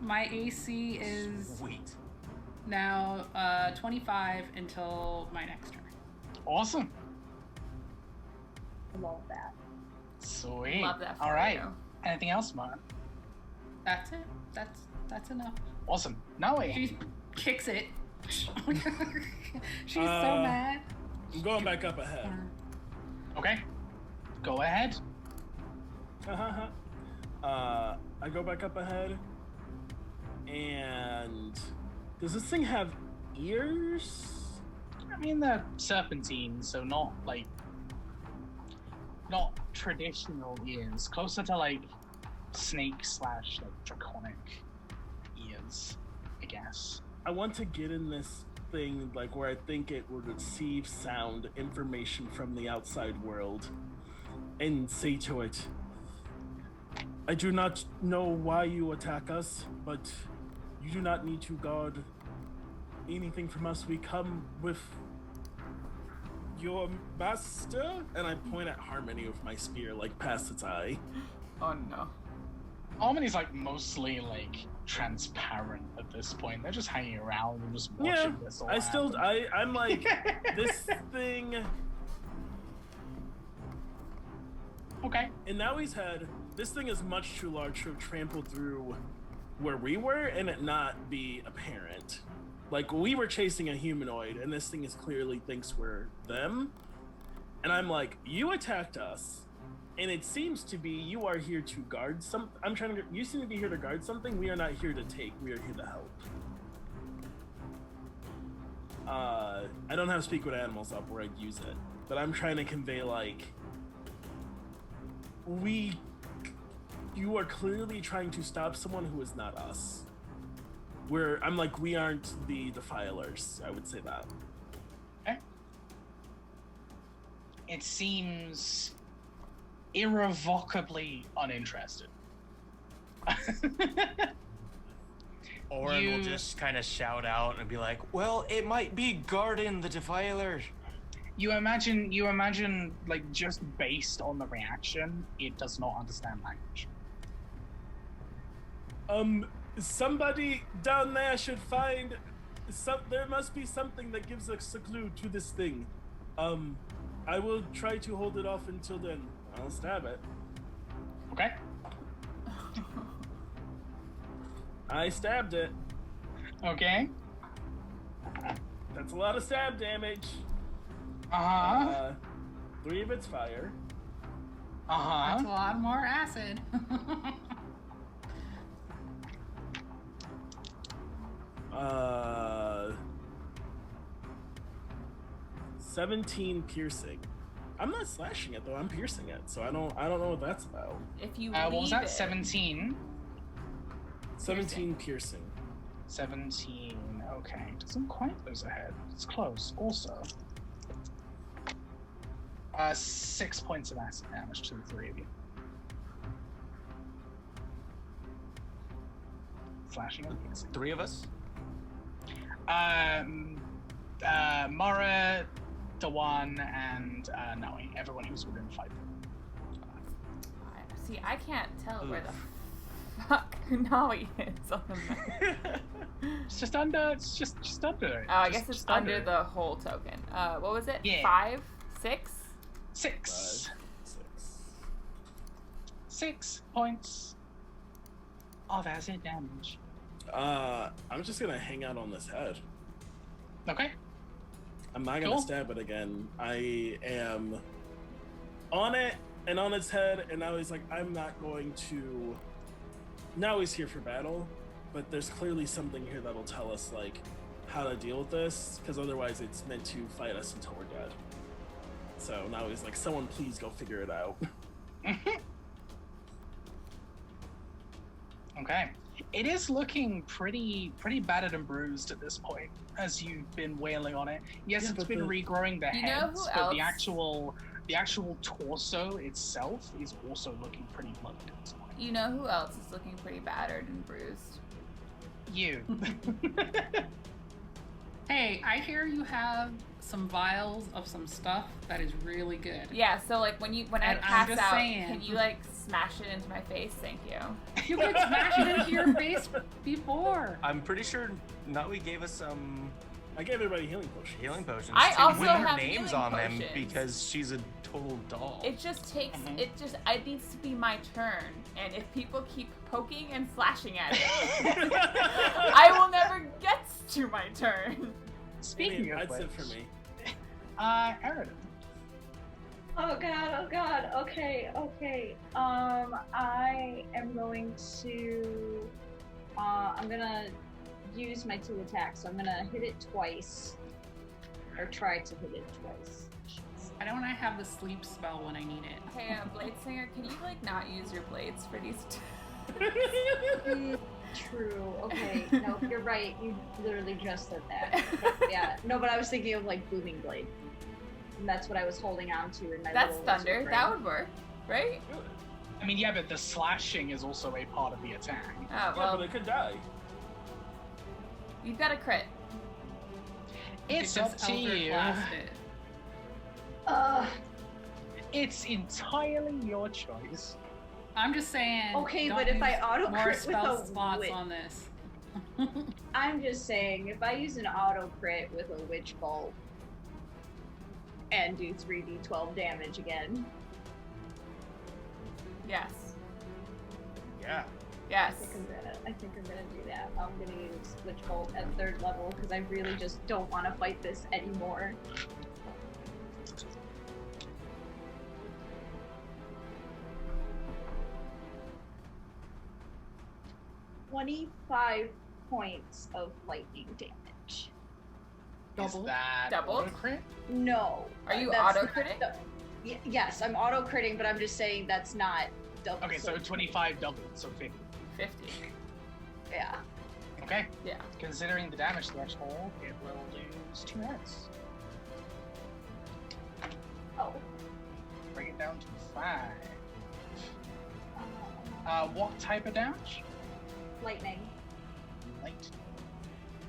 my AC is Sweet. now 25 until my next turn. Awesome. Love that. Sweet. Love that for All right. you. Anything else, Mara? That's it. That's enough. Awesome. Noe. She kicks it. She's so Uh, mad. I'm going back up ahead. Okay. Go ahead. I go back up ahead. And does this thing have ears? I mean, they're serpentine, so not like. not traditional ears, closer to like snake / like draconic ears, I guess. I want to get in this thing like where I think it would receive sound information from the outside world and say to it, I do not know why you attack us, but you do not need to guard anything from us. We come with your master, and I point at Harmony with my spear, like past its eye. Oh no. Harmony's like mostly like transparent at this point. They're just hanging around and just watching this all happen. I'm like, this thing. Okay. And now he's had, this thing is much too large to have trampled through where we were and it not be apparent. Like, we were chasing a humanoid, and this thing is clearly thinks we're them. And I'm like, you attacked us, and it seems to be you are here to guard some. You seem to be here to guard something. We are not here to take. We are here to help. I don't have speak with animals up where I'd use it, but I'm trying to convey like, you are clearly trying to stop someone who is not us. I'm like, we aren't the defilers. I would say that. Okay. It seems irrevocably uninterested. Orin will just kind of shout out and be like, well, it might be Garden the Defiler. You imagine, like, just based on the reaction, it does not understand language. Somebody down there should find there must be something that gives us a clue to this thing. I will try to hold it off until then. I'll stab it. Okay. I stabbed it. Okay. That's a lot of stab damage. 3 of it's fire. That's a lot more acid. 17 piercing. I'm not slashing it though. I'm piercing it, so I don't know what that's about. If you what was that? it. 17. 17 piercing. 17. Okay, doesn't quite lose a head. It's close. Also, 6 points of acid damage to the 3 of you. Slashing and piercing. 3 of us? Mara, Dawan, and Noe. Everyone who's within 5. See, I can't tell where the fuck Noe is on the map. It's just under. It's just under it. Oh, I guess it's under the whole token. What was it? Yeah. 5? 6? 6. 6 points of acid damage. I'm just gonna hang out on this head. Okay. I'm not gonna stab it again. I am on it and on its head, and now he's like, I'm not going to. Now he's here for battle, but there's clearly something here that'll tell us like how to deal with this, because otherwise it's meant to fight us until we're dead. So now he's like, someone please go figure it out. Okay. It is looking pretty battered and bruised at this point, as you've been wailing on it. Yes, it's been regrowing the heads, but the actual torso itself is also looking pretty bloody at this point. You know who else is looking pretty battered and bruised? You. Hey, I hear you have some vials of some stuff that is really good. Yeah, so like when I pass out, saying, can you like smash it into my face? Thank you. You could smash it into your face before. I'm pretty sure Nutwee gave us some I gave everybody healing potions. healing potions. I too, also with her have names healing on them potions. because she's a total doll. It just takes, it needs to be my turn. And if people keep poking and slashing at it, I will never get to my turn. Speaking of that's which, it for me. Aridin. Oh god, okay. I am going to, I'm gonna use my 2 attacks, so I'm gonna hit it twice. Or try to hit it twice, I should say. Why don't I have the sleep spell when I need it? Hey, Blade Singer, can you like not use your blades for these? True. Okay. Nope, you're right. You literally just said that. Yeah. No, but I was thinking of like Booming Blade. And that's what I was holding on to in my That's little thunder. wizard That brain. would work, right? I mean, yeah, but the slashing is also a part of the attack. Oh Yeah, well, but it could die. you've got a crit. It's You up just to Eldritch you. Blast it. It's entirely your choice. I'm just saying. Okay, don't but if I use auto more crit with spell a slots witch, on this. I'm just saying, if I use an auto crit with a witch bolt and do 3d12 damage again, Yes. Yeah. Yes. I think I'm gonna do that. I'm gonna use witch bolt at 3rd level because I really just don't want to fight this anymore. $25 points of lightning damage. Is Double. that Double? auto crit? No. Are you that's auto not critting? Yes, I'm auto critting, but I'm just saying that's not double. Okay, so 25 doubled, so 50. 50. yeah. Okay, Yeah. considering the damage threshold, it will lose 2 hits. Oh. Bring it down to 5. What type of damage? Lightning. Light.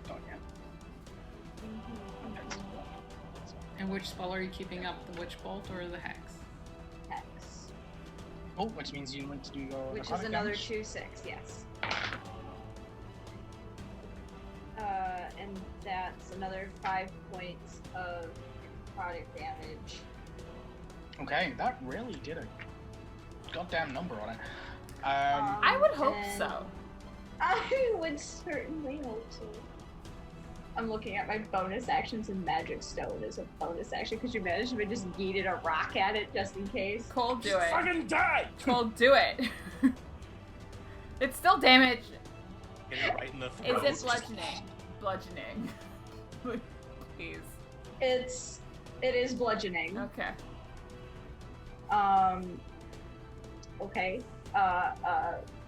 Oh, yeah. And which spell are you keeping up? The Witch Bolt or the Hex? Hex. Oh, which means you need to do your Which is necrotic another damage. 2-6, yes. And that's another 5 points of product damage. Okay, that really did a goddamn number on it. I would hope and so. I would certainly hope so. I'm looking at my bonus actions, and Magic Stone is a bonus action. Could you imagine if I just yeeted a rock at it just in case? Cole, do it. Fucking die! Cole, do it. It's still damage. Get it right in the Is throat. it bludgeoning? Bludgeoning. Please. It is bludgeoning. Okay. Okay.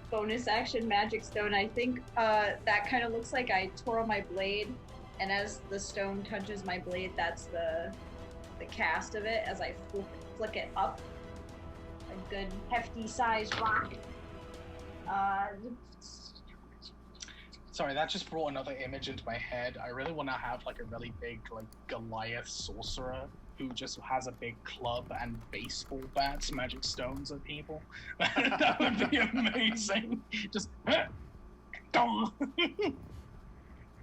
Bonus action Magic Stone. I think that kind of looks like I twirl my blade, and as the stone touches my blade, that's the cast of it as I flick it up. A good hefty sized rock. Sorry, that just brought another image into my head. I really want to have like a really big like Goliath sorcerer who just has a big club and baseball bats, magic stones at people. That would be amazing. Just dong.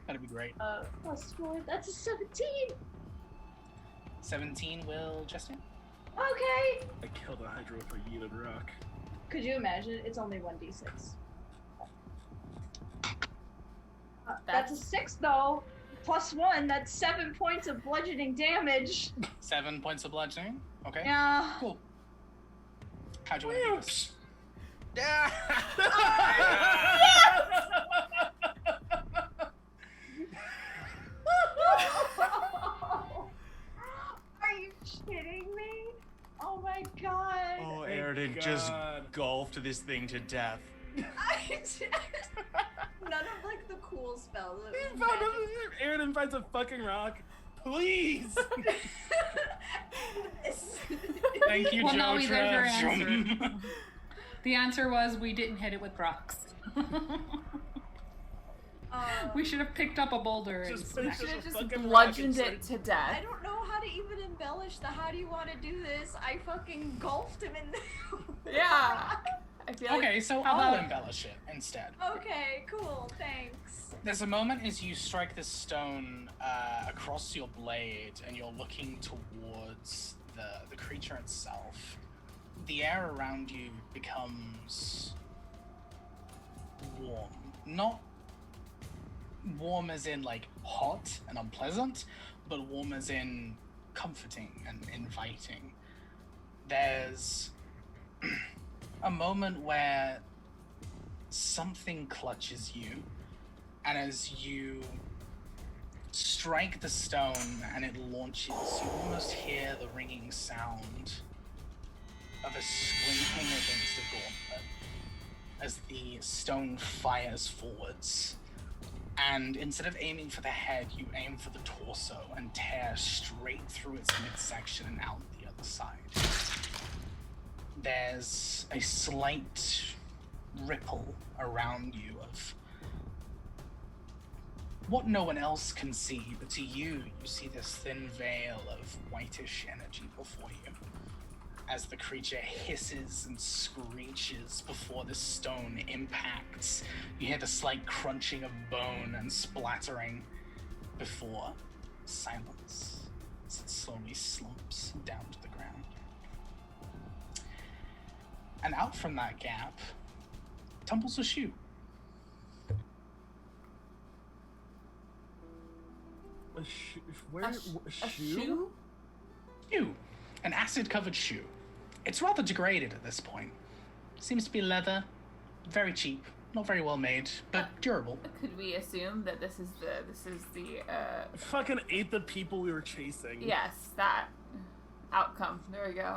That'd be great. +4. That's a 17. 17 will Justin. Okay. I killed a Hydra with a yeeted rock. Could you imagine? It's only 1d6. That's a 6 though. +1. That's 7 points of bludgeoning damage. 7 points of bludgeoning. Okay. Yeah. Cool. How'd you want to do this? Are you kidding me? Oh my god. Oh, Thank Airden just God. golfed this thing to death. None of like the cool spells. Airden finds a fucking rock. Please! Thank you, Well, no, Jotra. there's your answer. The answer was we didn't hit it with rocks. We should have picked up a boulder and Just smacked Should Just have a just fucking bludgeoned rocket it to death. I don't know how to even embellish the how do you want to do this. I fucking golfed him in the Yeah. I feel like Okay, so How I'll about- embellish it instead. Okay, cool, thanks. There's a moment as you strike this stone across your blade and you're looking towards the creature itself. The air around you becomes warm. Not warm as in like hot and unpleasant, but warm as in comforting and inviting. There's a moment where something clutches you, and as you strike the stone and it launches. You almost hear the ringing sound of a scraping against a gauntlet as the stone fires forwards. And instead of aiming for the head, you aim for the torso and tear straight through its midsection and out the other side. There's a slight ripple around you of what no one else can see, but to you, you see this thin veil of whitish energy before you. As the creature hisses and screeches before the stone impacts, you hear the slight crunching of bone and splattering before silence as it slowly slumps down to the ground. And out from that gap tumbles a shoe. A shoe? Where? A shoe? Shoe. An acid-covered shoe. It's rather degraded at this point. Seems to be leather, very cheap, not very well made, but durable. Could we assume that this is the Fucking ate the people we were chasing. yes, that outcome. There we go.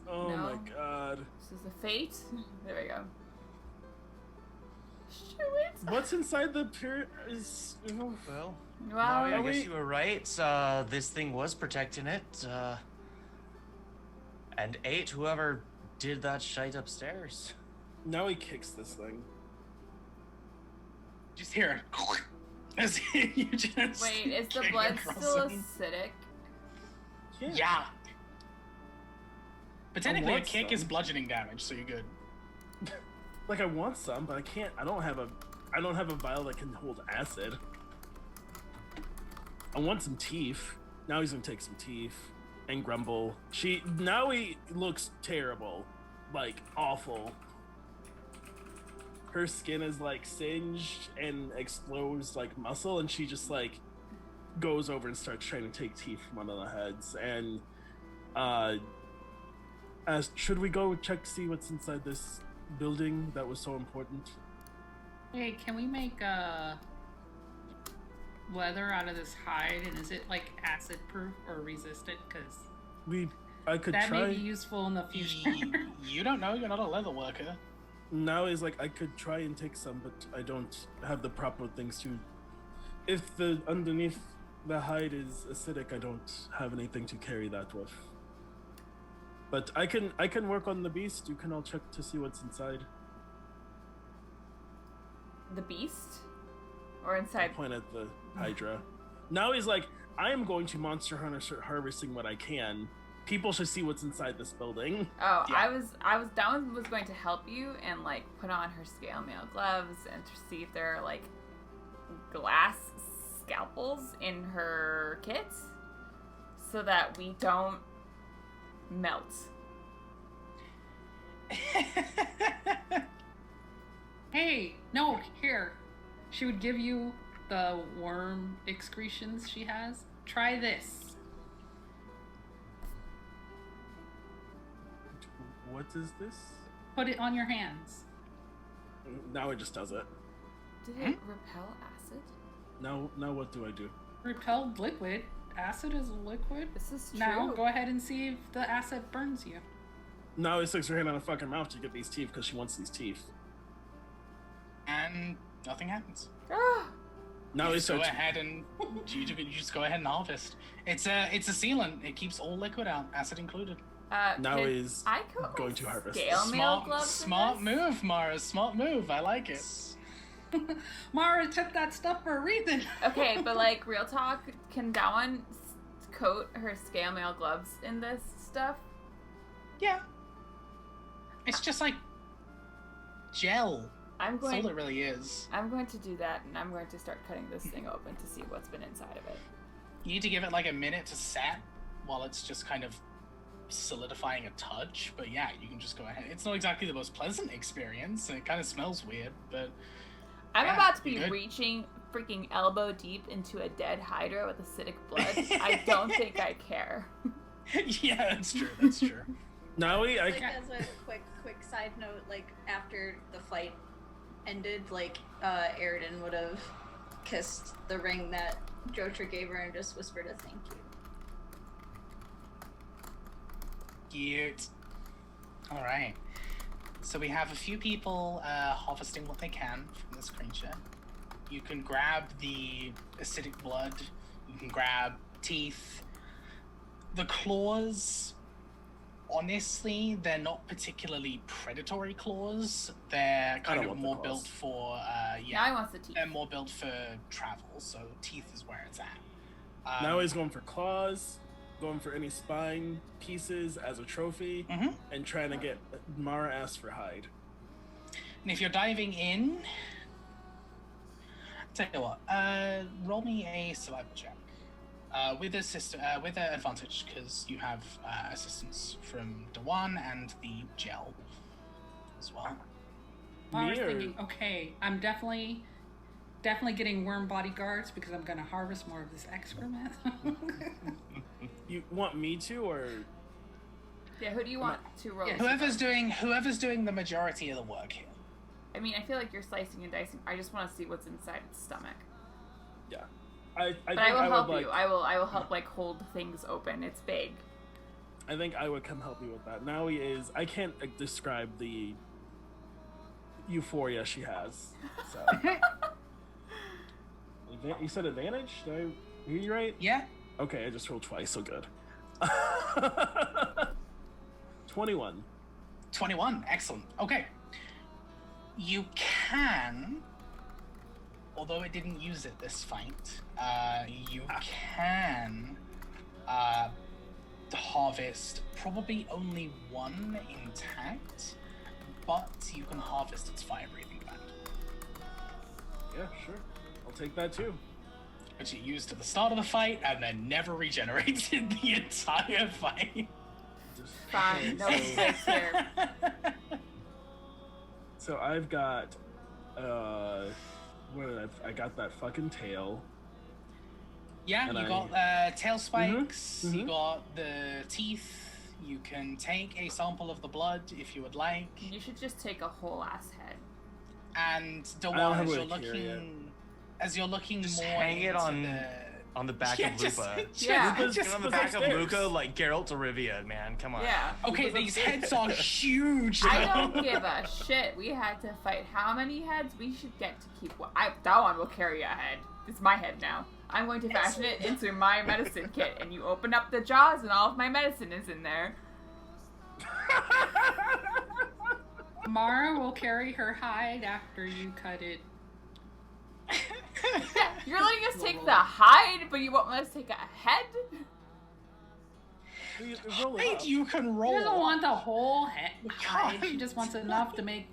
Oh No. my god. This is the fate. There we go. Shoot it. What's inside the pyramid? Well, Wow. I guess you were right. This thing was protecting it. And ate whoever did that shite upstairs. Now he kicks this thing. Just hear it. As you just Wait, is the kick blood across still him. acidic? Yeah. But technically, a want kick some. is bludgeoning damage, so you're good. Like I want some, but I can't. I don't have a vial that can hold acid. I want some teeth. Now he's gonna take some teeth and grumble. Now he looks terrible, like awful. Her skin is like singed and explodes like muscle, and she just like goes over and starts trying to take teeth from one of the heads. And should we go check see what's inside this building that was so important? Hey, can we make leather out of this hide? And is it like acid proof or resistant? Because I could that try. may be useful in the future. You don't know. You're not a leather worker. Now is like I could try and take some, but I don't have the proper things to. If the underneath the hide is acidic, I don't have anything to carry that with. But I can work on the beast. You can all check to see what's inside. The beast? Or inside? Point at the Hydra. Now he's like, I am going to monster hunter, start harvesting what I can. People should see what's inside this building. Oh, Yeah. I was Dawn was going to help you and like put on her scale mail gloves and to see if there are like glass scalpels in her kit so that we don't melt. Hey, no, here. She would give you the worm excretions she has. Try this. What is this? Put it on your hands. Now it just does it. Did it repel acid? Now what do I do? Repelled liquid. Acid is a liquid. This is true. Now go ahead and see if the acid burns you. Now he sticks her hand on her fucking mouth to get these teeth because she wants these teeth. And nothing happens. Ah! Now You he just go starts. ahead and you just go ahead and harvest. It's a sealant. It keeps all liquid out, acid included. Now could he's I go with going to harvest. Scale mail gloves. in Smart this? move, Mara. Smart move. I like it. Mara took that stuff for a reason. Okay, but like real talk, can Dawan coat her scale mail gloves in this stuff? Yeah. It's just like gel. I'm That's all going. it really is. I'm going to do that, and I'm going to start cutting this thing open to see what's been inside of it. You need to give it like a minute to set while it's just kind of solidifying a touch. But yeah, you can just go ahead. It's not exactly the most pleasant experience, and it kind of smells weird, but I'm yeah, about to be you good? reaching freaking elbow deep into a dead hydra with acidic blood. I don't think I care. yeah, that's true. That's true. Now he, Like as a quick side note, like after the fight ended, like Aridin would have kissed the ring that Jotra gave her and just whispered a thank you. Cute. All right. So we have a few people harvesting what they can from this creature. You can grab the acidic blood. You can grab teeth. The claws, honestly, they're not particularly predatory claws. They're kind of more built for, Now he wants the teeth. they're more built for travel, so teeth is where it's at. Now he's going for claws, going for any spine pieces as a trophy, and trying to get Mara asked for hide. And if you're diving in, tell you what, roll me a survival check. With an advantage, because you have assistance from Dewan and the gel as well. I was thinking, okay, I'm definitely getting worm bodyguards because I'm gonna harvest more of this excrement. You want me to, or Yeah, who do you want to roll? Yeah, whoever's doing the majority of the work here. I mean, I feel like you're slicing and dicing. I just want to see what's inside its stomach. yeah, But I will help you. I will help like hold things open. It's big. I think I would come help you with that. Now I can't describe the euphoria she has. So. You said advantage? Did I hear you right? Yeah. Okay, I just rolled twice, so good. 21. 21, excellent. Okay. You can, although it didn't use it this fight, you can harvest probably only one intact, but you can harvest its fire-breathing band. Yeah, sure. I'll take that too. Which it used at the start of the fight and then never regenerated the entire fight. Fine, no mistakes here. So I've got, I got that fucking tail. Yeah, And you got tail spikes, you got the teeth. You can take a sample of the blood if you would like. You should just take a whole ass head. And don't Dewan, have as a you're way to carry looking, as you're looking Just more hang it into on the back Yeah, of just- Lupa. Yeah. Get on the back of upstairs. Luca like Geralt to Rivia, man. Come on. Yeah. Okay, these heads are huge. I don't give a shit. We had to fight how many heads? We should get to keep one. That one will carry a head. It's my head now. I'm going to fashion it into my medicine kit, and you open up the jaws, and all of my medicine is in there. Mara will carry her hide after you cut it. Yeah, you're letting us take the hide, but you won't let us take a head? Roll it Wait, up. you can She roll. doesn't want the whole hide. God. She just wants enough to make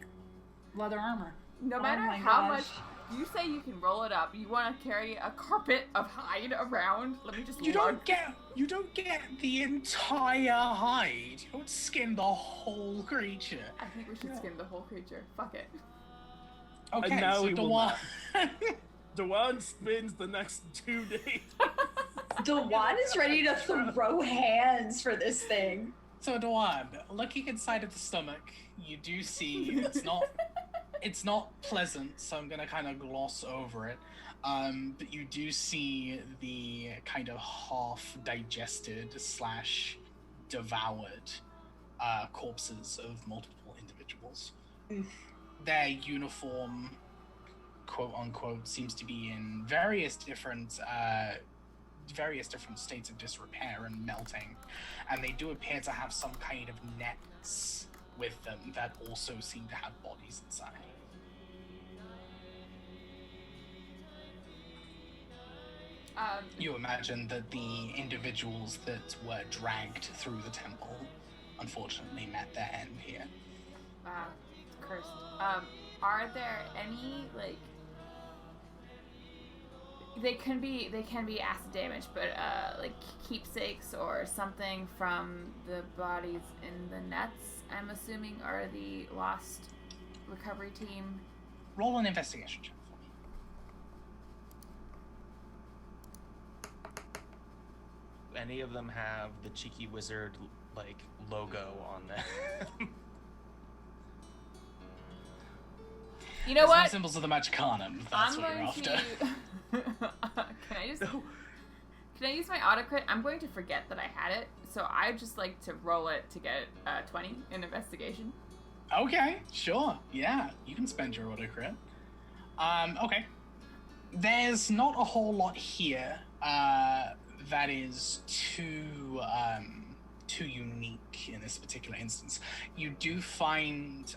leather armor. No Oh matter my how gosh. much you say you can roll it up, you want to carry a carpet of hide around? Let me just You lug- don't get the entire hide. You don't skin the whole creature. I think we should skin the whole creature. Fuck it. Okay, now so we will Dewan. Dewan spends the next 2 days. Dewan is ready to throw hands for this thing. So Dewan, looking inside of the stomach, you do see it's not pleasant, so I'm gonna kind of gloss over it. But you do see the kind of half digested / devoured corpses of multiple individuals. Their uniform, quote unquote, seems to be in various different states of disrepair and melting, and they do appear to have some kind of nets with them that also seem to have bodies inside. You imagine that the individuals that were dragged through the temple unfortunately met their end here. Cursed. Are there any, like, they can be acid damage, but like keepsakes or something from the bodies in the nets, I'm assuming, are the lost recovery team? Roll an investigation check for me. Any of them have the cheeky wizard like logo on them? You know There's no what? symbols of the Magicanum, if that's I'm what you're going after. to Can I use my auto crit? I'm going to forget that I had it, so I'd just like to roll it to get 20 in investigation. Okay, sure. Yeah, you can spend your auto crit. Okay. There's not a whole lot here that is too unique in this particular instance. You do find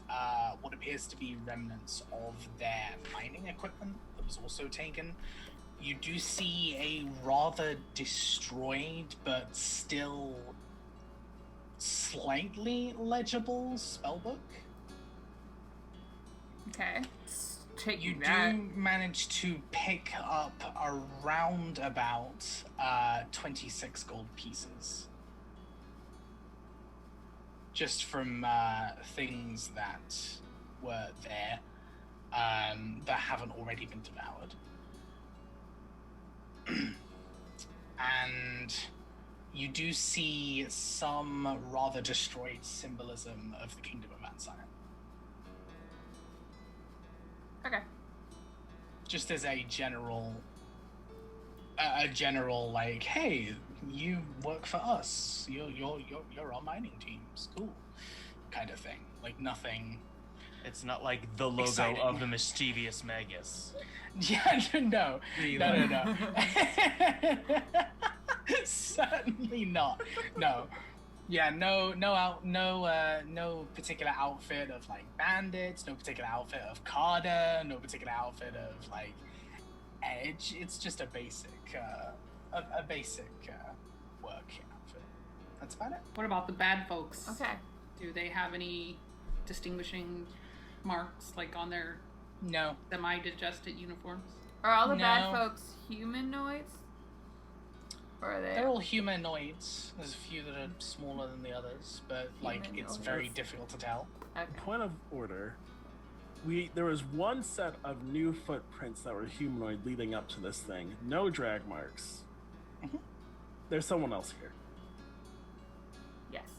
what appears to be remnants of their mining equipment that was also taken. You do see a rather destroyed but still slightly legible spellbook. Okay. You do manage to pick up around about 26 gold pieces. Just from things that were there that haven't already been devoured. And you do see some rather destroyed symbolism of the Kingdom of Ansire. Okay. Just as a general like, hey, you work for us. You're on mining teams. Cool. Kind of thing. Like nothing. It's not like the logo exciting. of the mischievous Magus. Yeah, no. Certainly not. No. Yeah, no particular outfit of like bandits, no particular outfit of Carder, no particular outfit of like Edge. It's just a basic work outfit. That's about it. What about the bad folks? Okay. Do they have any distinguishing marks, like on their No. semi-digested uniforms? Are all the bad No. folks humanoids? Or are they? They're all humanoids. There's a few that are smaller than the others, but like it's very Humanoids. difficult to tell. Okay. Point of order. There was one set of new footprints that were humanoid leading up to this thing. No drag marks. Mhm. There's someone else here. Yes.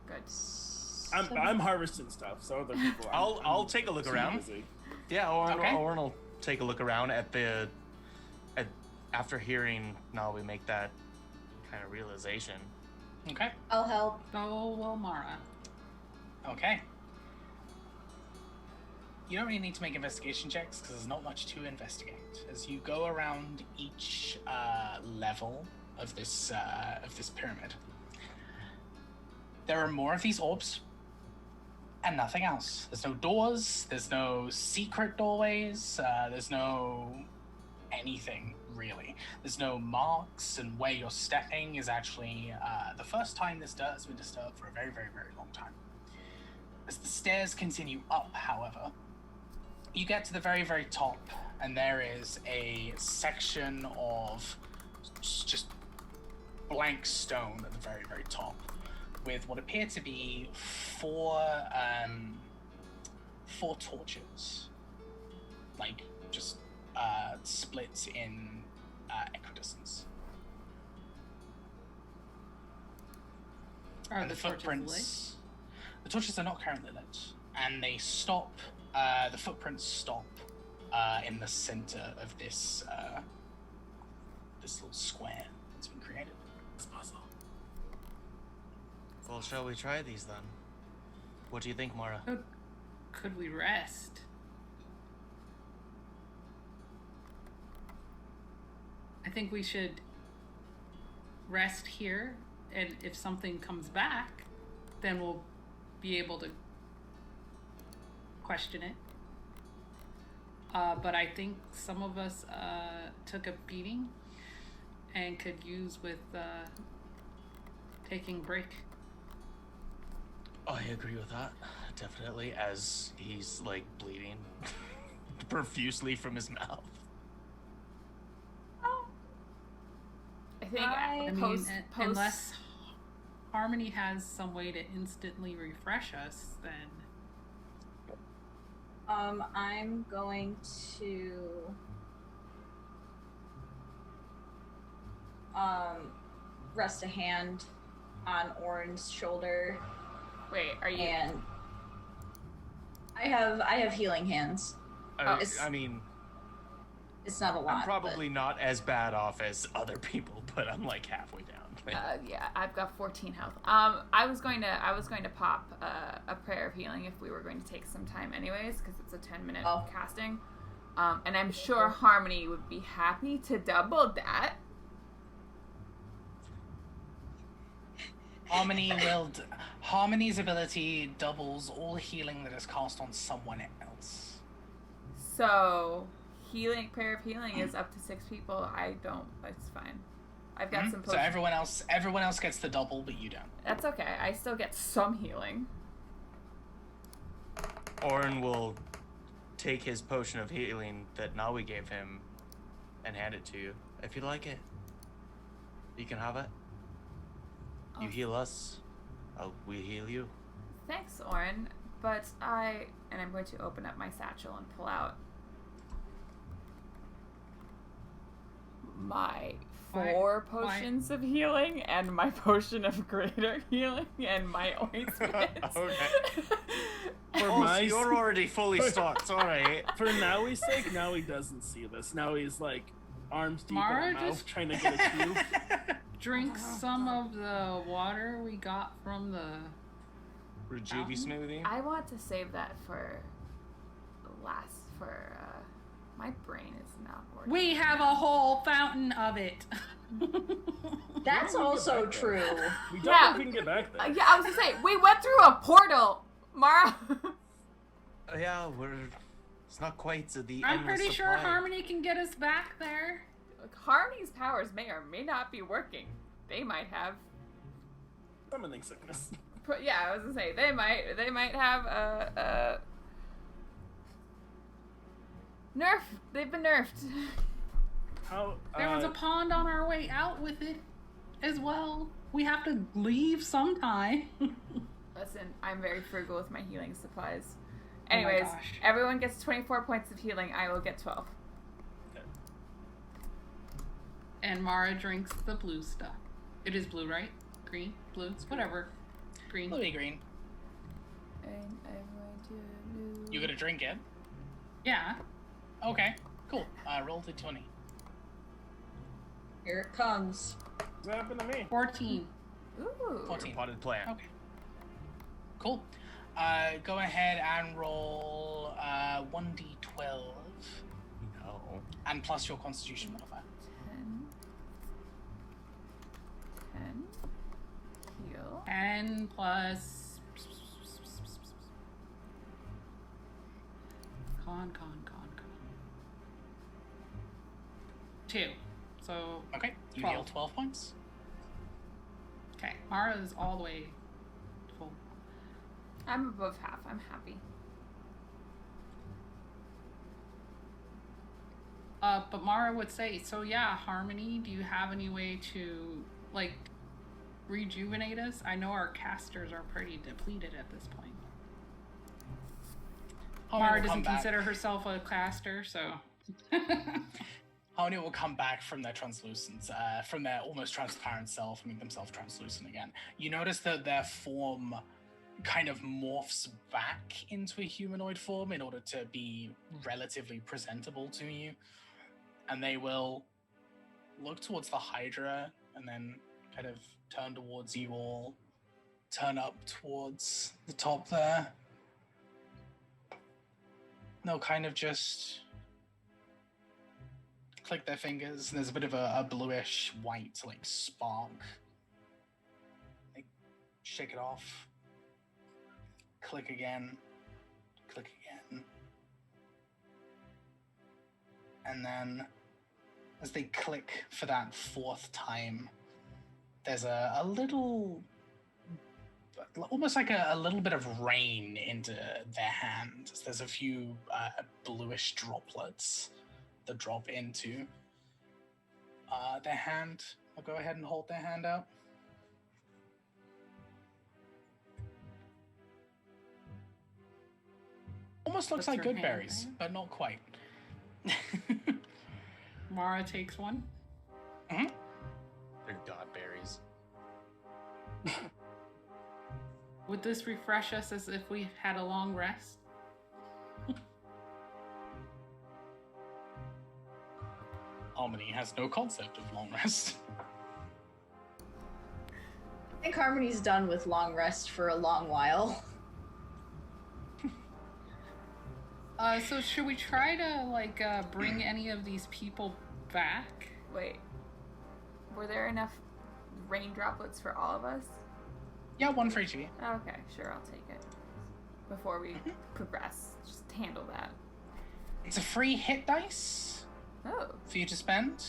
Good. I'm harvesting stuff, so other people. I'll take a look super around. busy. Yeah, Oren Okay. will take a look around after hearing Nawi make that kind of realization. Okay. I'll help. So will Mara. Okay. You don't really need to make investigation checks because there's not much to investigate. As you go around each level of this pyramid, there are more of these orbs and nothing else. There's no doors. There's no secret doorways. There's no anything really. There's no marks, and where you're stepping is actually the first time this dirt has been disturbed for a very, very, very long time. As the stairs continue up, however, you get to the very, very top, and there is a section of just blank stone at the very, very top, with what appear to be four torches, like just split in equidistance. Are And the torches the torches are not currently lit, and they stop. The footprints stop in the center of this little square that's been created. This puzzle. Well, shall we try these then? What do you think, Mara? lit? Could we rest? I think we should rest here, and if something comes back, then we'll be able to question it. But I think some of us took a beating and could use with taking a break. I agree with that, definitely, as he's, like, bleeding profusely from his mouth. I think I post, Unless Harmony has some way to instantly refresh us, then I'm going to rest a hand on Oren's shoulder, wait, are you? and I have healing hands. I mean, It's not a lot. I'm probably not as bad off as other people, but I'm like halfway down. Yeah, I've got 14 health. I was going to pop a prayer of healing if we were going to take some time anyways, because it's a 10-minute casting. And I'm sure Harmony would be happy to double that. Harmony's ability doubles all healing that is cast on someone else. So, prayer of healing is up to 6 people. It's fine. I've got some potions. So everyone else gets the double, but you don't. That's okay. I still get some healing. Orin will take his potion of healing that Nawi gave him and hand it to you. If you like it, you can have it. You heal us, we heal you. Thanks, Orin. But I'm going to open up my satchel and pull out my 4 potions of healing and my potion of greater healing and my ointment. Okay. You're already fully stocked. All right. For Nawi's sake, Nawi doesn't see this. Nawi's like arms deep Mara in her mouth just- trying to get a cube. Drink some of the water we got from the Rejuvi smoothie. I want to save that for my brain is not working. We have a whole fountain of it. That's also true. We don't know if we can get back there. Yeah, I was gonna say, we went through a portal, Mara. Yeah, it's not quite the I'm endless pretty sure supply. Harmony can get us back there. Harmony's powers may or may not be working. They might have. Summoning sickness. Yeah, I was gonna say they might have nerf. They've been nerfed. How? There was a pond on our way out with it as well. We have to leave sometime. Listen, I'm very frugal with my healing supplies. Oh my Anyways, gosh. everyone gets 24 points of healing. I will get 12. And Mara drinks the blue stuff. It is blue, right? Green? Blue? Whatever. Green. Bluey green. And I'm going to You gonna drink it? Yeah. Okay, cool. Roll the 20. Here it comes. What happened to me? 14. Ooh. 14. Potted plant. Okay. Cool. Go ahead and roll 1d12 No. and plus your Constitution modifier. 10. Heal. 10 plus... Con. 2. So, Okay, you 12. heal 12 points. okay. Mara is all the way full. I'm above half. I'm happy. But Mara would say, so yeah, Harmony, do you have any way to, like, rejuvenate us? I know our casters are pretty depleted at this point. Mara doesn't consider herself a caster, so... Harmony will come back from their translucence, from their almost transparent self, and make themselves translucent again. You notice that their form kind of morphs back into a humanoid form in order to be relatively presentable to you. And they will look towards the Hydra and then kind of turn towards you all, turn up towards the top there. They'll kind of just click their fingers, and there's a bit of a bluish white like spark. They shake it off. Click again. Click again. And then as they click for that 4th time, there's a little, almost like a little bit of rain into their hand. There's a few bluish droplets that drop into their hand. I'll go ahead and hold their hand out. Almost looks What's like your good hand berries, there? but not quite. Mara takes one. Mm-hmm. They're god berries. Would this refresh us as if we had a long rest? Harmony has no concept of long rest. I think Harmony's done with long rest for a long while. So should we try to bring any of these people back? Wait. Were there enough rain droplets for all of us? Yeah, one for each of you. Okay, sure, I'll take it. Before we progress, just handle that. It's a free hit dice Oh. for you to spend,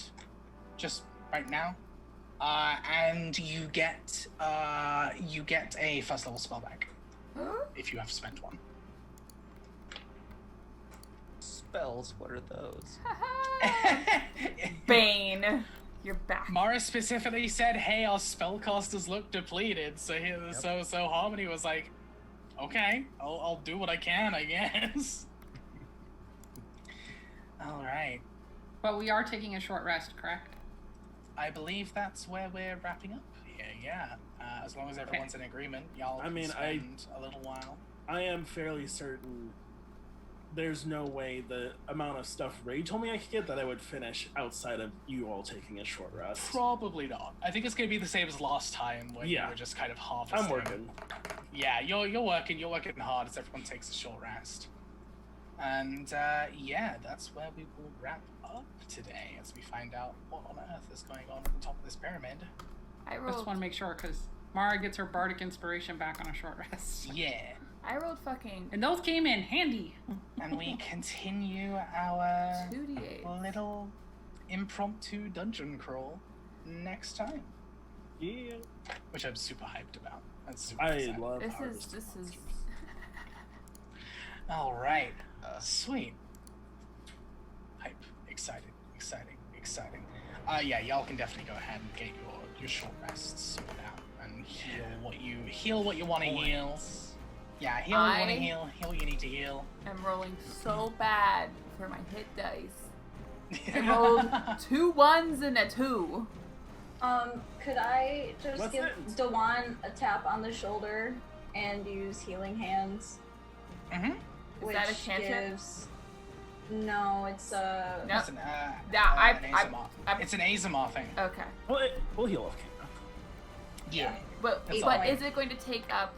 just right now, and you get a first level spell back if you have spent one. Spells, what are those? Bane, you're back. Mara specifically said, "Hey, our spellcasters look depleted." So so Harmony was like, "Okay, I'll do what I can, I guess." All right. But we are taking a short rest, correct? I believe that's where we're wrapping up. Yeah. As long as everyone's in agreement, y'all can spend a little while. I am fairly certain there's no way the amount of stuff Ray told me I could get that I would finish outside of you all taking a short rest. Probably not. I think it's going to be the same as last time when you were just kind of harvesting. I'm working. Yeah, you're working hard as everyone takes a short rest. And that's where we will wrap up today as we find out what on earth is going on at the top of this pyramid. I just want to make sure because Mara gets her bardic inspiration back on a short rest. Yeah. I rolled fucking... And those came in handy. And we continue our 2d8. little impromptu dungeon crawl next time. Yeah. Which I'm super hyped about. That's super I exciting. love This harvesting is... monsters. All right. Sweet. Hype. Exciting. Y'all can definitely go ahead and get your short rests sorted out and heal what you want to heal. Yeah, heal what you want to heal what you need to heal. I'm rolling so bad for my hit dice. I rolled 2 1s and a 2. Could I just What's give it? Dewan a tap on the shoulder and use healing hands? Mm-hmm. Is that a cantrip? No, it's a... Nope. It's an, it's an Azamar thing. Okay. We'll heal off camera. Yeah. But That's all right. is it going to take up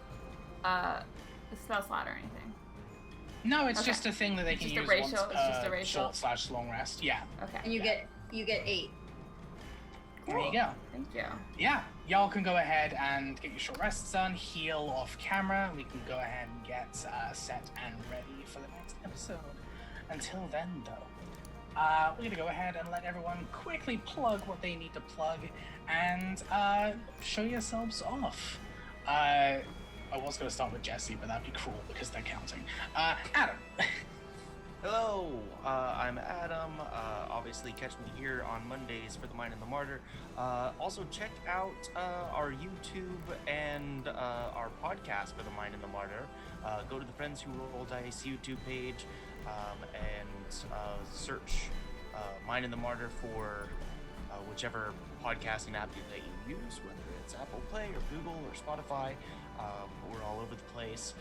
a spell slot or anything? No, it's Okay. just a thing that they can Just a use ratio- once it's just a ratio. short/long rest. Yeah. Okay. And you get 8. There you go. Thank you. Yeah, y'all can go ahead and get your short rests done, heal off camera. We can go ahead and get set and ready for the next episode. Until then, though, we're going to go ahead and let everyone quickly plug what they need to plug and show yourselves off. I was going to start with Jesse, but that'd be cruel because they're counting. Adam. Hello, I'm Adam. Obviously, catch me here on Mondays for The Mind and the Martyr. Also, check out our YouTube and our podcast for The Mind and the Martyr. Go to the Friends Who Roll Dice YouTube page and search Mind and the Martyr for whichever podcasting app that you use, whether it's Apple Play or Google or Spotify. We're all over the place.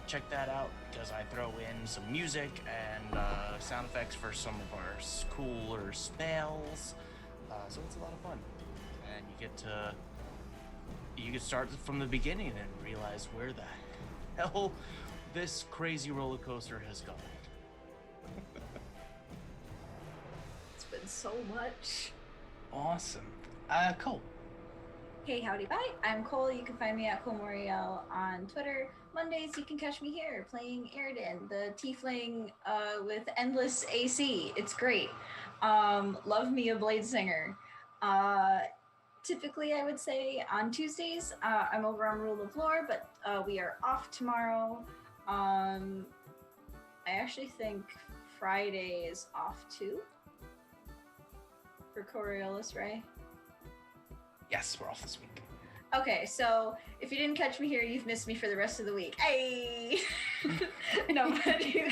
Check that out because I throw in some music and sound effects for some of our cooler spells. So it's a lot of fun, and you get start from the beginning and realize where the hell this crazy roller coaster has gone. It's been so much. Awesome. Cole. Hey, howdy, bye. I'm Cole. You can find me at Cole Moriel on Twitter. Mondays, you can catch me here playing Airden, the tiefling with endless AC. It's great. Love me a Blade Singer. Typically, I would say on Tuesdays, I'm over on Rule of Lore, but we are off tomorrow. I actually think Friday is off too for Coriolis, right? Yes, we're off this week. Okay, so if you didn't catch me here, you've missed me for the rest of the week. Hey! No, but you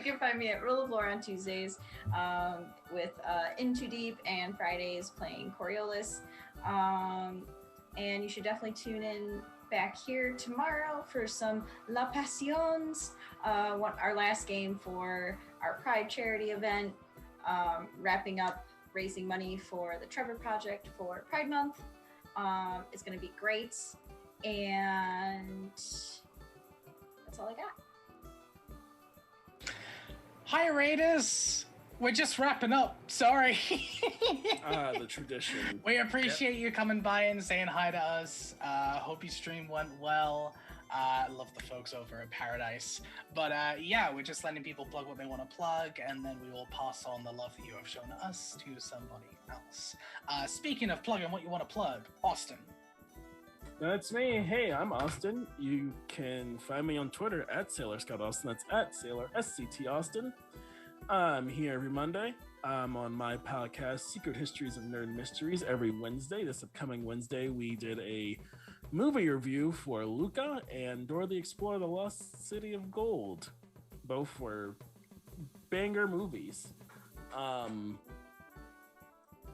can find me at Rule of Lore on Tuesdays with In Too Deep, and Fridays playing Coriolis. And you should definitely tune in back here tomorrow for some La Passions, our last game for our Pride charity event. wrapping up raising money for the Trevor Project for Pride Month. It's going to be great. And that's all I got. Hi, Raiders! We're just wrapping up. Sorry. The tradition. We appreciate you coming by and saying hi to us. Hope your stream went well. Love the folks over at Paradise. But yeah, we're just letting people plug what they want to plug, and then we will pass on the love that you have shown us to somebody else. Speaking of plugging what you want to plug, Austin. That's me. Hey, I'm Austin. You can find me on Twitter at SailorScottAustin. That's at SailorSCT Austin. I'm here every Monday. I'm on my podcast, Secret Histories of Nerd Mysteries, every Wednesday. This upcoming Wednesday, we did a movie review for Luca and Dora the Explorer, The Lost City of Gold. Both were banger movies. I'm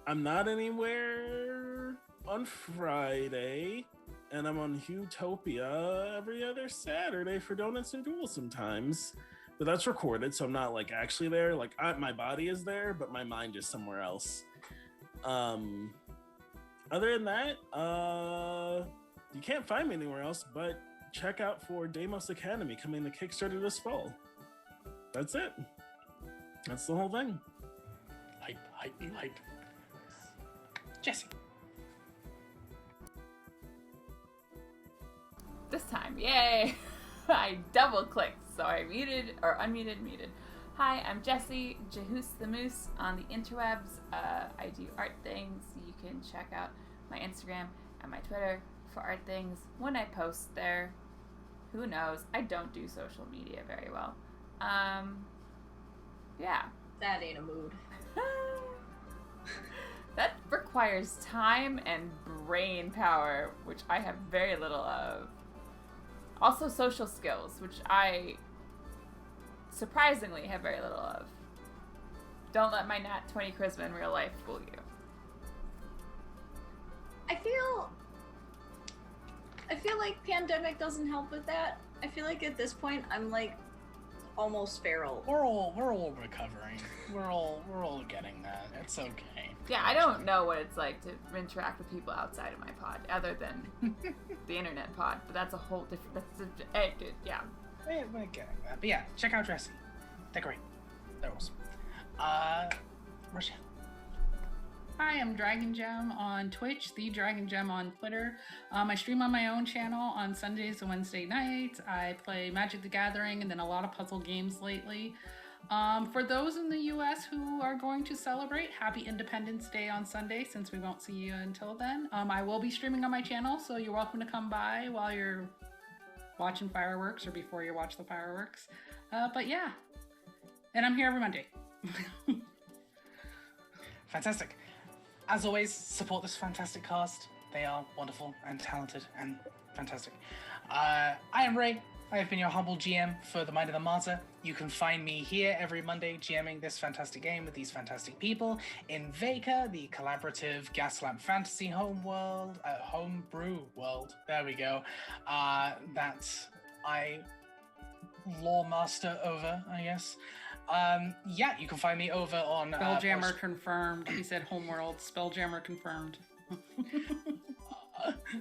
not anywhere on Friday, and I'm on Utopia every other Saturday for Donuts and Duels sometimes. But that's recorded, so I'm not like actually there. Like my body is there, but my mind is somewhere else. Other than that, you can't find me anywhere else, but check out for Deimos Academy coming to Kickstarter this fall. That's it. That's the whole thing. Hype. Jesse. This time, yay! I double clicked, so I unmuted. Hi, I'm Jessie, Jahoos the Moose on the interwebs. I do art things. You can check out my Instagram and my Twitter for art things when I post there. Who knows? I don't do social media very well. Yeah. That ain't a mood. That requires time and brain power, which I have very little of. Also social skills, which I surprisingly have very little of. Don't let my nat 20 charisma in real life fool you. I feel like pandemic doesn't help with that. I feel like at this point I'm like almost feral. We're all recovering. We're all getting that. It's okay. Yeah, I don't know what it's like to interact with people outside of my pod, other than the internet pod. But that's a whole different. Yeah. We're getting that. But yeah, check out Jessie. They're great. They're awesome. Rochelle. Hi, I'm Dragon Gem on Twitch, the Dragon Gem on Twitter. I stream on my own channel on Sundays and Wednesday nights. I play Magic the Gathering and then a lot of puzzle games lately. For those in the US who are going to celebrate, happy Independence Day on Sunday, since we won't see you until then. I will be streaming on my channel, so you're welcome to come by while you're watching fireworks or before you watch the fireworks. But yeah, and I'm here every Monday. Fantastic. As always, support this fantastic cast. They are wonderful and talented and fantastic. I am Ray. I have been your humble GM for the Mind of the Martyr. You can find me here every Monday GMing this fantastic game with these fantastic people in Vega, the collaborative Gaslamp Fantasy homebrew world. There we go. That I lore master over, I guess. Yeah, you can find me over on Spelljammer confirmed. He said homeworld. Spelljammer confirmed.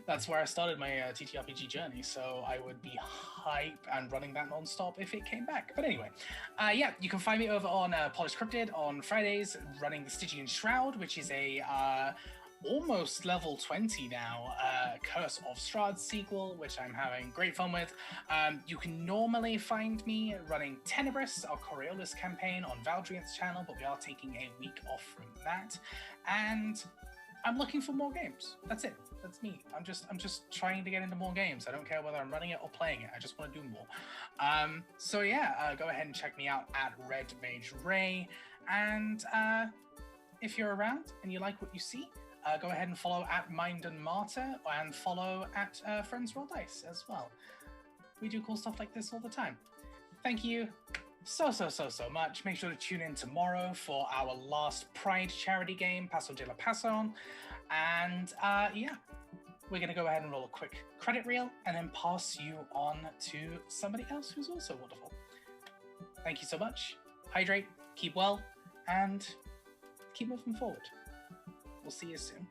That's where I started my TTRPG journey, so I would be hype and running that non-stop if it came back. But anyway, yeah, you can find me over on Polished Cryptid on Fridays, running the Stygian Shroud, which is a almost level 20 now Curse of Strahd sequel, which I'm having great fun with. You can normally find me running Tenebris, our Coriolis campaign, on Valdrian's channel, but we are taking a week off from that. And I'm looking for more games. That's it. That's me. I'm just trying to get into more games. I don't care whether I'm running it or playing it. I just want to do more. So yeah, go ahead and check me out at Red Mage Ray. And if you're around and you like what you see, go ahead and follow at Mind and Martyr and follow at Friends Roll Dice as well. We do cool stuff like this all the time. Thank you so much. Make sure to tune in tomorrow for our last Pride charity game, Paso de la Paso. And yeah, we're going to go ahead and roll a quick credit reel and then pass you on to somebody else who's also wonderful. Thank you so much. Hydrate, keep well, and keep moving forward. We'll see you soon.